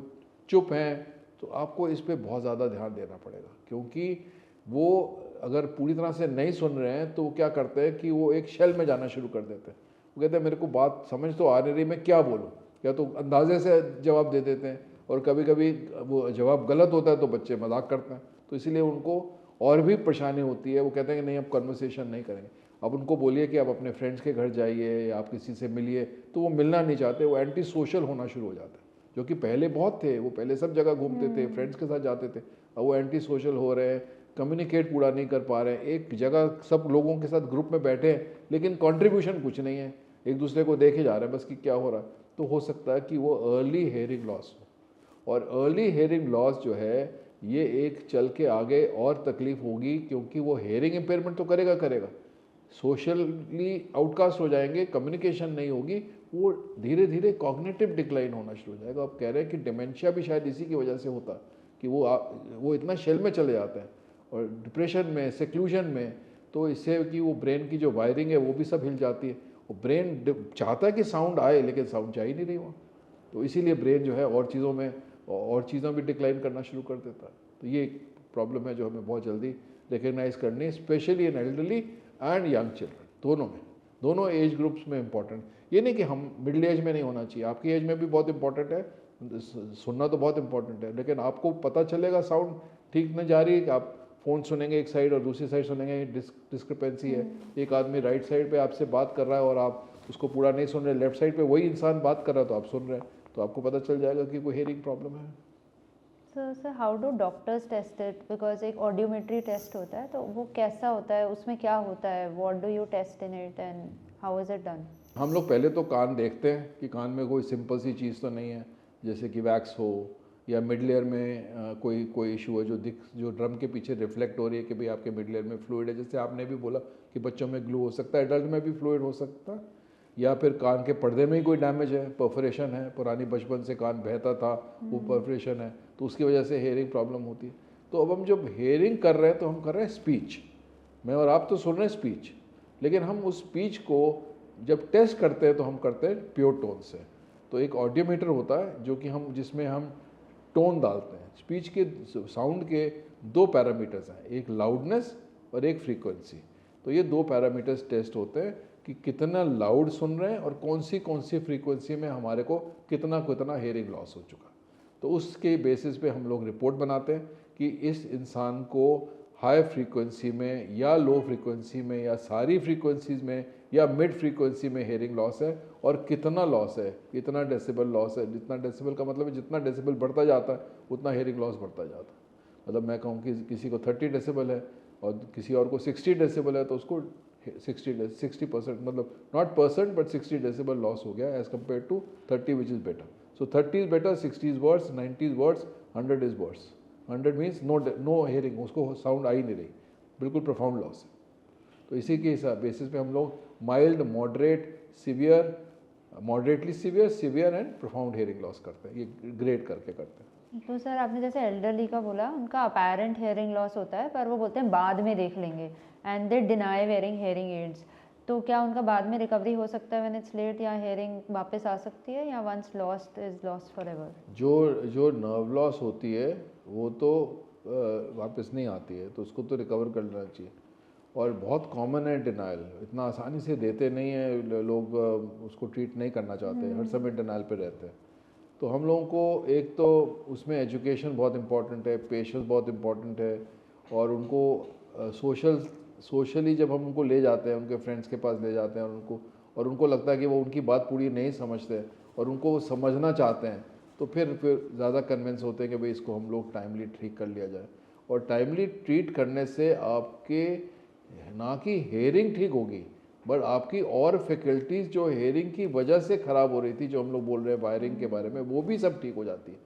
चुप हैं, तो आपको इस पे बहुत ज़्यादा ध्यान देना पड़ेगा। क्योंकि वो अगर पूरी तरह से नहीं सुन रहे हैं तो वो क्या करते हैं कि वो एक शेल में जाना शुरू कर देते हैं। वो कहते हैं मेरे को बात समझ तो आ नहीं रही, मैं क्या बोलूँ, या तो अंदाजे से जवाब दे देते हैं, और कभी कभी वो जवाब गलत होता है तो बच्चे मजाक करते हैं, तो इसीलिए उनको और भी परेशानी होती है। वो कहते हैं कि नहीं, अब कन्वर्सेशन नहीं करेंगे। अब उनको बोलिए कि आप अपने फ्रेंड्स के घर जाइए या आप किसी से मिलिए, तो वो मिलना नहीं चाहते, वो एंटी सोशल होना शुरू हो जाता है। जो कि पहले बहुत थे, वो पहले सब जगह घूमते थे, फ्रेंड्स के साथ जाते थे, अब वो एंटी सोशल हो रहे हैं, कम्युनिकेट पूरा नहीं कर पा रहे हैं, एक जगह सब लोगों के साथ ग्रुप में बैठे हैं लेकिन कंट्रीब्यूशन कुछ नहीं है, एक दूसरे को देखे जा रहे हैं बस कि क्या हो रहा है। तो हो सकता है कि वो अर्ली हेयरिंग लॉस हो, और अर्ली हेयरिंग लॉस जो है ये एक चल के आगे और तकलीफ होगी, क्योंकि वो हेयरिंग इम्पेयरमेंट तो करेगा, सोशली आउटकास्ट हो जाएंगे, कम्युनिकेशन नहीं होगी, वो धीरे धीरे कॉग्निटिव डिक्लाइन होना शुरू हो जाएगा। आप कह रहे हैं कि डिमेंशिया भी शायद इसी की वजह से होता है कि वो इतना शेल में चले जाते हैं और डिप्रेशन में, सेक्लूजन में, तो इससे कि वो ब्रेन की जो वायरिंग है वो भी सब हिल जाती है। वो ब्रेन चाहता है कि साउंड आए लेकिन साउंड जा ही नहीं रही वहाँ, तो इसीलिए ब्रेन जो है और चीज़ों भी डिक्लाइन करना शुरू कर देता है। तो ये एक प्रॉब्लम है जो हमें बहुत जल्दी रिकग्नाइज करनी है, specially in elderly and young children, दोनों एज ग्रुप्स में इम्पॉर्टेंट। ये नहीं कि हम मिडिल एज में नहीं होना चाहिए, आपकी एज में भी बहुत इंपॉर्टेंट है, सुनना तो बहुत इंपॉर्टेंट है, लेकिन आपको पता चलेगा साउंड ठीक नहीं जा रही है कि आप फ़ोन सुनेंगे एक साइड और दूसरी साइड सुनेंगे, डिस्क्रिपेंसी है। एक आदमी राइट साइड पे आपसे बात कर रहा है और आप उसको पूरा नहीं सुन रहे, लेफ्ट साइड पे वही इंसान बात कर रहा है तो आप सुन रहे हैं, तो आपको पता चल जाएगा कि कोई हेयरिंग प्रॉब्लम है। Sir how do doctors test it? Because एक ऑडियोमेट्री टेस्ट होता है, तो वो कैसा होता है, उसमें क्या होता है, what do you test in it and how is it done? हम लोग पहले तो कान देखते हैं कि कान में कोई सिंपल सी चीज़ तो नहीं है, जैसे कि वैक्स हो या मिड लेयर में कोई इशू है जो ड्रम के पीछे रिफ्लेक्ट हो रही है कि भाई आपके मिड लेयर में फ्लूइड है। जैसे आपने भी बोला कि बच्चों में ग्लू हो सकता है, एडल्ट में भी फ्लूइड हो सकता है, या फिर कान के पर्दे में ही कोई डैमेज है, परफोरेशन है, पुरानी बचपन से कान बहता था, वो परफोरेशन है, तो उसकी वजह से हेयरिंग प्रॉब्लम होती है। तो अब हम जब हेयरिंग कर रहे हैं तो हम कर रहे हैं स्पीच, मैं और आप तो सुन रहे हैं स्पीच, लेकिन हम उस स्पीच को जब टेस्ट करते हैं तो हम करते हैं प्योर टोन से। तो एक ऑडियोमीटर होता है जो कि जिसमें हम टोन डालते हैं। स्पीच के साउंड के दो पैरामीटर्स हैं, एक लाउडनेस और एक फ्रीक्वेंसी। तो ये दो पैरामीटर्स टेस्ट होते हैं कि कितना लाउड सुन रहे हैं और कौन सी फ्रीक्वेंसी में हमारे को कितना हेयरिंग लॉस हो चुका। तो उसके बेसिस पे हम लोग रिपोर्ट बनाते हैं कि इस इंसान को हाई फ्रीक्वेंसी में या लो फ्रीक्वेंसी में या सारी फ्रीक्वेंसीज में या मिड फ्रीक्वेंसी में हेयरिंग लॉस है, और कितना लॉस है, कितना डेसिबल लॉस है। जितना डेसिबल का मतलब है जितना डेसिबल बढ़ता जाता है उतना हेयरिंग लॉस बढ़ता जाता है। मतलब मैं कहूँ कि किसी को 30 डेसिबल है और किसी और को 60 डेसिबल है, तो उसको 60% मतलब not percent but 60 decibel loss हो गया as compare to 30 which is better. So 30 is better, 60 is worse, 90 is worse, 100 is worse. 100 means no hearing, उसको साउंड आ ही नहीं रही, बिल्कुल प्रोफाउंड लॉस है। तो इसी के हिसाब बेसिस पे हम लोग mild, moderate, severe, moderately severe, severe and profound hearing loss करते हैं, ये ग्रेड करके करते हैं। तो सर आपने जैसे एल्डरली का बोला, उनका अपेरेंट हेयरिंग लॉस होता है पर वो बोलते हैं बाद में देख लेंगे, and they deny wearing hearing aids, तो क्या उनका बाद में रिकवरी हो सकता है व्हेन इट्स लेट, या हेयरिंग वापस आ सकती है, या once lost is lost forever? जो नर्व लॉस होती है वो तो वापस नहीं आती है, तो उसको तो रिकवर कर लेना चाहिए। और बहुत कॉमन है डिनाइल, इतना आसानी से देते नहीं हैं लोग, उसको ट्रीट नहीं करना चाहते, हर समय डिनाइल पे रहते हैं। तो हम लोगों को एक तो उसमें एजुकेशन बहुत इम्पॉर्टेंट है, पेशेंस बहुत इम्पॉर्टेंट है, और उनको सोशली जब हम उनको ले जाते हैं, उनके फ्रेंड्स के पास ले जाते हैं, और उनको लगता है कि वो उनकी बात पूरी नहीं समझते और उनको वो समझना चाहते हैं, तो फिर ज़्यादा कन्विंस होते हैं कि भाई इसको हम लोग टाइमली ट्रीट कर लिया जाए। और टाइमली ट्रीट करने से आपके ना कि हेयरिंग ठीक होगी, बट आपकी और फैकल्टीज़ जो हेयरिंग की वजह से ख़राब हो रही थी, जो हम लोग बोल रहे हैं वायरिंग के बारे में, वो भी सब ठीक हो जाती है।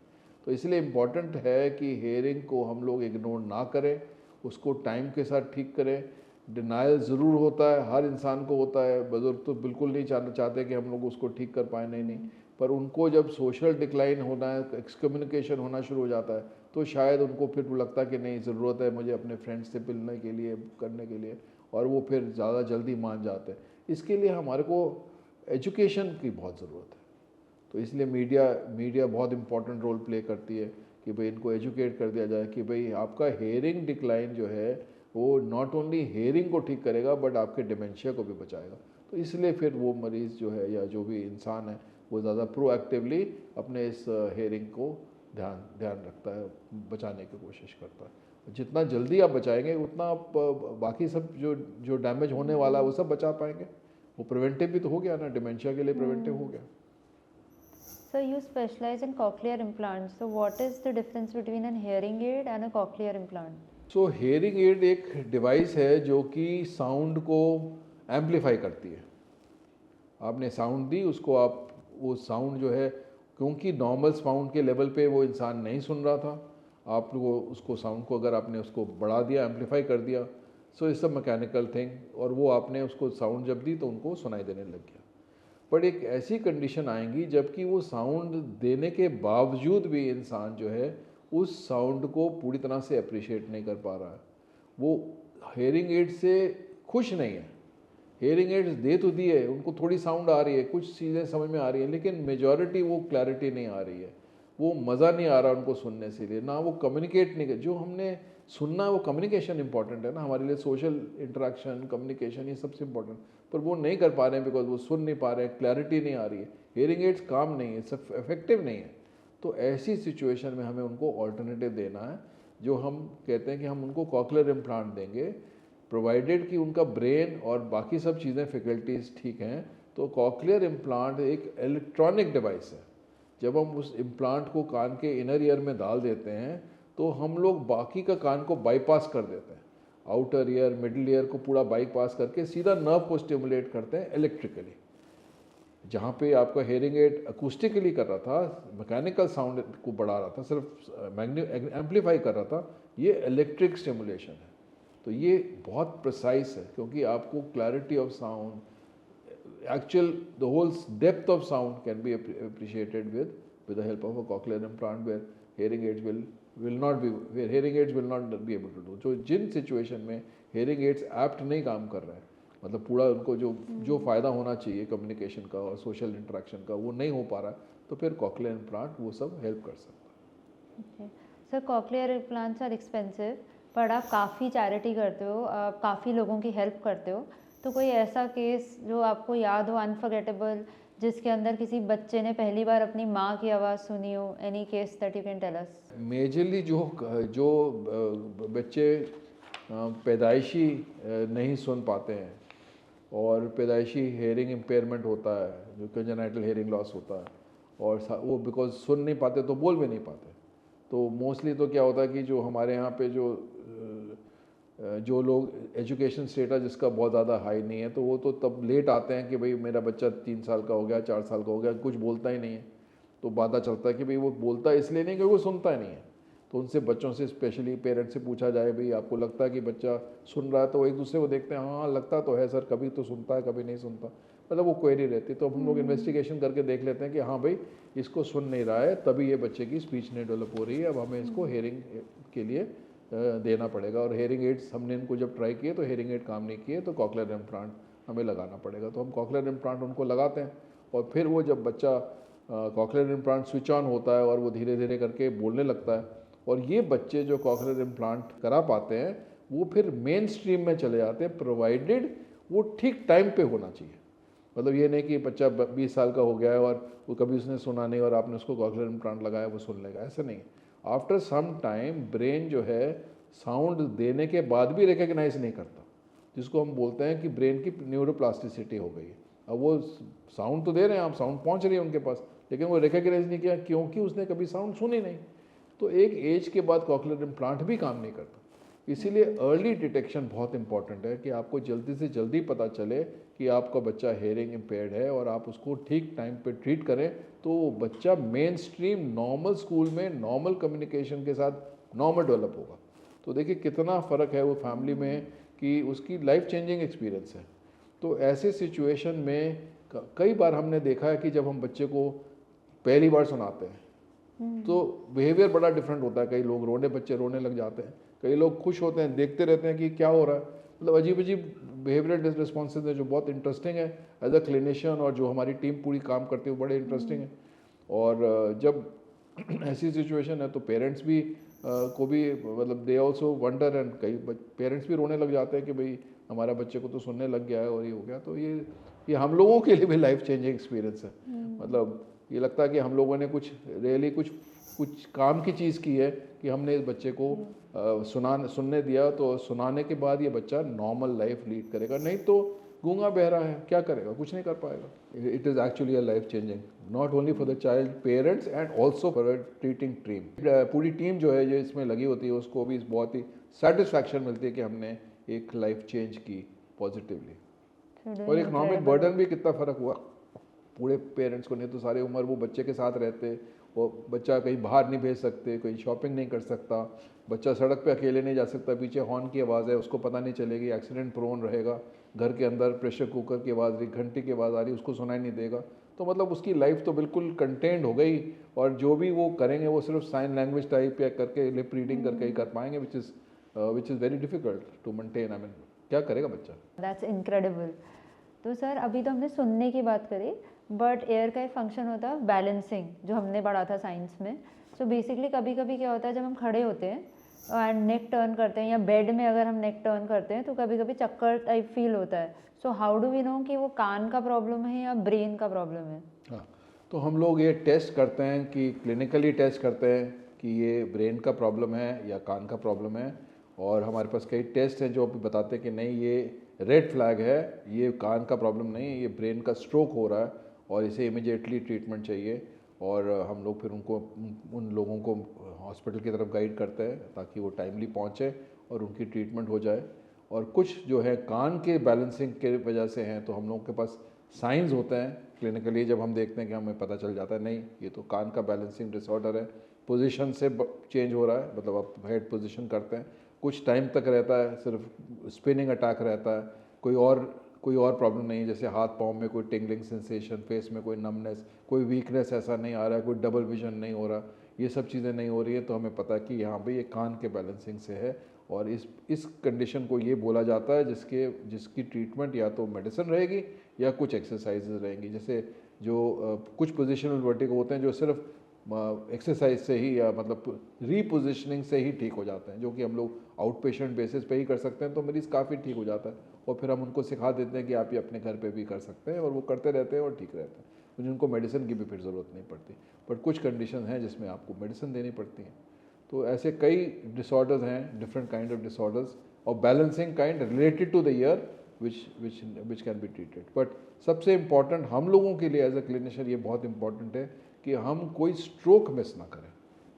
तो इसलिए इम्पॉर्टेंट है कि हेयरिंग को हम लोग इग्नोर ना करें, उसको टाइम के साथ ठीक करें। डिनाइल ज़रूर होता है, हर इंसान को होता है, बुजुर्ग तो बिल्कुल नहीं चाहते कि हम लोग उसको ठीक कर पाए, नहीं, पर उनको जब सोशल डिक्लाइन होना है, एक्सकम्युनिकेशन होना शुरू हो जाता है, तो शायद उनको फिर लगता है कि नहीं, ज़रूरत है मुझे अपने फ्रेंड्स से मिलने के लिए, करने के लिए, और वो फिर ज़्यादा जल्दी मान जाते हैं। इसके लिए हमारे को एजुकेशन की बहुत ज़रूरत है। तो इसलिए मीडिया बहुत इंपॉर्टेंट रोल प्ले करती है कि भाई इनको एजुकेट कर दिया जाए कि भाई आपका हेयरिंग डिक्लाइन जो है वो नॉट ओनली हेयरिंग को ठीक करेगा, बट आपके डिमेंशिया को भी बचाएगा। तो इसलिए फिर वो मरीज़ जो है या जो भी इंसान है वो ज़्यादा प्रोएक्टिवली अपने इस हेयरिंग को ध्यान रखता है, बचाने की कोशिश करता है। जितना जल्दी आप बचाएंगे उतना आप बाकी सब जो डैमेज होने वाला है वो सब बचा पाएंगे। वो प्रिवेंटिव भी तो हो गया ना, डिमेंशिया के लिए प्रिवेंटिव हो गया। So you specialize in cochlear implants. So what is the difference between an hearing aid and a cochlear implant? So hearing aid एक डिवाइस है जो कि साउंड को एम्पलीफाई करती है। आपने साउंड दी उसको, आप वो साउंड जो है, क्योंकि नॉर्मल साउंड के लेवल पे वो इंसान नहीं सुन रहा था, आप वो उसको साउंड को अगर आपने उसको बढ़ा दिया, एम्पलीफाई कर दिया, so it's a mechanical thing, और वो आपने उसको साउंड जब दी तो उनको सुनाई देने लग गया। बट एक ऐसी कंडीशन आएंगी जबकि वो साउंड देने के बावजूद भी इंसान जो है उस साउंड को पूरी तरह से अप्रिशिएट नहीं कर पा रहा है, वो हेयरिंग एड से खुश नहीं है। हेयरिंग एड्स दे तो दिए, उनको थोड़ी साउंड आ रही है, कुछ चीज़ें समझ में आ रही है, लेकिन मेजॉरिटी वो क्लैरिटी नहीं आ रही है, वो मज़ा नहीं आ रहा उनको सुनने से लिए, ना वो कम्युनिकेट नहीं कर, जो हमने सुनना है वो कम्युनिकेशन इंपॉर्टेंट है ना हमारे लिए, सोशल इंटरेक्शन, कम्युनिकेशन, ये सबसे इंपॉर्टेंट, पर वो नहीं कर पा रहे हैं बिकॉज वो सुन नहीं पा रहे हैं, क्लैरिटी नहीं आ रही है, हेयरिंग एड्स काम नहीं है, सब इफेक्टिव नहीं है। तो ऐसी सिचुएशन में हमें उनको ऑल्टरनेटिव देना है, जो हम कहते हैं कि हम उनको कॉकलियर इम्प्लांट देंगे, प्रोवाइडेड कि उनका ब्रेन और बाकी सब चीज़ें फैकल्टीज़ ठीक हैं। तो कॉकलियर इम्प्लांट एक इलेक्ट्रॉनिक डिवाइस है। जब हम उस इम्प्लांट को कान के इनर ईयर में डाल देते हैं तो हम लोग बाकी का कान को बाईपास कर देते हैं, आउटर ईयर, मिडिल ईयर को पूरा बाईपास करके सीधा नर्व को स्टिमुलेट करते हैं इलेक्ट्रिकली। जहाँ पे आपका हेयरिंग एड अकूस्टिकली कर रहा था, मैकेनिकल साउंड को बढ़ा रहा था, सिर्फ एम्पलीफाई कर रहा था, ये इलेक्ट्रिक स्टिमुलेशन है। तो ये बहुत प्रिसाइज है, क्योंकि आपको clarity of sound, actual the whole depth of sound can be appreciated with the help of a cochlear implant, where hearing aids will not be, where hearing aids will not be able to do। जो जिन सिचुएशन में hearing aids एप्ट नहीं काम कर रहे हैं, मतलब पूरा उनको जो फ़ायदा होना चाहिए कम्युनिकेशन का और सोशल इंटरेक्शन का वो नहीं हो पा रहा है, तो फिर कॉकलियर इम्प्लांट वो सब हेल्प कर सकता है। Sir cochlear implants are expensive, पर आप काफ़ी चैरिटी करते हो, आप काफ़ी लोगों की हेल्प करते हो, तो कोई ऐसा केस जो आपको याद हो अनफॉरगेटेबल, जिसके अंदर किसी बच्चे ने पहली बार अपनी माँ की आवाज़ सुनी हो? Any case that you can tell us? Majorly जो बच्चे पैदाइशी नहीं सुन पाते हैं और पैदाइशी हेयरिंग इम्पेयरमेंट होता है, जो कंजेनाइटल हेयरिंग लॉस होता है, और वो बिकॉज सुन नहीं पाते तो बोल भी नहीं पाते, तो मोस्टली तो क्या होता है कि जो हमारे यहाँ पे जो लोग एजुकेशन स्टेटस जिसका बहुत ज़्यादा हाई नहीं है, तो वो तो तब लेट आते हैं कि भाई मेरा बच्चा 3 साल का हो गया, 4 साल का हो गया, कुछ बोलता ही नहीं है, तो पता चलता है कि भाई वो बोलता है इसलिए नहीं क्योंकि वो सुनता ही नहीं है। तो उनसे बच्चों से स्पेशली पेरेंट्स से पूछा जाए, भाई आपको लगता है कि बच्चा सुन रहा है, तो वो एक दूसरे को देखते हैं, हाँ लगता तो है सर, कभी तो सुनता है कभी नहीं सुनता, मतलब वो क्वेरी रहती। तो अब हम लोग इन्वेस्टिगेशन करके देख लेते हैं कि हाँ भाई इसको सुन नहीं रहा है, तभी ये बच्चे की स्पीच नहीं डेवलप हो रही है, अब हमें इसको हेयरिंग के लिए देना पड़ेगा। और हेयरिंग एड्स हमने इनको जब ट्राई किए तो हेयरिंग एड काम नहीं किए, तो कॉकलियर इम्प्लांट हमें लगाना पड़ेगा। तो हम कॉकलियर इम्प्लांट उनको लगाते हैं, और फिर वो जब बच्चा कॉकलियर इम्प्लांट स्विच ऑन होता है और वो धीरे धीरे करके बोलने लगता है, और ये बच्चे जो कॉकलियर इम्प्लांट करा पाते हैं वो फिर मेन स्ट्रीम में चले जाते हैं, प्रोवाइडेड वो ठीक टाइम पे होना चाहिए। मतलब ये नहीं कि बच्चा 20 साल का हो गया है और वो कभी उसने सुना नहीं और आपने उसको कॉक्लियर इम्प्लांट लगाया वो सुन लेगा, ऐसा नहीं। आफ्टर सम टाइम ब्रेन जो है साउंड देने के बाद भी रिकग्नाइज नहीं करता, जिसको हम बोलते हैं कि ब्रेन की न्यूरोप्लास्टिसिटी हो गई है। अब वो साउंड तो दे रहे हैं, आप साउंड पहुंच रही है उनके पास, लेकिन वो रिकग्नाइज नहीं किया क्योंकि उसने कभी साउंड सुनी नहीं। तो एक एज के बाद कॉक्लियर इम्प्लांट भी काम नहीं करता। इसीलिए अर्ली डिटेक्शन बहुत इंपॉर्टेंट है कि आपको जल्दी से जल्दी पता चले कि आपका बच्चा हेयरिंग इम्पेयर्ड है और आप उसको ठीक टाइम पे ट्रीट करें, तो वो बच्चा मेन स्ट्रीम नॉर्मल स्कूल में नॉर्मल कम्युनिकेशन के साथ नॉर्मल डेवलप होगा। तो देखिए कितना फ़र्क है वो फैमिली में कि उसकी लाइफ चेंजिंग एक्सपीरियंस है। तो ऐसे सिचुएशन में कई बार हमने देखा है कि जब हम बच्चे को पहली बार सुनाते हैं तो बिहेवियर बड़ा डिफरेंट होता है। कई लोग बच्चे रोने लग जाते हैं, कई लोग खुश होते हैं, देखते रहते हैं कि क्या हो रहा है। मतलब अजीब अजीब बिहेवियरल रिस्पॉन्सेज हैं जो बहुत इंटरेस्टिंग है एज अ क्लिनिशियन, और जो हमारी टीम पूरी काम करती है वो बड़े इंटरेस्टिंग है। और जब ऐसी सिचुएशन है तो पेरेंट्स भी को भी मतलब दे ऑल्सो वंडर, एंड कई पेरेंट्स भी रोने लग जाते हैं कि भाई हमारा बच्चे को तो सुनने लग गया है और ये हो गया। तो ये हम लोगों के लिए भी लाइफ चेंजिंग एक्सपीरियंस है। मतलब ये लगता है कि हम लोगों ने कुछ रियली कुछ काम की चीज़ की है कि हमने इस बच्चे को सुनने दिया, तो सुनाने के बाद ये बच्चा नॉर्मल लाइफ लीड करेगा। नहीं तो गूंगा बहरा है, क्या करेगा, कुछ नहीं कर पाएगा। It is actually a life changing, not only for the child, parents and also for a treating team. पूरी टीम जो है जो इसमें लगी होती है उसको भी बहुत ही सेटिस्फैक्शन मिलती है कि हमने एक लाइफ चेंज की पॉजिटिवली। और इकोनॉमिक बर्डन भी कितना फ़र्क हुआ पूरे पेरेंट्स को। नहीं तो सारी उम्र वो बच्चे के साथ रहते, वो बच्चा कहीं बाहर नहीं भेज सकते, कहीं शॉपिंग नहीं कर सकता, बच्चा सड़क पे अकेले नहीं जा सकता, पीछे हॉर्न की आवाज़ है उसको पता नहीं चलेगी, एक्सीडेंट प्रोन रहेगा, घर के अंदर प्रेशर कुकर की आवाज़ रही, घंटी की आवाज़ आ रही, उसको सुनाई नहीं देगा। तो मतलब उसकी लाइफ तो बिल्कुल कंटेंड हो गई, और जो भी वो करेंगे वो सिर्फ साइन लैंग्वेज टाइप या करके लिप रीडिंग करके ही कर पाएंगे, which is very difficult to maintain. I mean क्या करेगा बच्चा। That's incredible. तो सर अभी तो हमने सुनने की बात करी, बट एयर का एक फंक्शन होता है बैलेंसिंग, जो हमने पढ़ा था साइंस में। सो बेसिकली कभी कभी क्या होता है जब हम खड़े होते हैं एंड नेक टर्न करते हैं, या बेड में अगर हम नेक टर्न करते हैं तो कभी कभी चक्कर टाइप फील होता है। So how do we know कि वो कान का प्रॉब्लम है या ब्रेन का प्रॉब्लम है? हाँ, तो हम लोग ये टेस्ट करते हैं कि क्लिनिकली टेस्ट करते हैं कि ये ब्रेन का प्रॉब्लम है या कान का प्रॉब्लम है। और हमारे पास कई टेस्ट हैं जो भी बताते हैं कि नहीं ये रेड फ्लैग है, ये कान का प्रॉब्लम नहीं है, ये ब्रेन का स्ट्रोक हो रहा है और इसे इमीडिएटली ट्रीटमेंट चाहिए। और हम लोग फिर उन लोगों को हॉस्पिटल की तरफ गाइड करते हैं ताकि वो टाइमली पहुँचे और उनकी ट्रीटमेंट हो जाए। और कुछ जो है कान के बैलेंसिंग के वजह से हैं, तो हम लोगों के पास साइंस होते हैं क्लिनिकली, जब हम देखते हैं कि हमें पता चल जाता है नहीं ये तो कान का बैलेंसिंग डिसऑर्डर है, पोजीशन से चेंज हो रहा है, मतलब आप हेड पोजीशन करते हैं कुछ टाइम तक रहता है, सिर्फ स्पिनिंग अटैक रहता है, कोई और प्रॉब्लम नहीं है, जैसे हाथ पाँव में कोई टिंगलिंग सेंसेशन, फेस में कोई नमनेस, कोई वीकनेस ऐसा नहीं आ रहा है, कोई डबल विजन नहीं हो रहा, ये सब चीज़ें नहीं हो रही है, तो हमें पता है कि यहाँ पे ये कान के बैलेंसिंग से है। और इस कंडीशन को ये बोला जाता है जिसकी ट्रीटमेंट या तो मेडिसिन रहेगी या कुछ एक्सरसाइजेज रहेंगी। जैसे जो कुछ पोजिशनल वर्टिगो होते हैं जो सिर्फ एक्सरसाइज से ही या मतलब रीपोजिशनिंग से ही ठीक हो जाते हैं, जो कि हम लोग आउट पेशेंट बेसिस पे ही कर सकते हैं, तो मरीज़ काफ़ी ठीक हो जाता है। और फिर हम उनको सिखा देते हैं कि आप ये अपने घर पे भी कर सकते हैं, और वो करते रहते हैं और ठीक रहते हैं, जिनको मेडिसिन की भी फिर ज़रूरत नहीं पड़ती। बट कुछ कंडीशन हैं जिसमें आपको मेडिसिन देनी पड़ती है। तो ऐसे कई डिसऑर्डर्स हैं, डिफरेंट काइंड ऑफ डिसऑर्डर्स और balancing kind related to the ear which can be treated. But सबसे इम्पॉर्टेंट हम लोगों के लिए एज अ क्लिनिशियन ये बहुत इंपॉर्टेंट है कि हम कोई स्ट्रोक मिस ना करें,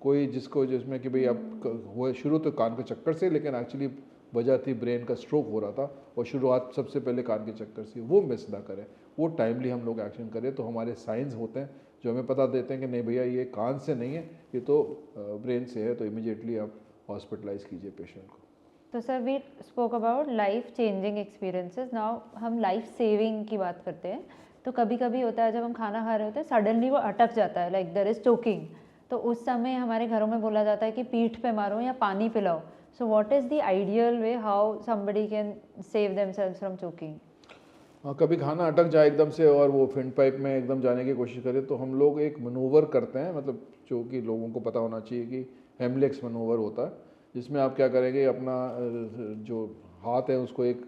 कोई जिसमें कि भाई अब वो शुरू तो कान के चक्कर से, लेकिन एक्चुअली वजह थी ब्रेन का स्ट्रोक हो रहा था और शुरुआत सबसे पहले कान के चक्कर से, वो मिस ना करें, वो टाइमली हम लोग एक्शन करें। तो हमारे साइंस होते हैं जो हमें पता देते हैं कि नहीं भैया ये कान से नहीं है, ये तो ब्रेन से है, तो इमीडिएटली आप हॉस्पिटलाइज कीजिए पेशेंट को। तो sir we spoke about life changing experiences, now हम लाइफ सेविंग की बात करते हैं। तो कभी कभी होता है जब हम खाना खा रहे होते हैं सडनली वो अटक जाता है, लाइक देयर इज चोकिंग, तो उस समय हमारे घरों में बोला जाता है कि पीठ पे मारो या पानी पिलाओ। सो what is the ideal way how somebody can save themselves from choking? हाँ, कभी खाना अटक जाए एकदम से और वो फिन पाइप में एकदम जाने की कोशिश करे, तो हम लोग एक मनूवर करते हैं, मतलब जो कि लोगों को पता होना चाहिए कि हेमलेक्स मनूवर होता है, जिसमें आप क्या करेंगे, अपना जो हाथ है उसको एक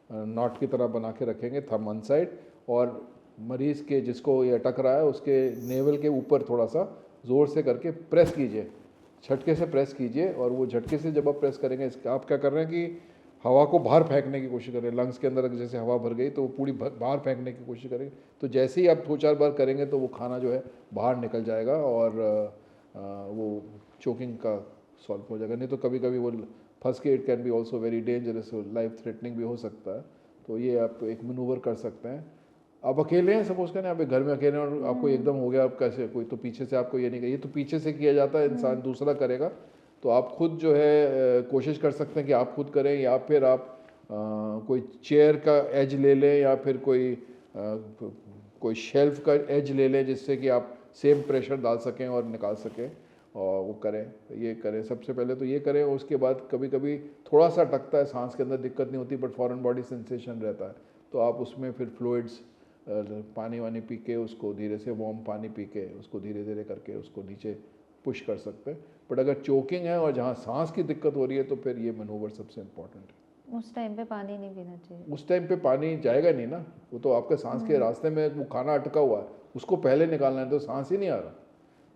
नॉट की तरह बना के रखेंगे, थंब वन साइड, और मरीज़ के जिसको ये अटक रहा है उसके नेवल के ऊपर थोड़ा सा ज़ोर से करके प्रेस कीजिए, झटके से प्रेस कीजिए। और वो झटके से जब आप प्रेस करेंगे, इसका आप क्या कर रहे हैं कि हवा को बाहर फेंकने की कोशिश करें। लंग्स के अंदर जैसे हवा भर गई तो वो पूरी बाहर फेंकने की कोशिश करेंगे। तो जैसे ही आप 2-4 बार करेंगे तो वो खाना जो है बाहर निकल जाएगा और वो चोकिंग का सॉल्व हो जाएगा। नहीं तो कभी कभी वो फंस के it can be also very dangerous, life threatening भी हो सकता है। तो ये आप एक मनूवर कर सकते हैं। आप अकेले हैं, सपोज करें आप एक घर में अकेले हैं और आपको एकदम हो गया, आप कैसे, कोई तो पीछे से आपको ये नहीं कहिए, तो पीछे से किया जाता है, इंसान दूसरा करेगा। तो आप खुद जो है कोशिश कर सकते हैं कि आप खुद करें, या फिर आप कोई चेयर का एज ले लें, या फिर कोई शेल्फ का एज ले लें, जिससे कि आप सेम प्रेशर डाल सकें और निकाल सकें, और वो करें। ये करें, सबसे पहले तो ये करें। उसके बाद कभी कभी थोड़ा सा अटकता है, सांस के अंदर दिक्कत नहीं होती, बट फॉरेन बॉडी सेंसेशन रहता है, तो आप उसमें फिर फ्लूइड्स, पानी वानी पी के, उसको धीरे से वार्म पानी पी के उसको धीरे धीरे करके उसको नीचे पुश कर सकते हैं। बट अगर चोकिंग है और जहाँ सांस की दिक्कत हो रही है तो फिर ये मनूवर सबसे इम्पोर्टेंट है। उस टाइम पे पानी नहीं पीना चाहिए। उस टाइम पे पानी जाएगा नहीं ना, वो तो आपके सांस के रास्ते में वो खाना अटका हुआ है, उसको पहले निकालना है, तो सांस ही नहीं आ रहा,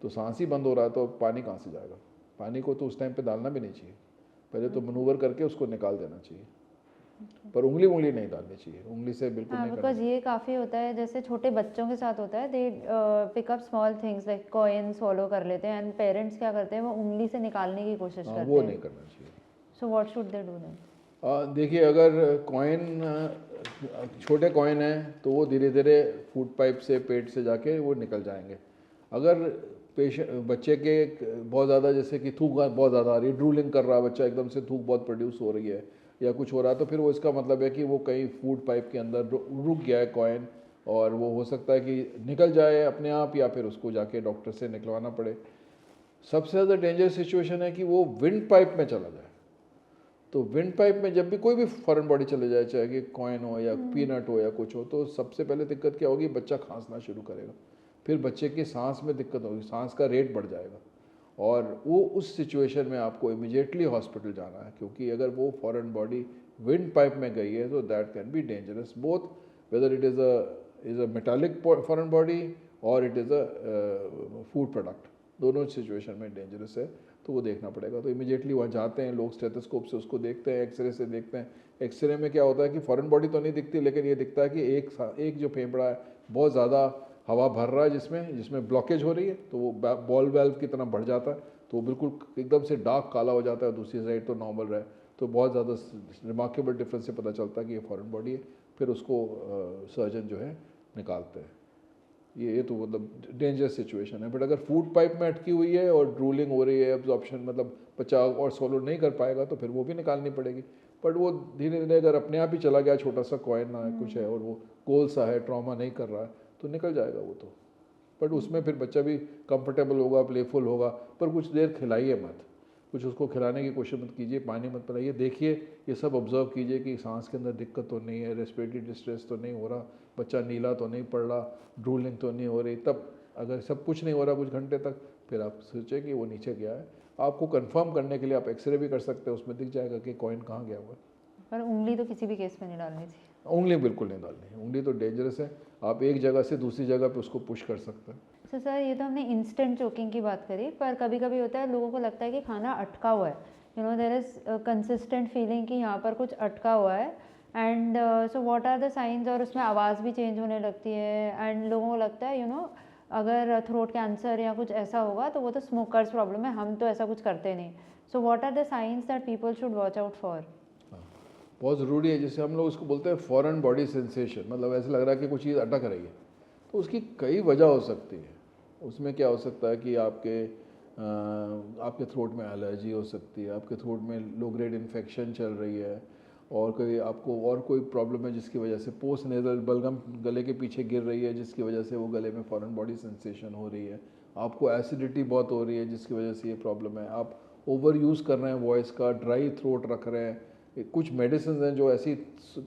तो सांस ही बंद हो रहा है, तो पानी कहाँ से जाएगा। पानी को तो उस टाइम पे डालना भी नहीं चाहिए, पहले तो मनूवर करके उसको निकाल देना चाहिए। पर उंगली नहीं डालनी चाहिए, उंगली से बिल्कुल हाँ, नहीं करना बिकॉज ये काफ़ी होता है, जैसे छोटे बच्चों के साथ होता है, they pick up small things like coin swallow कर लेते हैं, एंड पेरेंट्स क्या करते हैं, वो उंगली से निकालने की कोशिश चाहिए। करते वो हैं। नहीं करना चाहिए। So what should they do then? देखिए, अगर कॉइन छोटे कॉइन हैं तो वो धीरे धीरे फूड पाइप से, पेट से जाके वो निकल जाएंगे। अगर बच्चे के बहुत ज़्यादा, जैसे कि थूक बहुत ज़्यादा आ रही है, ड्रूलिंग कर रहा है बच्चा, एकदम से थूक बहुत प्रोड्यूस हो रही है या कुछ हो रहा है, तो फिर वो इसका मतलब है कि वो कहीं फूड पाइप के अंदर रुक गया है कॉइन, और वो हो सकता है कि निकल जाए अपने आप, या फिर उसको जाके डॉक्टर से निकलवाना पड़े। सबसे ज़्यादा डेंजरस सिचुएशन है कि वो विंड पाइप में चला जाए। तो विंड पाइप में जब भी कोई भी फॉरेन बॉडी चले जाए, चाहे कि कॉइन हो या पीनट हो या कुछ हो, तो सबसे पहले दिक्कत क्या होगी, बच्चा खांसना शुरू करेगा, फिर बच्चे की सांस में दिक्कत होगी, सांस का रेट बढ़ जाएगा, और वो उस सिचुएशन में आपको इमिडिएटली हॉस्पिटल जाना है। क्योंकि अगर वो फॉरेन बॉडी विंड पाइप में गई है तो that can be dangerous, both whether it is a metallic foreign body और it is a food product, दोनों सिचुएशन में डेंजरस है। तो वो देखना पड़ेगा। तो इमीडिएटली वहाँ जाते हैं लोग, स्टेथोस्कोप से उसको देखते हैं, एक्सरे से देखते हैं। एक्सरे में क्या होता है कि फॉरेन बॉडी तो नहीं दिखती, लेकिन ये दिखता है कि एक जो फेफड़ा है बहुत ज़्यादा हवा भर रहा है, जिसमें ब्लॉकेज हो रही है, तो वो बॉल वेल्व की तरह बढ़ जाता है, तो वो बिल्कुल एकदम से डार्क काला हो जाता है, दूसरी साइड तो नॉर्मल रहे। तो बहुत ज़्यादा रिमार्केबल डिफरेंस से पता चलता है कि ये फॉरेन बॉडी है। फिर उसको सर्जन जो है निकालते हैं। ये तो मतलब डेंजरस सिचुएशन है। बट अगर फूड पाइप में अटकी हुई है और ड्रूलिंग हो रही है, एब्जॉर्प्शन मतलब बच्चा और सोलो नहीं कर पाएगा, तो फिर वो भी निकालनी पड़ेगी। बट वो धीरे धीरे अगर अपने आप ही चला गया, छोटा सा कॉइन ना है, कुछ है, और वो गोल सा है, ट्रॉमा नहीं कर रहा है, तो निकल जाएगा वो तो। बट उसमें फिर बच्चा भी कंफर्टेबल होगा, प्लेफुल होगा, पर कुछ देर खिलाइए मत, कुछ उसको खिलाने की कोशिश मत कीजिए, पानी मत पिलाइए, देखिए, ये सब ऑब्जर्व कीजिए कि सांस के अंदर दिक्कत तो नहीं है, रेस्पिरेटरी डिस्ट्रेस तो नहीं हो रहा, बच्चा नीला तो नहीं पड़ रहा, ड्रूलिंग तो नहीं हो रही। तब अगर सब कुछ नहीं हो रहा कुछ घंटे तक, फिर आप सोचें कि वो नीचे गया है। आपको कंफर्म करने के लिए आप एक्सरे भी कर सकते हैं, उसमें दिख जाएगा कि कॉइन कहाँ गया हुआ है। पर उंगली तो किसी भी केस में नहीं डालनी चाहिए। उंगली बिल्कुल नहीं डालनी है, उंगली तो डेंजरस है। आप एक जगह से दूसरी जगह पे उसको पुश कर सकते हैं। सो सर, ये तो हमने इंस्टेंट चोकिंग की बात करी, पर कभी कभी होता है लोगों को लगता है कि खाना अटका हुआ है, देयर इज कंसिस्टेंट फीलिंग कि यहाँ पर कुछ अटका हुआ है, and so what are the signs, और उसमें आवाज़ भी चेंज होने लगती है, एंड लोगों को लगता है अगर थ्रोट कैंसर या कुछ ऐसा होगा तो वो तो स्मोकर्स प्रॉब्लम है, हम तो ऐसा कुछ करते नहीं। So what are the signs that people should watch out for? बहुत ज़रूरी है, जैसे हम लोग उसको बोलते हैं फॉरेन बॉडी सेंसेशन, मतलब ऐसा लग रहा है कि कुछ चीज़ अटक रही है, तो उसकी कई वजह हो सकती है। उसमें क्या हो सकता है कि आपके थ्रोट में एलर्जी हो सकती है, आपके थ्रोट में लो ग्रेड इन्फेक्शन चल रही है, और कोई प्रॉब्लम है जिसकी वजह से पोस्ट नेजल बलगम गले के पीछे गिर रही है, जिसकी वजह से वो गले में फॉरेन बॉडी सेंसेशन हो रही है, आपको एसिडिटी बहुत हो रही है जिसकी वजह से ये प्रॉब्लम है, आप ओवर यूज़ कर रहे हैं वॉइस का, ड्राई थ्रोट रख रहे हैं, कुछ मेडिसिन हैं जो ऐसी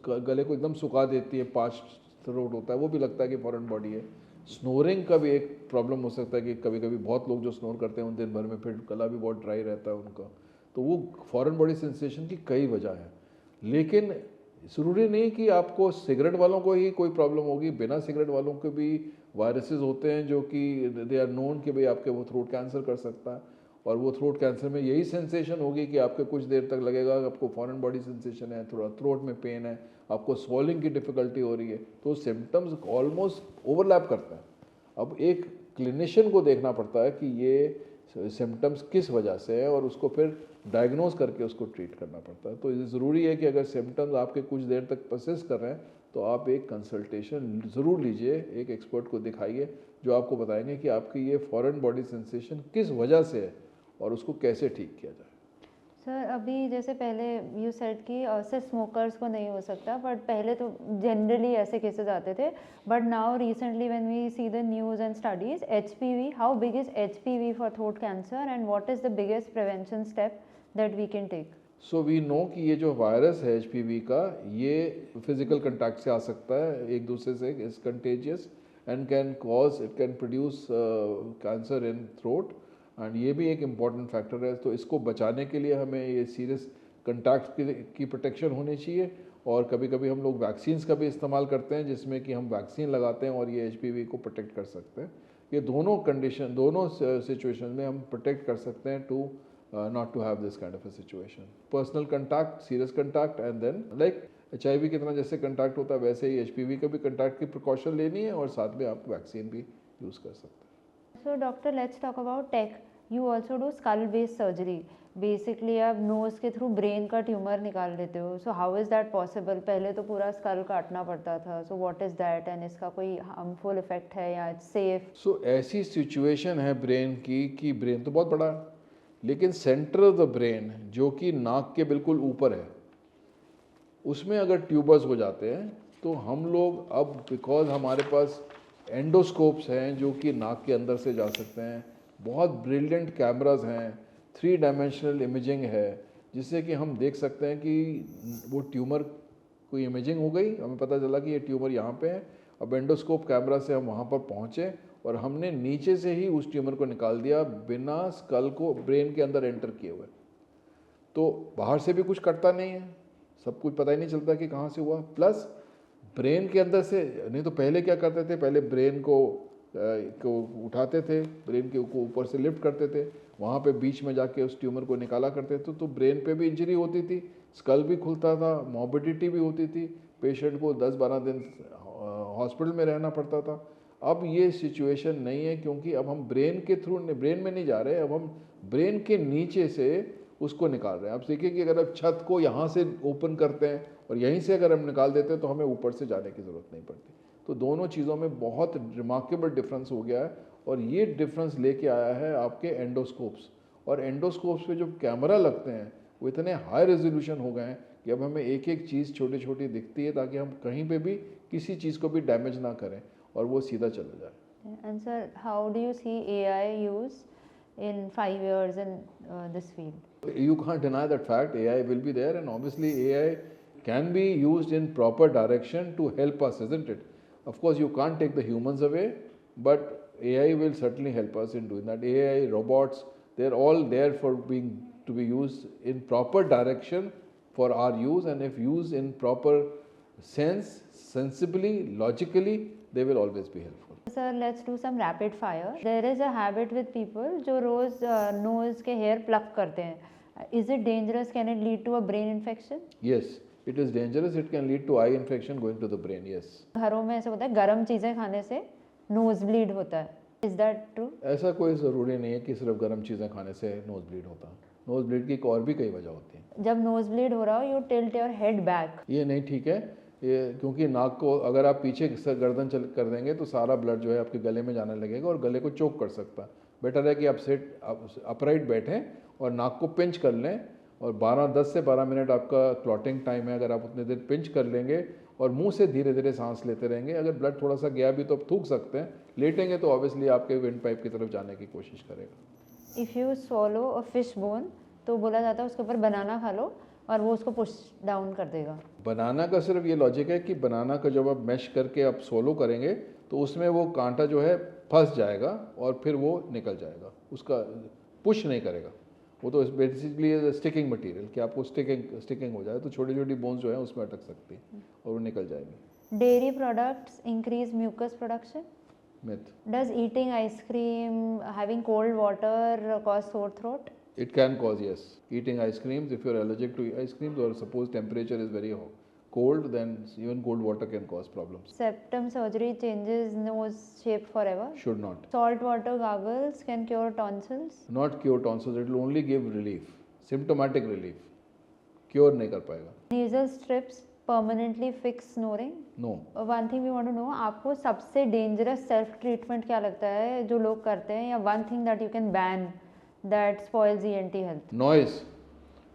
गले को एकदम सुखा देती है, पास्ट थ्रोट होता है, वो भी लगता है कि फॉरेन बॉडी है। स्नोरिंग का भी एक प्रॉब्लम हो सकता है कि कभी कभी बहुत लोग जो स्नोर करते हैं उन दिन भर में फिर गला भी बहुत ड्राई रहता है उनका, तो वो फॉरेन बॉडी सेंसेशन की कई वजह हैं, लेकिन ज़रूरी नहीं कि आपको सिगरेट वालों को ही कोई प्रॉब्लम होगी, बिना सिगरेट वालों के भी वायरसेस होते हैं जो कि दे आर नोन कि भाई आपके वो थ्रोट कैंसर कर सकता है, और वो थ्रोट कैंसर में यही सेंसेशन होगी कि आपके कुछ देर तक लगेगा, आपको फॉरेन बॉडी सेंसेशन है, थोड़ा थ्रोट में पेन है, आपको स्वॉलिंग की डिफ़िकल्टी हो रही है, तो सिम्टम्स ऑलमोस्ट ओवरलैप करते हैं। अब एक क्लिनिशियन को देखना पड़ता है कि ये सिम्टम्स किस वजह से है और उसको फिर डायग्नोज करके उसको ट्रीट करना पड़ता है। तो ये ज़रूरी है कि अगर सिम्टम्स आपके कुछ देर तक परसिस्ट कर रहे हैं तो आप एक कंसल्टेशन ज़रूर लीजिए, एक एक्सपर्ट को दिखाइए जो आपको बताएंगे कि आपकी ये फॉरेन बॉडी सेंसेशन किस वजह से है और उसको कैसे ठीक किया जाए। सर अभी जैसे पहले यू सेड कि सिर्फ स्मोकर्स को नहीं हो सकता, बट पहले तो जनरली ऐसे केसेस आते थे, but now recently when we see the news and studies, HPV, how big is HPV for throat cancer and what is the biggest prevention step that we can take? So we know कि ये जो वायरस है HPV का, ये फिजिकल कंटैक्ट से आ सकता है एक दूसरे से, is contagious and can cause, it can produce cancer in throat, and ये भी एक इम्पॉर्टेंट फैक्टर है। तो इसको बचाने के लिए हमें ये सीरियस कंटैक्ट की प्रोटेक्शन होनी चाहिए, और कभी कभी हम लोग वैक्सीन्स का भी इस्तेमाल करते हैं जिसमें कि हम वैक्सीन लगाते हैं और ये HPV को प्रोटेक्ट कर सकते हैं। ये दोनों कंडीशन, दोनों सिचुएशन में हम प्रोटेक्ट कर सकते हैं to not to have this kind of a situation. Personal contact, serious contact, and then like HIV कितना जैसे contact होता है वैसे ही HPV का भी contact की precaution लेनी है, और साथ में आप वैक्सीन भी यूज़ कर सकते हैं। So doctor, let's talk about tech. You also do skull based surgery. Basically आप नोज़ के थ्रू ब्रेन का ट्यूमर निकाल लेते हो. So how is that possible? पहले तो पूरा स्कल काटना पड़ता था. सो व्हाट इज़ दैट एंड इसका कोई हार्मफुल इफेक्ट है या इट्स सेफ? सो ऐसी सिचुएशन है ब्रेन की कि ब्रेन तो बहुत बड़ा है, लेकिन सेंटर ऑफ द ब्रेन जो कि नाक के बिल्कुल ऊपर है, उसमें अगर ट्यूबर्स हो जाते हैं तो हम लोग अब, बिकॉज हमारे पास एंडोस्कोप्स हैं जो कि नाक के अंदर से जा सकते हैं, बहुत ब्रिलियंट कैमरास हैं, 3 डायमेंशनल इमेजिंग है, जिससे कि हम देख सकते हैं कि वो ट्यूमर कोई इमेजिंग हो गई, हमें पता चला कि ये ट्यूमर यहाँ पे है। अब एंडोस्कोप कैमरा से हम वहाँ पर पहुँचे और हमने नीचे से ही उस ट्यूमर को निकाल दिया बिना स्कल को ब्रेन के अंदर एंटर किए हुए। तो बाहर से भी कुछ कटता नहीं है, सब कुछ पता ही नहीं चलता कि कहाँ से हुआ, प्लस ब्रेन के अंदर से, नहीं तो पहले क्या करते थे, पहले ब्रेन को उठाते थे, ब्रेन के ऊपर से लिफ्ट करते थे, वहाँ पे बीच में जाके उस ट्यूमर को निकाला करते थे, तो ब्रेन पे भी इंजरी होती थी, स्कल भी खुलता था, मॉर्बिडिटी भी होती थी, पेशेंट को 10-12 दिन हॉस्पिटल में रहना पड़ता था। अब ये सिचुएशन नहीं है, क्योंकि अब हम ब्रेन के थ्रू, ब्रेन में नहीं जा रहे, अब हम ब्रेन के नीचे से उसको निकाल रहे हैं। आप देखिए कि अगर आप छत को यहाँ से ओपन करते हैं और यहीं से अगर हम निकाल देते हैं तो हमें ऊपर से जाने की ज़रूरत नहीं पड़ती। तो दोनों चीज़ों में बहुत रिमार्केबल डिफरेंस हो गया है, और ये डिफरेंस लेके आया है आपके एंडोस्कोप्स। और एंडोस्कोप्स पे जो कैमरा लगते हैं वो इतने हाई रेजोल्यूशन हो गए हैं कि अब हमें एक एक चीज़ छोटी छोटी दिखती है, ताकि हम कहीं पे भी किसी चीज़ को भी डैमेज ना करें और वो सीधा चला जाए। And sir, how do you see AI use in 5 years in this field? You can't deny that fact. AI will be there, and obviously AI can be used in proper direction to help us, isn't it? Of course, you can't take the humans away, but AI will certainly help us in doing that. AI, robots, they're all there for to be used in proper direction for our use, and if used in proper sense, sensibly, logically, they will always be helpful. Sir, let's do some rapid fire. There is a habit with people जो रोज nose के hair pluck करते हैं. Is it dangerous? Can it lead to a brain infection? Yes, it is dangerous. It can lead to eye infection going to the brain. Yes. घरों में ऐसा होता है, गर्म चीज़ें खाने से nose bleed होता है. Is that true? ऐसा कोई ज़रूरी नहीं है कि सिर्फ गर्म चीज़ें खाने से नोज ब्लीड होता है। नोज ब्लीड की और भी कई वजह होती हैं। जब nose bleed हो रहा हो, you tilt your head back. ये नहीं ठीक है, ये क्योंकि नाक को अगर आप पीछे गर्दन चल कर देंगे तो सारा ब्लड जो है आपके गले में जाने लगेगा और गले को चोक कर सकता है। बेटर है कि आप अपराइट बैठें और नाक को पिंच कर लें, और 10 से 12 मिनट आपका क्लॉटिंग टाइम है। अगर आप उतने देर पिंच कर लेंगे और मुंह से धीरे धीरे सांस लेते रहेंगे, अगर ब्लड थोड़ा सा गया भी तो आप थूक सकते हैं, लेटेंगे तो ऑब्वियसली आपके विंड पाइप की तरफ जाने की कोशिश करेगा। If you swallow a fish bone, तो बोला जाता है उसके ऊपर बनाना खा लो और वो उसको पुश डाउन कर देगा। बनाना का सिर्फ ये लॉजिक है कि बनाना का जब आप मैश करके आप सोलो करेंगे तो उसमें वो कांटा जो है फंस जाएगा और फिर वो निकल जाएगा, उसका पुश नहीं करेगा। वो तो बेसिकली स्टिकिंग मटेरियल कि आपको स्टिकिंग हो जाए तो छोटी छोटी बोन्स जो है उसमें अटक सकती है और वो निकल जाएगी। Dairy products increase mucus production. Myth. Does eating ice cream, having cold water cause sore throat? It can cause, yes. Eating ice creams, if you're allergic to ice creams or suppose temperature is very cold, then even cold water can cause problems. Septum surgery changes nose shape forever. Should not. Salt water gargles can cure tonsils. Not cure tonsils, it will only give relief, symptomatic relief. Cure नहीं कर पाएगा. Nasal strips permanently fix snoring. No. One thing we want to know, आपको सबसे dangerous self treatment क्या लगता है जो लोग करते हैं, या one thing that you can ban that spoils ENT health? Noise.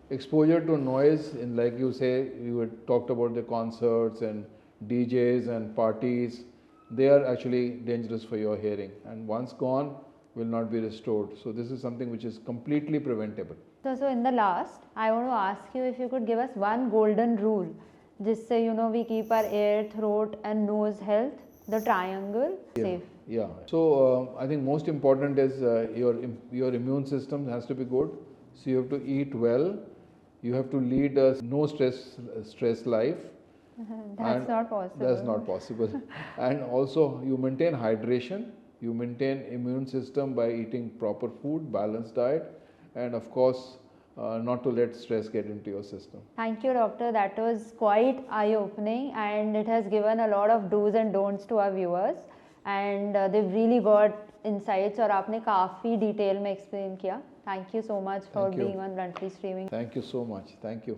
Exposure to noise, in like you say, you had talked about the concerts and DJs and parties. They are actually dangerous for your hearing, and once gone, will not be restored. So this is something which is completely preventable. So in the last, I want to ask you if you could give us one golden rule, जिससे we keep our ear, throat, and nose health, the triangle, safe. Yeah. So I think most important is your immune system has to be good. So you have to eat well. You have to lead a no stress life. That's not possible. That's not possible. And also you maintain hydration. You maintain immune system by eating proper food, balanced diet, and of course not to let stress get into your system. Thank you, doctor. That was quite eye-opening, and it has given a lot of do's and don'ts to our viewers, and they've really got insights और आपने काफ़ी डिटेल में एक्सप्लेन किया. Thank you so much for Thank you. being on Bluntly Streaming. Thank you so much. Thank you.